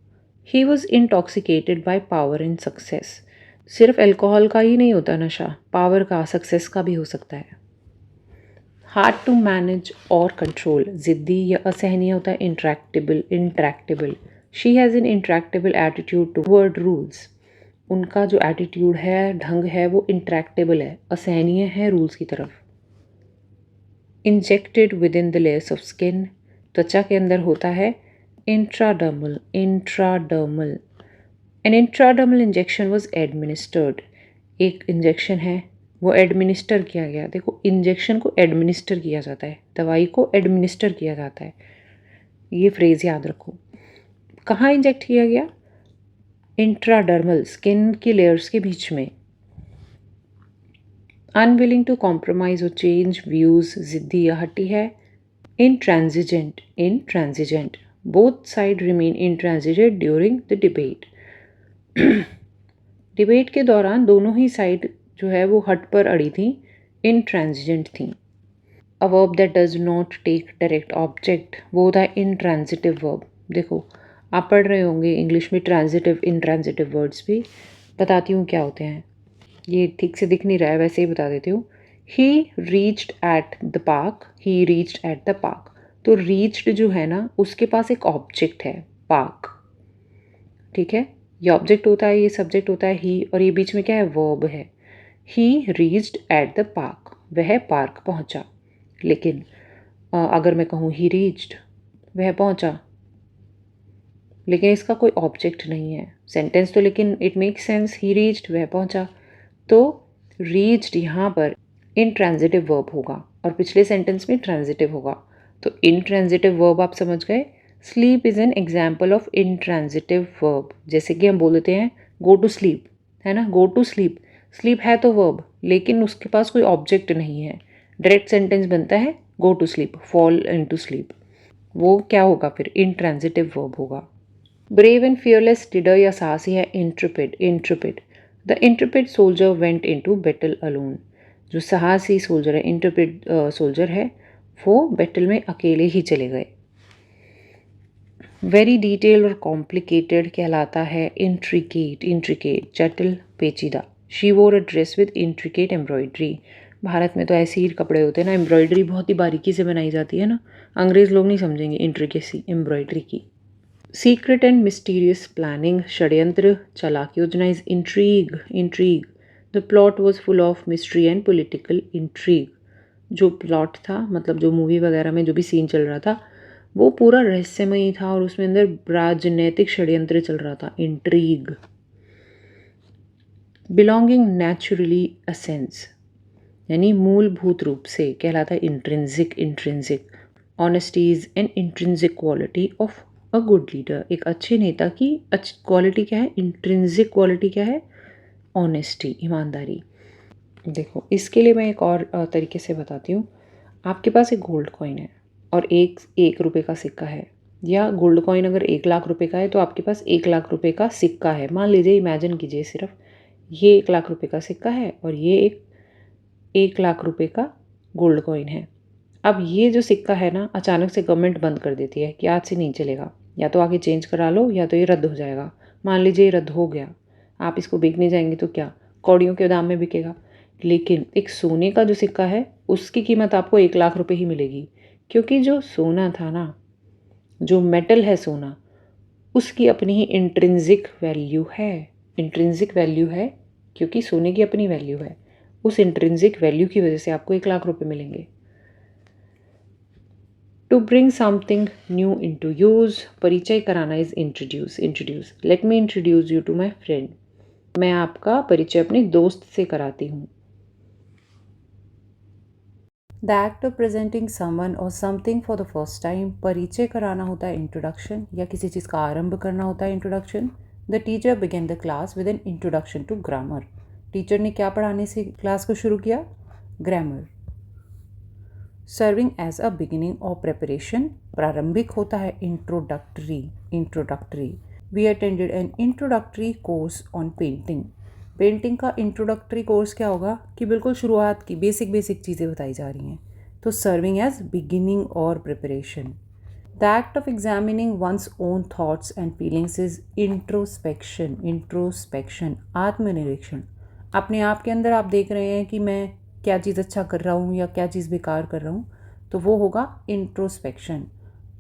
He was intoxicated by power and success, सिर्फ अल्कोहल का ही नहीं होता नशा, पावर का, सक्सेस का भी हो सकता है। हार्ड टू मैनेज और कंट्रोल, ज़िद्दी या असहनीय होता है intractable. She has an intractable attitude toward rules, उनका जो एटीट्यूड है, ढंग है, वो इंट्रैक्टेबल है, असहनीय है रूल्स की तरफ। Injected within the layers of skin, त्वचा के अंदर होता है intradermal. An intradermal injection was administered, एक इंजेक्शन है वो एडमिनिस्टर किया गया। देखो, इंजेक्शन को एडमिनिस्टर किया जाता है, दवाई को एडमिनिस्टर किया जाता है, ये फ्रेज़ याद रखो। कहाँ इंजेक्ट किया गया? इंट्राडर्मल, स्किन की लेयर्स के बीच में। अनविलिंग टू कॉम्प्रोमाइज और चेंज व्यूज़, ज़िद्दी या हटी है। Intransigent, both side remain intransigent during the debate. Debate के दौरान दोनों ही साइड जो है वो हट पर अड़ी थी, इंट्रांजिजेंट थी। A verb that does not take direct object, वो होता है इंट्रांजिटिव वर्ब। देखो, आप पढ़ रहे होंगे इंग्लिश में ट्रांजिटिव इंट्रांजिटिव वर्ड्स भी, बताती हूँ क्या होते हैं। ये ठीक से दिख नहीं रहा है, वैसे ही बता देती हूँ। ही रीच्ड एट द पार्क, तो रीच्ड जो है ना, उसके पास एक ऑब्जेक्ट है, पार्क, ठीक है। ये ऑब्जेक्ट होता है, ये सब्जेक्ट होता है ही, और ये बीच में क्या है? वर्ब है। ही रीच्ड एट द पार्क, वह पार्क पहुंचा। लेकिन अगर मैं कहूँ ही रीच्ड, वह पहुंचा, लेकिन इसका कोई ऑब्जेक्ट नहीं है सेंटेंस तो, लेकिन it make sense, he reached, वह पहुंचा। तो रीच्ड यहाँ पर इंट्रांजिटिव वर्ब होगा और पिछले सेंटेंस में ट्रांजिटिव होगा। तो इंट्रांजिटिव वर्ब आप समझ गए। Sleep is an example of intransitive verb, जैसे कि हम बोलते हैं गो टू स्लीप, है ना, गो टू स्लीप, स्लीप है तो वर्ब, लेकिन उसके पास कोई ऑब्जेक्ट नहीं है। डायरेक्ट सेंटेंस बनता है go to sleep, fall into sleep, वो क्या होगा फिर? इंट्रांजिटिव वर्ब होगा। ब्रेव एंड फियरलेस, निडर या साहसी है intrepid. The intrepid soldier went into battle alone, जो साहसी सोल्जर है, इंट्रपिड सोल्जर है, वो बैटल में अकेले ही चले गए। वेरी डिटेल और कॉम्प्लिकेटेड कहलाता है इंट्रिकेट, जटिल, पेचीदा। शी वोर अ dress with intricate embroidery, Bharat में तो ऐसे ही कपड़े होते हैं ना, एम्ब्रॉयडरी बहुत ही बारीकी से बनाई जाती है ना, अंग्रेज़ लोग नहीं समझेंगे इंट्रिकेसी एम्ब्रॉयडरी की। सीक्रेट एंड मिस्टीरियस प्लानिंग, षड्यंत्र, चालाकी योजना। Is intrigue, the plot was full of mystery and political intrigue, जो प्लॉट था, मतलब जो मूवी वगैरह में जो भी सीन चल रहा था वो पूरा रहस्यमयी था और उसमें अंदर राजनैतिक षड्यंत्र चल रहा था, इंट्रीग। बिलोंगिंग नेचुरली असेंस, यानी मूलभूत रूप से, कहलाता है intrinsic. Honesty is an intrinsic quality of a good leader, एक अच्छे नेता की अच्छी क्वालिटी क्या है? इंट्रिंसिक क्वालिटी क्या है? ऑनेस्टी, ईमानदारी। देखो, इसके लिए मैं एक और तरीके से बताती हूँ। आपके पास एक गोल्ड कॉइन है और एक रुपये का सिक्का है, या गोल्ड कॉइन अगर 1 लाख रुपए का है तो आपके पास 1 लाख रुपए का सिक्का है। मान लीजिए, इमेजिन कीजिए सिर्फ, ये 1 लाख रुपए का सिक्का है और ये 1 लाख रुपए का गोल्ड कॉइन है। अब ये जो सिक्का है ना, अचानक से गवर्नमेंट बंद कर देती है कि आज से नहीं चलेगा, या तो आगे चेंज करा लो या तो ये रद्द हो जाएगा। मान लीजिए ये रद्द हो गया, आप इसको बेचने जाएंगे तो क्या? कौड़ियों के दाम में बिकेगा। लेकिन एक सोने का जो सिक्का है उसकी कीमत आपको 1 लाख रुपए ही मिलेगी, क्योंकि जो सोना था ना, जो मेटल है सोना, उसकी अपनी ही इंट्रिंसिक वैल्यू है। इंट्रिंसिक वैल्यू है क्योंकि सोने की अपनी वैल्यू है। उस इंट्रिंसिक वैल्यू की वजह से आपको 1 लाख रुपए मिलेंगे। To bring something new into use, परिचय कराना is introduce. Introduce, let me introduce you to my friend. मैं आपका परिचय अपने दोस्त से कराती हूँ। The act of presenting someone और something for the first time, परिचय कराना होता है इंट्रोडक्शन, या किसी चीज़ का आरंभ करना होता है introduction. The teacher began the class with an introduction to grammar. Teacher ने क्या पढ़ाने से क्लास को शुरू किया? Grammar. Serving as a beginning or preparation, प्रारंभिक होता है introductory. Introductory, we attended an introductory course on painting. Painting का इंट्रोडक्टरी कोर्स क्या होगा कि बिल्कुल शुरुआत की बेसिक चीज़ें बताई जा रही हैं। तो सर्विंग एज बिगिनिंग और preparation. The act of examining one's own thoughts and feelings is introspection. Introspection, आत्मनिरीक्षण। अपने आप के अंदर आप देख रहे हैं कि मैं क्या चीज़ अच्छा कर रहा हूँ या क्या चीज़ बेकार कर रहा हूँ, तो वो होगा introspection.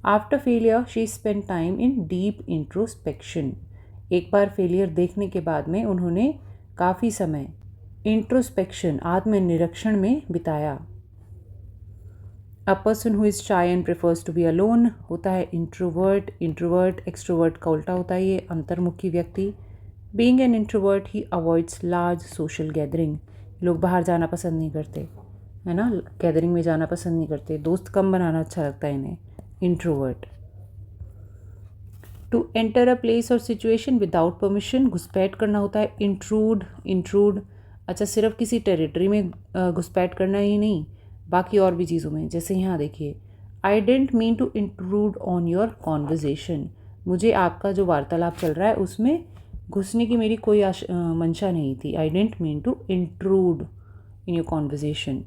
After failure she spend time in deep introspection. एक बार फेलियर देखने के बाद में उन्होंने काफ़ी समय इंट्रोस्पेक्शन, आत्मनिरीक्षण में बिताया। A person who is shy and prefers to be alone होता है इंट्रोवर्ट। इंट्रोवर्ट एक्सट्रोवर्ट का उल्टा होता है, ये अंतर्मुखी व्यक्ति। Being an introvert he avoids large social gathering. लोग बाहर जाना पसंद नहीं करते, है ना, गैदरिंग में जाना पसंद नहीं करते, दोस्त कम बनाना अच्छा लगता है इन्हें। Introvert. To enter a place or situation without permission, घुसपैठ करना होता है इंट्रूड। इंट्रूड, अच्छा, सिर्फ किसी टेरिटरी में घुसपैठ करना ही नहीं, बाकी और भी चीज़ों में। जैसे यहाँ देखिए, I didn't mean to intrude on your conversation. मुझे आपका जो वार्तालाप चल रहा है उसमें घुसने की मेरी कोई मंशा नहीं थी। I didn't mean to intrude in your conversation.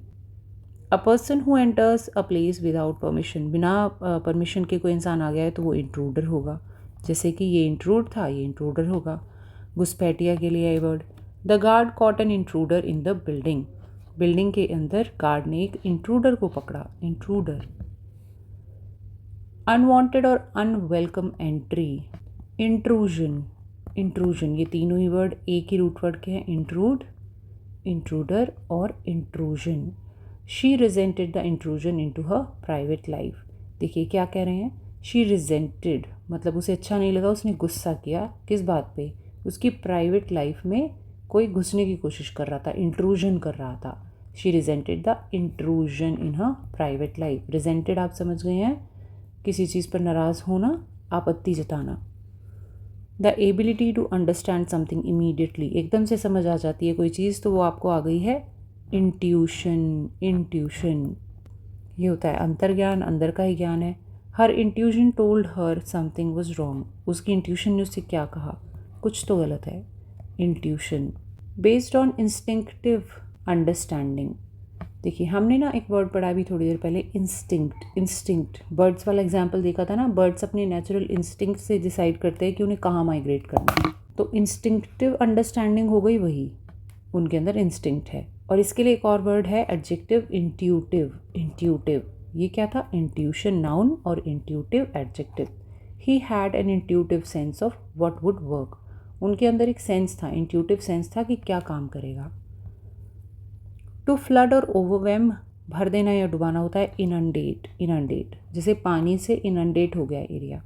A person who enters a place without permission, बिना परमिशन के कोई इंसान आ गया है तो वो इंट्रूडर होगा। जैसे कि ये इंट्रूड था, ये इंट्रूडर होगा। घुसपैठिया के लिए आई word. The guard caught an intruder in the building. Building के अंदर गार्ड ने एक इंट्रूडर को पकड़ा। इंट्रूडर। अनवांटेड और अनवेलकम एंट्री, इंट्रूजन। इंट्रूजन, ये तीनों ही वर्ड एक ही रूट वर्ड के हैं, इंट्रूड, इंट्रूडर और intrusion. She resented the intrusion into her private life. देखिए क्या कह रहे हैं, शी रिजेंटेड मतलब उसे अच्छा नहीं लगा, उसने गुस्सा किया। किस बात पे? उसकी प्राइवेट लाइफ में कोई घुसने की कोशिश कर रहा था, इंट्रूजन कर रहा था। She resented the intrusion in her private life. Resented आप समझ गए हैं, किसी चीज़ पर नाराज़ होना, आपत्ति जताना। The ability to understand something immediately, एकदम से समझ आ जाती है कोई चीज़ तो वो आपको आ गई है इंट्यूशन। इंट्यूशन, ये होता है अंतर्ज्ञान, अंदर का ही ज्ञान है। Her intuition told her something was wrong. उसकी इंट्यूशन ने उससे क्या कहा, कुछ तो गलत है। Intuition. Based on instinctive understanding. देखिए हमने ना एक वर्ड पढ़ा भी थोड़ी देर पहले, इंस्टिंक्ट। इंस्टिंक्ट, बर्ड्स वाला एग्जाम्पल देखा था ना, बर्ड्स अपने नेचुरल इंस्टिंक्ट से डिसाइड करते हैं कि उन्हें कहाँ माइग्रेट करना है। तो इंस्टिंक्टिव अंडरस्टैंडिंग हो गई, वही उनके अंदर इंस्टिंक्ट है। और इसके लिए एक और वर्ड है एडजेक्टिव, इंट्यूटिव। इंट्यूटिव, ये क्या था? इंट्यूशन नाउन और intuitive adjective. He had an intuitive sense of what would work. उनके अंदर एक सेंस था, इंट्यूटिव सेंस था कि क्या काम करेगा। टू फ्लड और ओवरवेम, भर देना या डुबाना होता है इनंडेट। इनंडेट, जैसे पानी से इनंडेट हो गया area.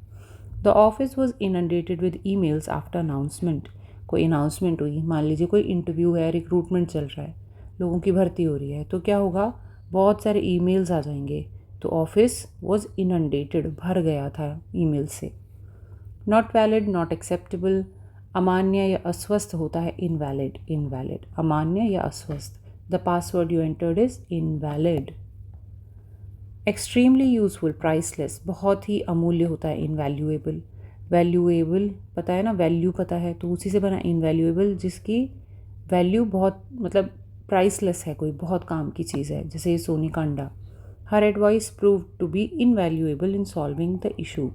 The office was inundated with emails after announcement. कोई अनाउंसमेंट हुई, मान लीजिए कोई इंटरव्यू है, रिक्रूटमेंट चल रहा है, लोगों की भर्ती हो रही है, तो क्या होगा, बहुत सारे ईमेल्स आ जाएंगे। तो ऑफिस वॉज इनंडेटेड, भर गया था ईमेल से। नॉट वैलिड, नॉट एक्सेप्टेबल, अमान्य या अस्वस्थ होता है इनवैलिड। इनवैलिड, अमान्य या अस्वस्थ। The password you entered is invalid. Extremely useful, priceless, बहुत ही अमूल्य होता है इनवैल्यूएबल। वैल्यूएबल पता है ना, वैल्यू पता है, तो उसी से बना इनवैल्यूएबल, जिसकी वैल्यू बहुत मतलब प्राइसलेस है, कोई बहुत काम की चीज़ है, जैसे ये सोने का अंडा। हर advice prove to be invaluable in solving the issue.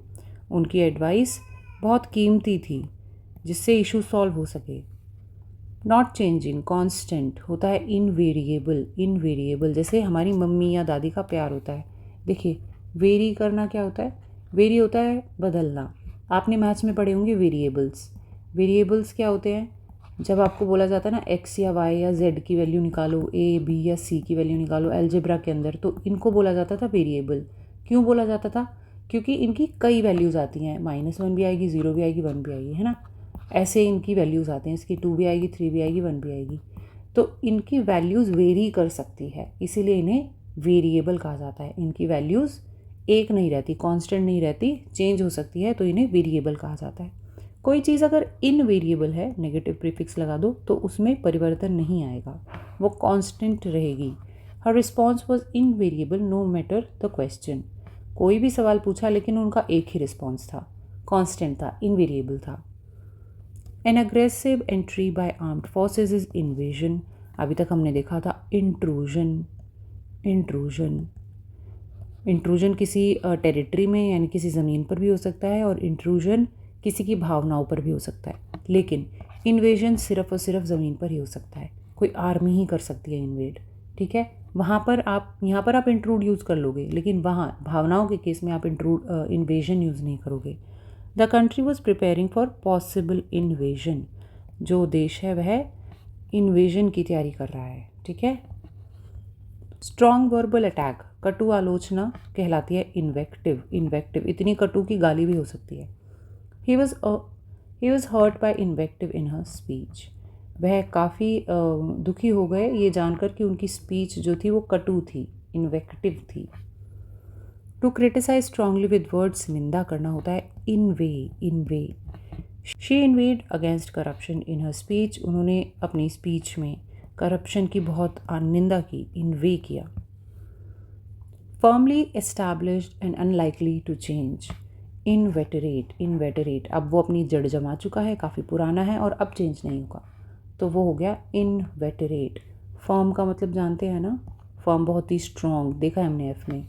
उनकी एडवाइस बहुत कीमती थी जिससे इशू सॉल्व हो सके। नॉट चेंजिंग, कॉन्स्टेंट होता है इनवेरिएबल। इनवेरिएबल, जैसे हमारी मम्मी या दादी का प्यार होता है। देखिए वेरी करना क्या होता है? वेरी होता है बदलना। आपने मैथ्स में पढ़े होंगे वेरिएबल्स। वेरिएबल्स क्या होते हैं? जब आपको बोला जाता है ना एक्स या वाई या जेड की वैल्यू निकालो, ए बी या सी की वैल्यू निकालो अलजेब्रा के अंदर, तो इनको बोला जाता था वेरिएबल। क्यों बोला जाता था? क्योंकि इनकी कई वैल्यूज़ आती हैं, -1 भी आएगी, 0 भी आएगी, 1 भी आएगी, है ना। ऐसे इनकी वैल्यूज़ आते हैं, इसकी 2 भी आएगी, 3 भी आएगी, 1 भी आएगी। तो इनकी वैल्यूज़ वेरी कर सकती है, इसीलिए इन्हें वेरिएबल कहा जाता है। इनकी वैल्यूज़ एक नहीं रहती, कांस्टेंट नहीं रहती, चेंज हो सकती है, तो इन्हें वेरिएबल कहा जाता है। कोई चीज़ अगर इनवेरिएबल है, नेगेटिव प्रीफिक्स लगा दो, तो उसमें परिवर्तन नहीं आएगा, वो कांस्टेंट रहेगी। Her response was invariable no matter the question. कोई भी सवाल पूछा लेकिन उनका एक ही रिस्पॉन्स था, कांस्टेंट था, इनवेरिएबल था। An aggressive entry by armed forces is invasion. अभी तक हमने देखा था इंट्रूजन। इंट्रूजन इंट्रूजन किसी टेरिटरी में यानी किसी ज़मीन पर भी हो सकता है, और इंट्रूजन किसी की भावनाओं पर भी हो सकता है। लेकिन इन्वेजन सिर्फ और सिर्फ ज़मीन पर ही हो सकता है, कोई आर्मी ही कर सकती है इन्वेड, ठीक है। वहाँ पर आप, यहाँ पर आप इंट्रूड यूज़ कर लोगे, लेकिन वहाँ भावनाओं के केस में आप इन्वेजन यूज़ नहीं करोगे। The country was preparing for possible invasion. जो देश है वह इन्वेजन की तैयारी कर रहा है, ठीक है। स्ट्रॉन्ग वर्बल अटैक, कटु आलोचना कहलाती है इन्वेक्टिव। इन्वेक्टिव इतनी कटु की गाली भी हो सकती है। He was hurt by invective in her speech. वह काफ़ी दुखी हो गए ये जानकर कि उनकी स्पीच जो थी वो कटु थी, इन्वेक्टिव थी। To criticise strongly with words, निंदा करना होता है inveigh. She inveighed against corruption in her speech. उन्होंने अपनी स्पीच में करप्शन की बहुत निंदा की, इन्वे किया। Firmly established and unlikely to change, inveterate. अब वो अपनी जड़ जमा चुका है, काफ़ी पुराना है और अब चेंज नहीं होगा, तो वो हो गया इनवेटरेट। फर्म का मतलब जानते हैं ना, फर्म बहुत ही स्ट्रॉन्ग, देखा है हमने एफ में।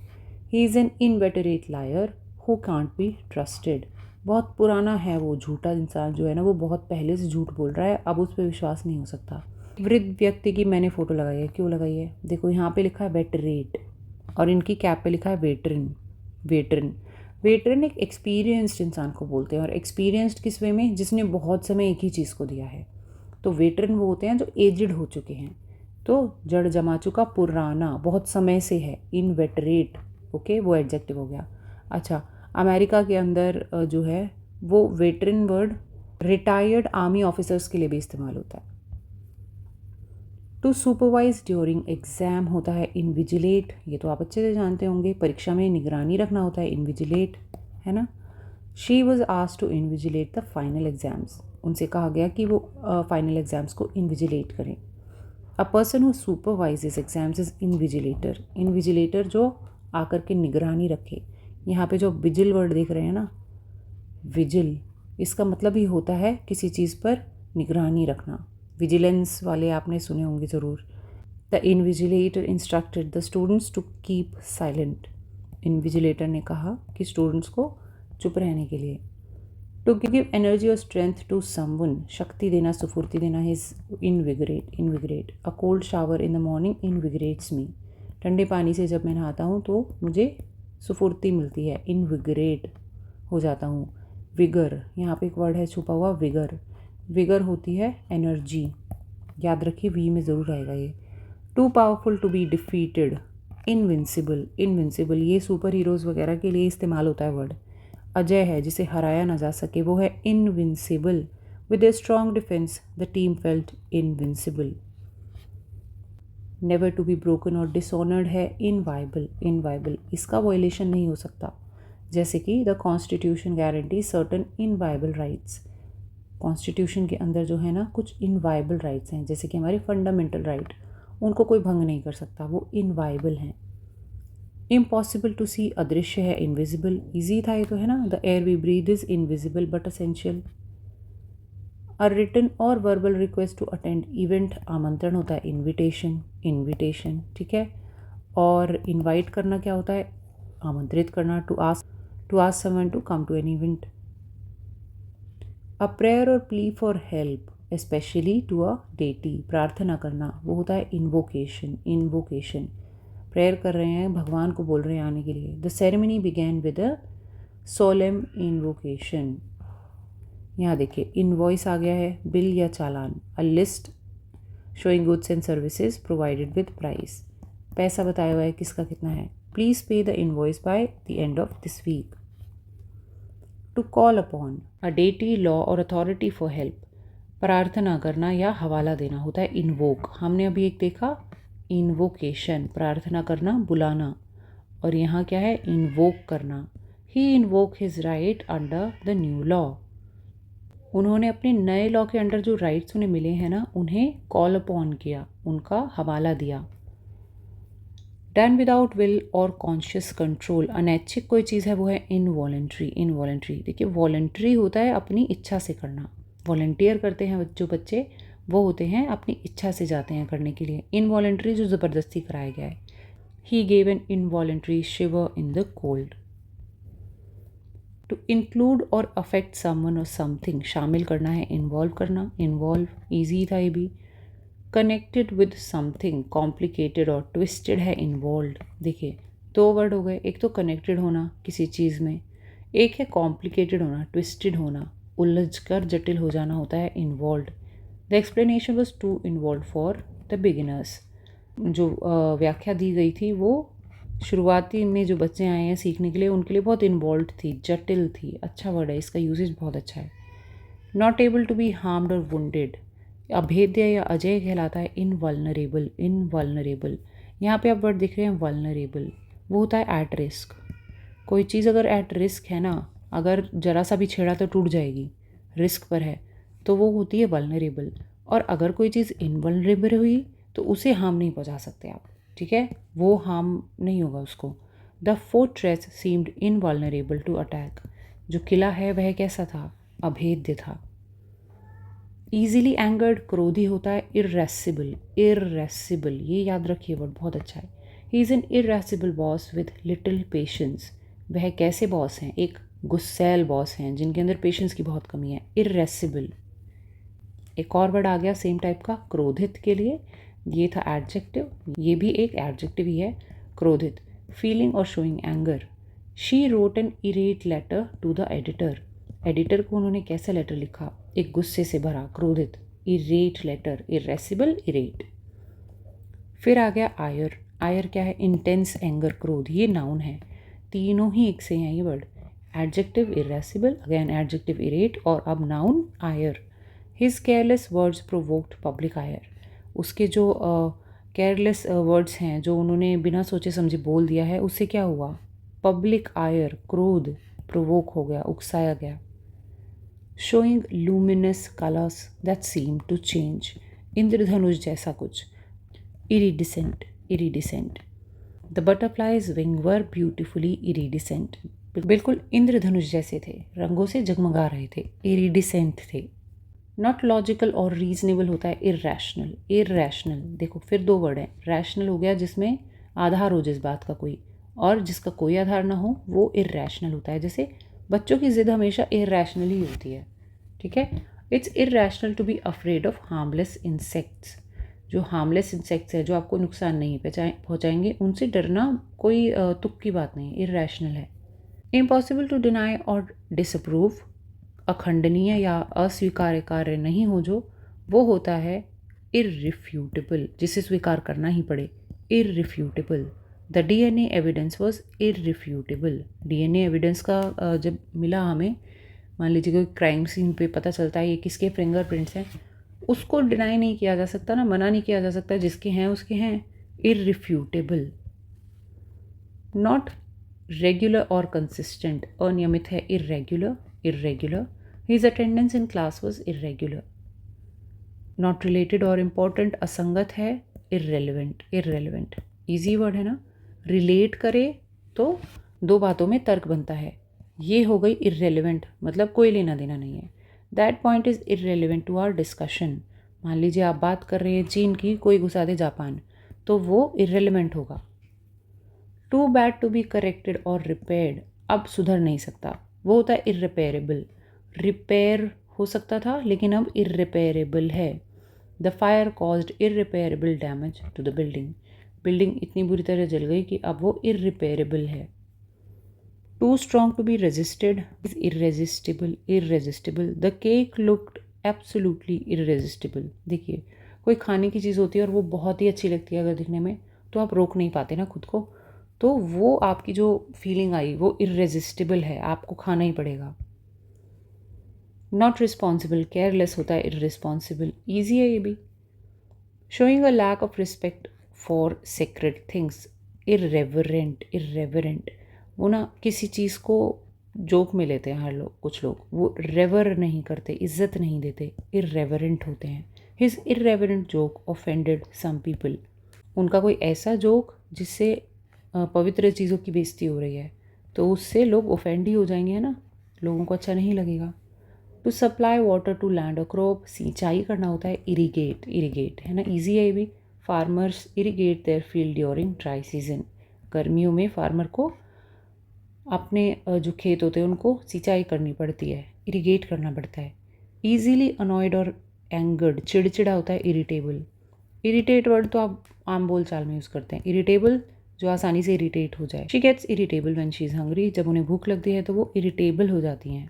He is an inveterate liar who can't be trusted. बहुत पुराना है वो, झूठा इंसान जो है ना, वो बहुत पहले से झूठ बोल रहा है, अब उस पर विश्वास नहीं हो सकता। वृद्ध व्यक्ति की मैंने फ़ोटो लगाई है, क्यों लगाई है? देखो यहाँ पे लिखा है वेटरेट और इनकी कैप पे लिखा है वेटरन। वेटरन एक एक्सपीरियंस्ड इंसान को बोलते हैं, और एक्सपीरियंस्ड किस वे में? जिसने बहुत समय एक ही चीज़ को दिया है। तो वेटरन वो होते हैं जो एजिड हो चुके हैं, तो जड़ जमा चुका, पुराना, बहुत समय से है, इनवेटरेट। ओके, वो एडजेक्टिव हो गया। अच्छा, अमेरिका के अंदर जो है वो veteran word retired army officers के लिए भी इस्तेमाल होता है। टू सुपरवाइज ड्यूरिंग एग्ज़ाम होता है इनविजिलेट, ये तो आप अच्छे से जानते होंगे, परीक्षा में निगरानी रखना होता है इनविजिलेट, है ना। She was asked to invigilate the final exams, उनसे कहा गया कि वो फाइनल एग्ज़ाम्स को इनविजिलेट करें। अ person who supervises exams is invigilator. Invigilator जो आकर के निगरानी रखे। यहाँ पे जो विजिल वर्ड देख रहे हैं ना, विजिल, इसका मतलब ही होता है किसी चीज़ पर निगरानी रखना। विजिलेंस वाले आपने सुने होंगे ज़रूर। The invigilator instructed the students to keep silent. Invigilator ने कहा कि स्टूडेंट्स को चुप रहने के लिए। टू गिव एनर्जी और स्ट्रेंथ टू समवन, शक्ति देना, सुफुर्ती देना, is invigorate. A cold shower in the morning invigorates me. ठंडे पानी से जब मैं नहाता हूँ तो मुझे सुफुर्ती मिलती है, इनविगरेट हो जाता हूँ। विगर, यहाँ पे एक वर्ड है छुपा हुआ, विगर होती है एनर्जी, याद रखिए वी में ज़रूर आएगा ये। Too powerful to be defeated, invincible, ये सुपर हीरोज़ वगैरह के लिए इस्तेमाल होता है वर्ड। अजय है, जिसे हराया ना जा सके, वो है invincible. With a strong defence the team felt invincible. Never to be broken और डिसऑनर्ड है इनवाइबल, इसका वॉयलेशन नहीं हो सकता। जैसे कि the constitution guarantee certain inviolable rights. Constitution के अंदर जो है ना कुछ इनवाइबल राइट्स हैं, जैसे कि हमारे फंडामेंटल राइट, उनको कोई भंग नहीं कर सकता, वो इनवाइबल हैं। इम्पॉसिबल टू सी, अदृश्य है, इनविजिबल, ईजी था ये तो, है ना। The air we breathe is invisible but essential. A written और verbal request to attend event, आमंत्रण होता है इनविटेशन, ठीक है। और इनवाइट करना क्या होता है? आमंत्रित करना। To ask someone to come to an event. A prayer और plea for help specially to a deity, प्रार्थना करना, वो होता है इन्वोकेशन। प्रेयर कर रहे हैं, भगवान को बोल रहे हैं आने के लिए। The ceremony began with a solemn invocation. यहाँ देखिए इनवॉइस आ गया है, बिल या चालान। A list showing goods and services provided with price. पैसा बताया हुआ है किसका कितना है। Please pay the invoice by the end of this week. To call upon a deity, law और अथॉरिटी फॉर हेल्प। प्रार्थना करना या हवाला देना होता है इन्वोक। हमने अभी एक देखा इन्वोकेशन, प्रार्थना करना, बुलाना। और यहाँ क्या है, इन्वोक करना। He invoke his right under the new law. उन्होंने अपने नए लॉ के अंडर जो राइट्स उन्हें मिले हैं ना, उन्हें कॉल अपॉन किया, उनका हवाला दिया। डन विदाउट विल और कॉन्शियस कंट्रोल। अनैच्छिक कोई चीज़ है वो है इनवॉलेंट्री। इनवॉलेंट्री देखिए वॉलेंट्री होता है अपनी इच्छा से करना। वॉलेंटियर करते हैं जो बच्चे, वो होते हैं अपनी इच्छा से जाते हैं करने के लिए। इनवॉलेंट्री जो ज़बरदस्ती कराया गया है। He gave an involuntary shiver in the cold. To include or affect someone और समथिंग, शामिल करना है इन्वॉल्व करना। इन्वॉल्व ईजी था ये भी। कनेक्टेड विद समथिंग, कॉम्प्लिकेटेड और ट्विस्टेड है इन्वॉल्व। देखिए दो वर्ड हो गए, एक तो कनेक्टेड होना किसी चीज़ में, एक है कॉम्प्लिकेटेड होना, ट्विस्टेड होना, उलझ कर जटिल हो जाना होता है involve. The explanation was too involve for the beginners. जो व्याख्या दी गई थी वो शुरुआती में जो बच्चे आए हैं सीखने के लिए, उनके लिए बहुत इन्वॉल्व थी, जटिल थी। अच्छा वर्ड है, इसका यूजेज बहुत अच्छा है। Not able to be harmed or wounded, अभेद्य या अजय कहलाता है इनवल्नरेबल। इनवल्नरेबल यहाँ पे आप वर्ड दिख रहे हैं वल्नरेबल, वो होता है एट रिस्क। कोई चीज़ अगर एट रिस्क है ना, अगर जरा सा भी छेड़ा तो टूट जाएगी, रिस्क पर है, तो वो होती है वल्नरेबल। और अगर कोई चीज़ इनवल्नरेबल हुई तो उसे हार्म नहीं पहुंचा सकते आप, ठीक है, वो हार्म नहीं होगा उसको। The fortress seemed invulnerable to attack. जो किला है वह कैसा था, अभेद्य था। ईजिली एंगर्ड, क्रोधी होता है इर्रेसिबल। इर्रेसिबल ये याद रखिए वर्ड, बहुत अच्छा है। He is an irascible boss with little patience. वह कैसे बॉस हैं, एक गुस्सैल बॉस हैं जिनके अंदर पेशेंस की बहुत कमी है, इर्रेसिबल। एक और वर्ड आ गया सेम टाइप का, क्रोधित के लिए, ये था एडजेक्टिव, ये भी एक एडजेक्टिव ही है, क्रोधित। फीलिंग और showing anger. She wrote an irate letter to the editor. Editor को उन्होंने कैसा लेटर लिखा, एक गुस्से से भरा, क्रोधित। इरेट लेटर, इरेसिबल, इरेट। फिर आ गया आयर। आयर क्या है, इंटेंस एंगर, क्रोध, ये नाउन है। तीनों ही एक से हैं ये word, adjective irascible, again adjective irate, और अब noun ire. His careless words provoked public ire. उसके जो केयरलेस वर्ड्स हैं जो उन्होंने बिना सोचे समझे बोल दिया है, उससे क्या हुआ, पब्लिक आयर, क्रोध प्रोवोक हो गया, उकसाया गया। Showing luminous colours that seem to change, इंद्रधनुष जैसा कुछ। Iridescent, iridescent. The butterfly's wing were beautifully iridescent. बिल्कुल इंद्रधनुष जैसे थे, रंगों से जगमगा रहे थे, इरिडिसेंट थे। नॉट लॉजिकल और रीजनेबल होता है इरैशनल। इरैशनल देखो फिर दो वर्ड हैं, रैशनल हो गया जिसमें आधार हो जिस बात का कोई, और जिसका कोई आधार ना हो वो इरैशनल होता है। जैसे बच्चों की जिद हमेशा इरैशनल ही होती है, ठीक है। It's irrational to be afraid of harmless insects. जो हार्मलेस इंसेक्ट्स है, जो आपको नुकसान नहीं पहुँचाएंगे, उनसे डरना कोई तुक की बात नहीं, इरैशनल है। इम्पॉसिबल टू डिनाई और डिसअप्रूव, अखंडनीय या अस्वीकार्य कार्य नहीं हो जो, वो होता है इररिफ्यूटेबल, जिसे स्वीकार करना ही पड़े, irrefutable. The DNA evidence was irrefutable. DNA evidence का जब मिला हमें, मान लीजिए कोई क्राइम सीन पे पता चलता है ये किसके फिंगरप्रिंट्स हैं, उसको डिनाई नहीं किया जा सकता ना, मना नहीं किया जा सकता, जिसके हैं उसके हैं, इररिफ्यूटेबल। नॉट रेगुलर और कंसिस्टेंट, अनियमित है irregular, irregular. His attendance in class was irregular. Not related और important, असंगत है, irrelevant, irrelevant. Easy word है ना, relate करे तो दो बातों में तर्क बनता है, ये हो गई irrelevant, मतलब कोई लेना देना नहीं है। That point is irrelevant to our discussion. मान लीजिए आप बात कर रहे हैं चीन की, कोई घुसा दे जापान, तो वो irrelevant होगा। Too bad to be corrected और repaired, अब सुधर नहीं सकता, वो होता है irreparable। रिपेयर हो सकता था लेकिन अब इररिपेरेबल है। The fire caused irreparable damage to the building. Building इतनी बुरी तरह जल गई कि अब वो इररिपेरेबल है। Too strong to be resisted is irresistible, irresistible. The cake looked absolutely irresistible. देखिए, कोई खाने की चीज़ होती है और वो बहुत ही अच्छी लगती है अगर दिखने में, तो आप रोक नहीं पाते ना खुद को, तो वो आपकी जो फीलिंग आई वो इररेजिस्टिबल है, आपको खाना ही पड़ेगा। नॉट रिस्पॉन्सिबल, केयरलेस होता है इररिस्पॉन्सिबल, ईजी है ये भी। Showing a lack of respect for sacred things, irreverent, irreverent. वो ना किसी चीज़ को जोक में लेते हैं हर लोग, कुछ लोग वो रेवर नहीं करते, इज्जत नहीं देते, इर्रेवरेंट होते हैं। His irreverent joke offended some people. उनका कोई ऐसा जोक जिससे पवित्र चीज़ों की बेइज्जती हो रही है, तो उससे लोग ऑफेंड ही हो जाएंगे, है ना, लोगों को अच्छा नहीं लगेगा। To supply water to land or crop, सिंचाई करना होता है, इरीगेट, इरीगेट है ना, ईजी है ये भी। Farmers irrigate their field during dry season. गर्मियों में फार्मर को अपने जो खेत होते हैं उनको सिंचाई करनी पड़ती है, इरीगेट करना पड़ता है। ईजीली अनॉयड और एंगर्ड, चिड़चिड़ा होता है, इरिटेबल। इरिटेट वर्ड तो आप आम बोल चाल में यूज़ करते हैं, इरिटेबल जो आसानी से इरिटेट हो जाए। She gets irritable when she is hungry, जब उन्हें भूख लगती है तो वो इरिटेबल हो जाती हैं।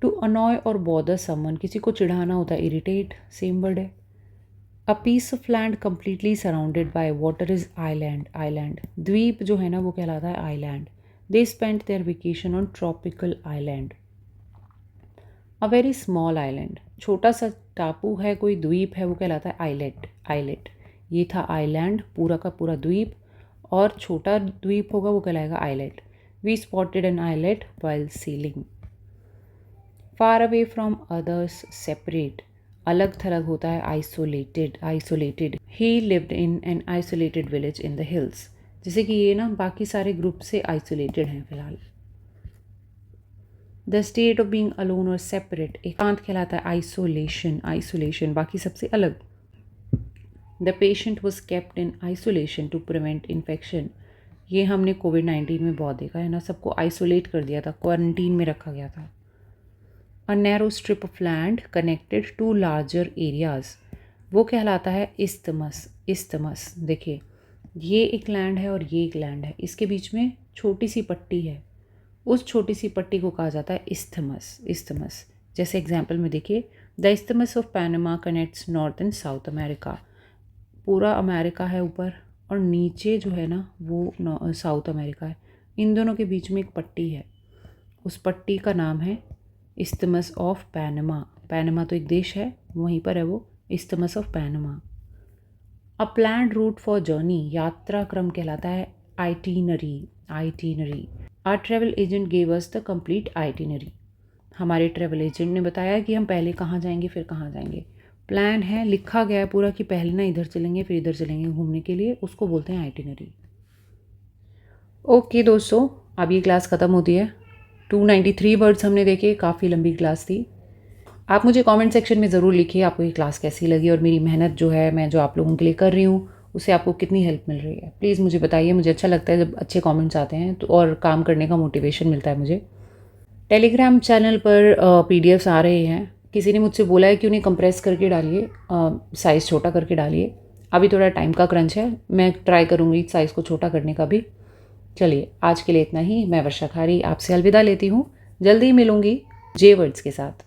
टू अनॉय और बॉदर समवन, किसी को चिढ़ाना होता है, इरिटेट, सेम वर्ड है। A piece of land completely surrounded by water is island, island, द्वीप जो है ना वो कहलाता है island. They spend their vacation on tropical island. A very small island, छोटा सा टापू है, कोई द्वीप है, वो कहलाता है आइलेट, आइलेट। ये था आइलैंड, पूरा का पूरा द्वीप, और छोटा द्वीप होगा वो कहलाएगा islet. We spotted an islet while sailing. Far away from others, separate, अलग थलग होता है, isolated, isolated. He lived in an isolated village in the hills, जैसे कि ये ना बाकी सारे ग्रुप से आइसोलेटेड हैं फिलहाल। The state of being alone or separate, एकांत कहलाता है आइसोलेशन, आइसोलेशन, बाकी सबसे अलग। The patient was kept in isolation to prevent infection. ये हमने कोविड-19 में बहुत देखा है ना, सबको आइसोलेट कर दिया था, क्वारंटीन में रखा गया था। A narrow strip of land connected to larger areas, वो कहलाता है इस्तमस, इस्तमस। देखिए, ये एक लैंड है और ये एक लैंड है, इसके बीच में छोटी सी पट्टी है, उस छोटी सी पट्टी को कहा जाता है इस्थमस, इस्थमस। जैसे एग्जाम्पल में देखिए, the isthmus of Panama connects north and south America, पूरा अमेरिका है ऊपर और नीचे जो है ना वो साउथ अमेरिका है, इन दोनों के बीच में एक पट्टी है, उस पट्टी का नाम है इस्थमस ऑफ पैनामा। पैनामा तो एक देश है, वहीं पर है वो, isthmus of Panama. A planned route for journey, यात्रा क्रम कहलाता है itinerary, itinerary. Our travel agent gave us the complete itinerary, हमारे ट्रैवल एजेंट ने बताया कि हम पहले कहाँ जाएंगे फिर कहाँ जाएंगे। प्लान है, लिखा गया है पूरा कि पहले ना इधर चलेंगे फिर इधर चलेंगे घूमने के लिए, उसको बोलते हैं आइटिनरी। ओके दोस्तों, अब ये क्लास ख़त्म होती है। 293 वर्ड्स हमने देखे, काफ़ी लंबी क्लास थी। आप मुझे कमेंट सेक्शन में ज़रूर लिखिए आपको ये क्लास कैसी लगी और मेरी मेहनत जो है मैं जो आप लोगों के लिए कर रही हूँ उससे आपको कितनी हेल्प मिल रही है। प्लीज़ मुझे बताइए, मुझे अच्छा लगता है जब अच्छे कमेंट्स आते हैं तो, और काम करने का मोटिवेशन मिलता है मुझे। टेलीग्राम चैनल पर PDFs आ रहे हैं, किसी ने मुझसे बोला है कि उन्हें कंप्रेस करके डालिए, साइज़ छोटा करके डालिए। अभी थोड़ा टाइम का क्रंच है, मैं ट्राई करूँगी साइज़ को छोटा करने का भी। चलिए, आज के लिए इतना ही। मैं वर्षा खारी आपसे अलविदा लेती हूँ, जल्दी ही मिलूँगी जे वर्ड्स के साथ।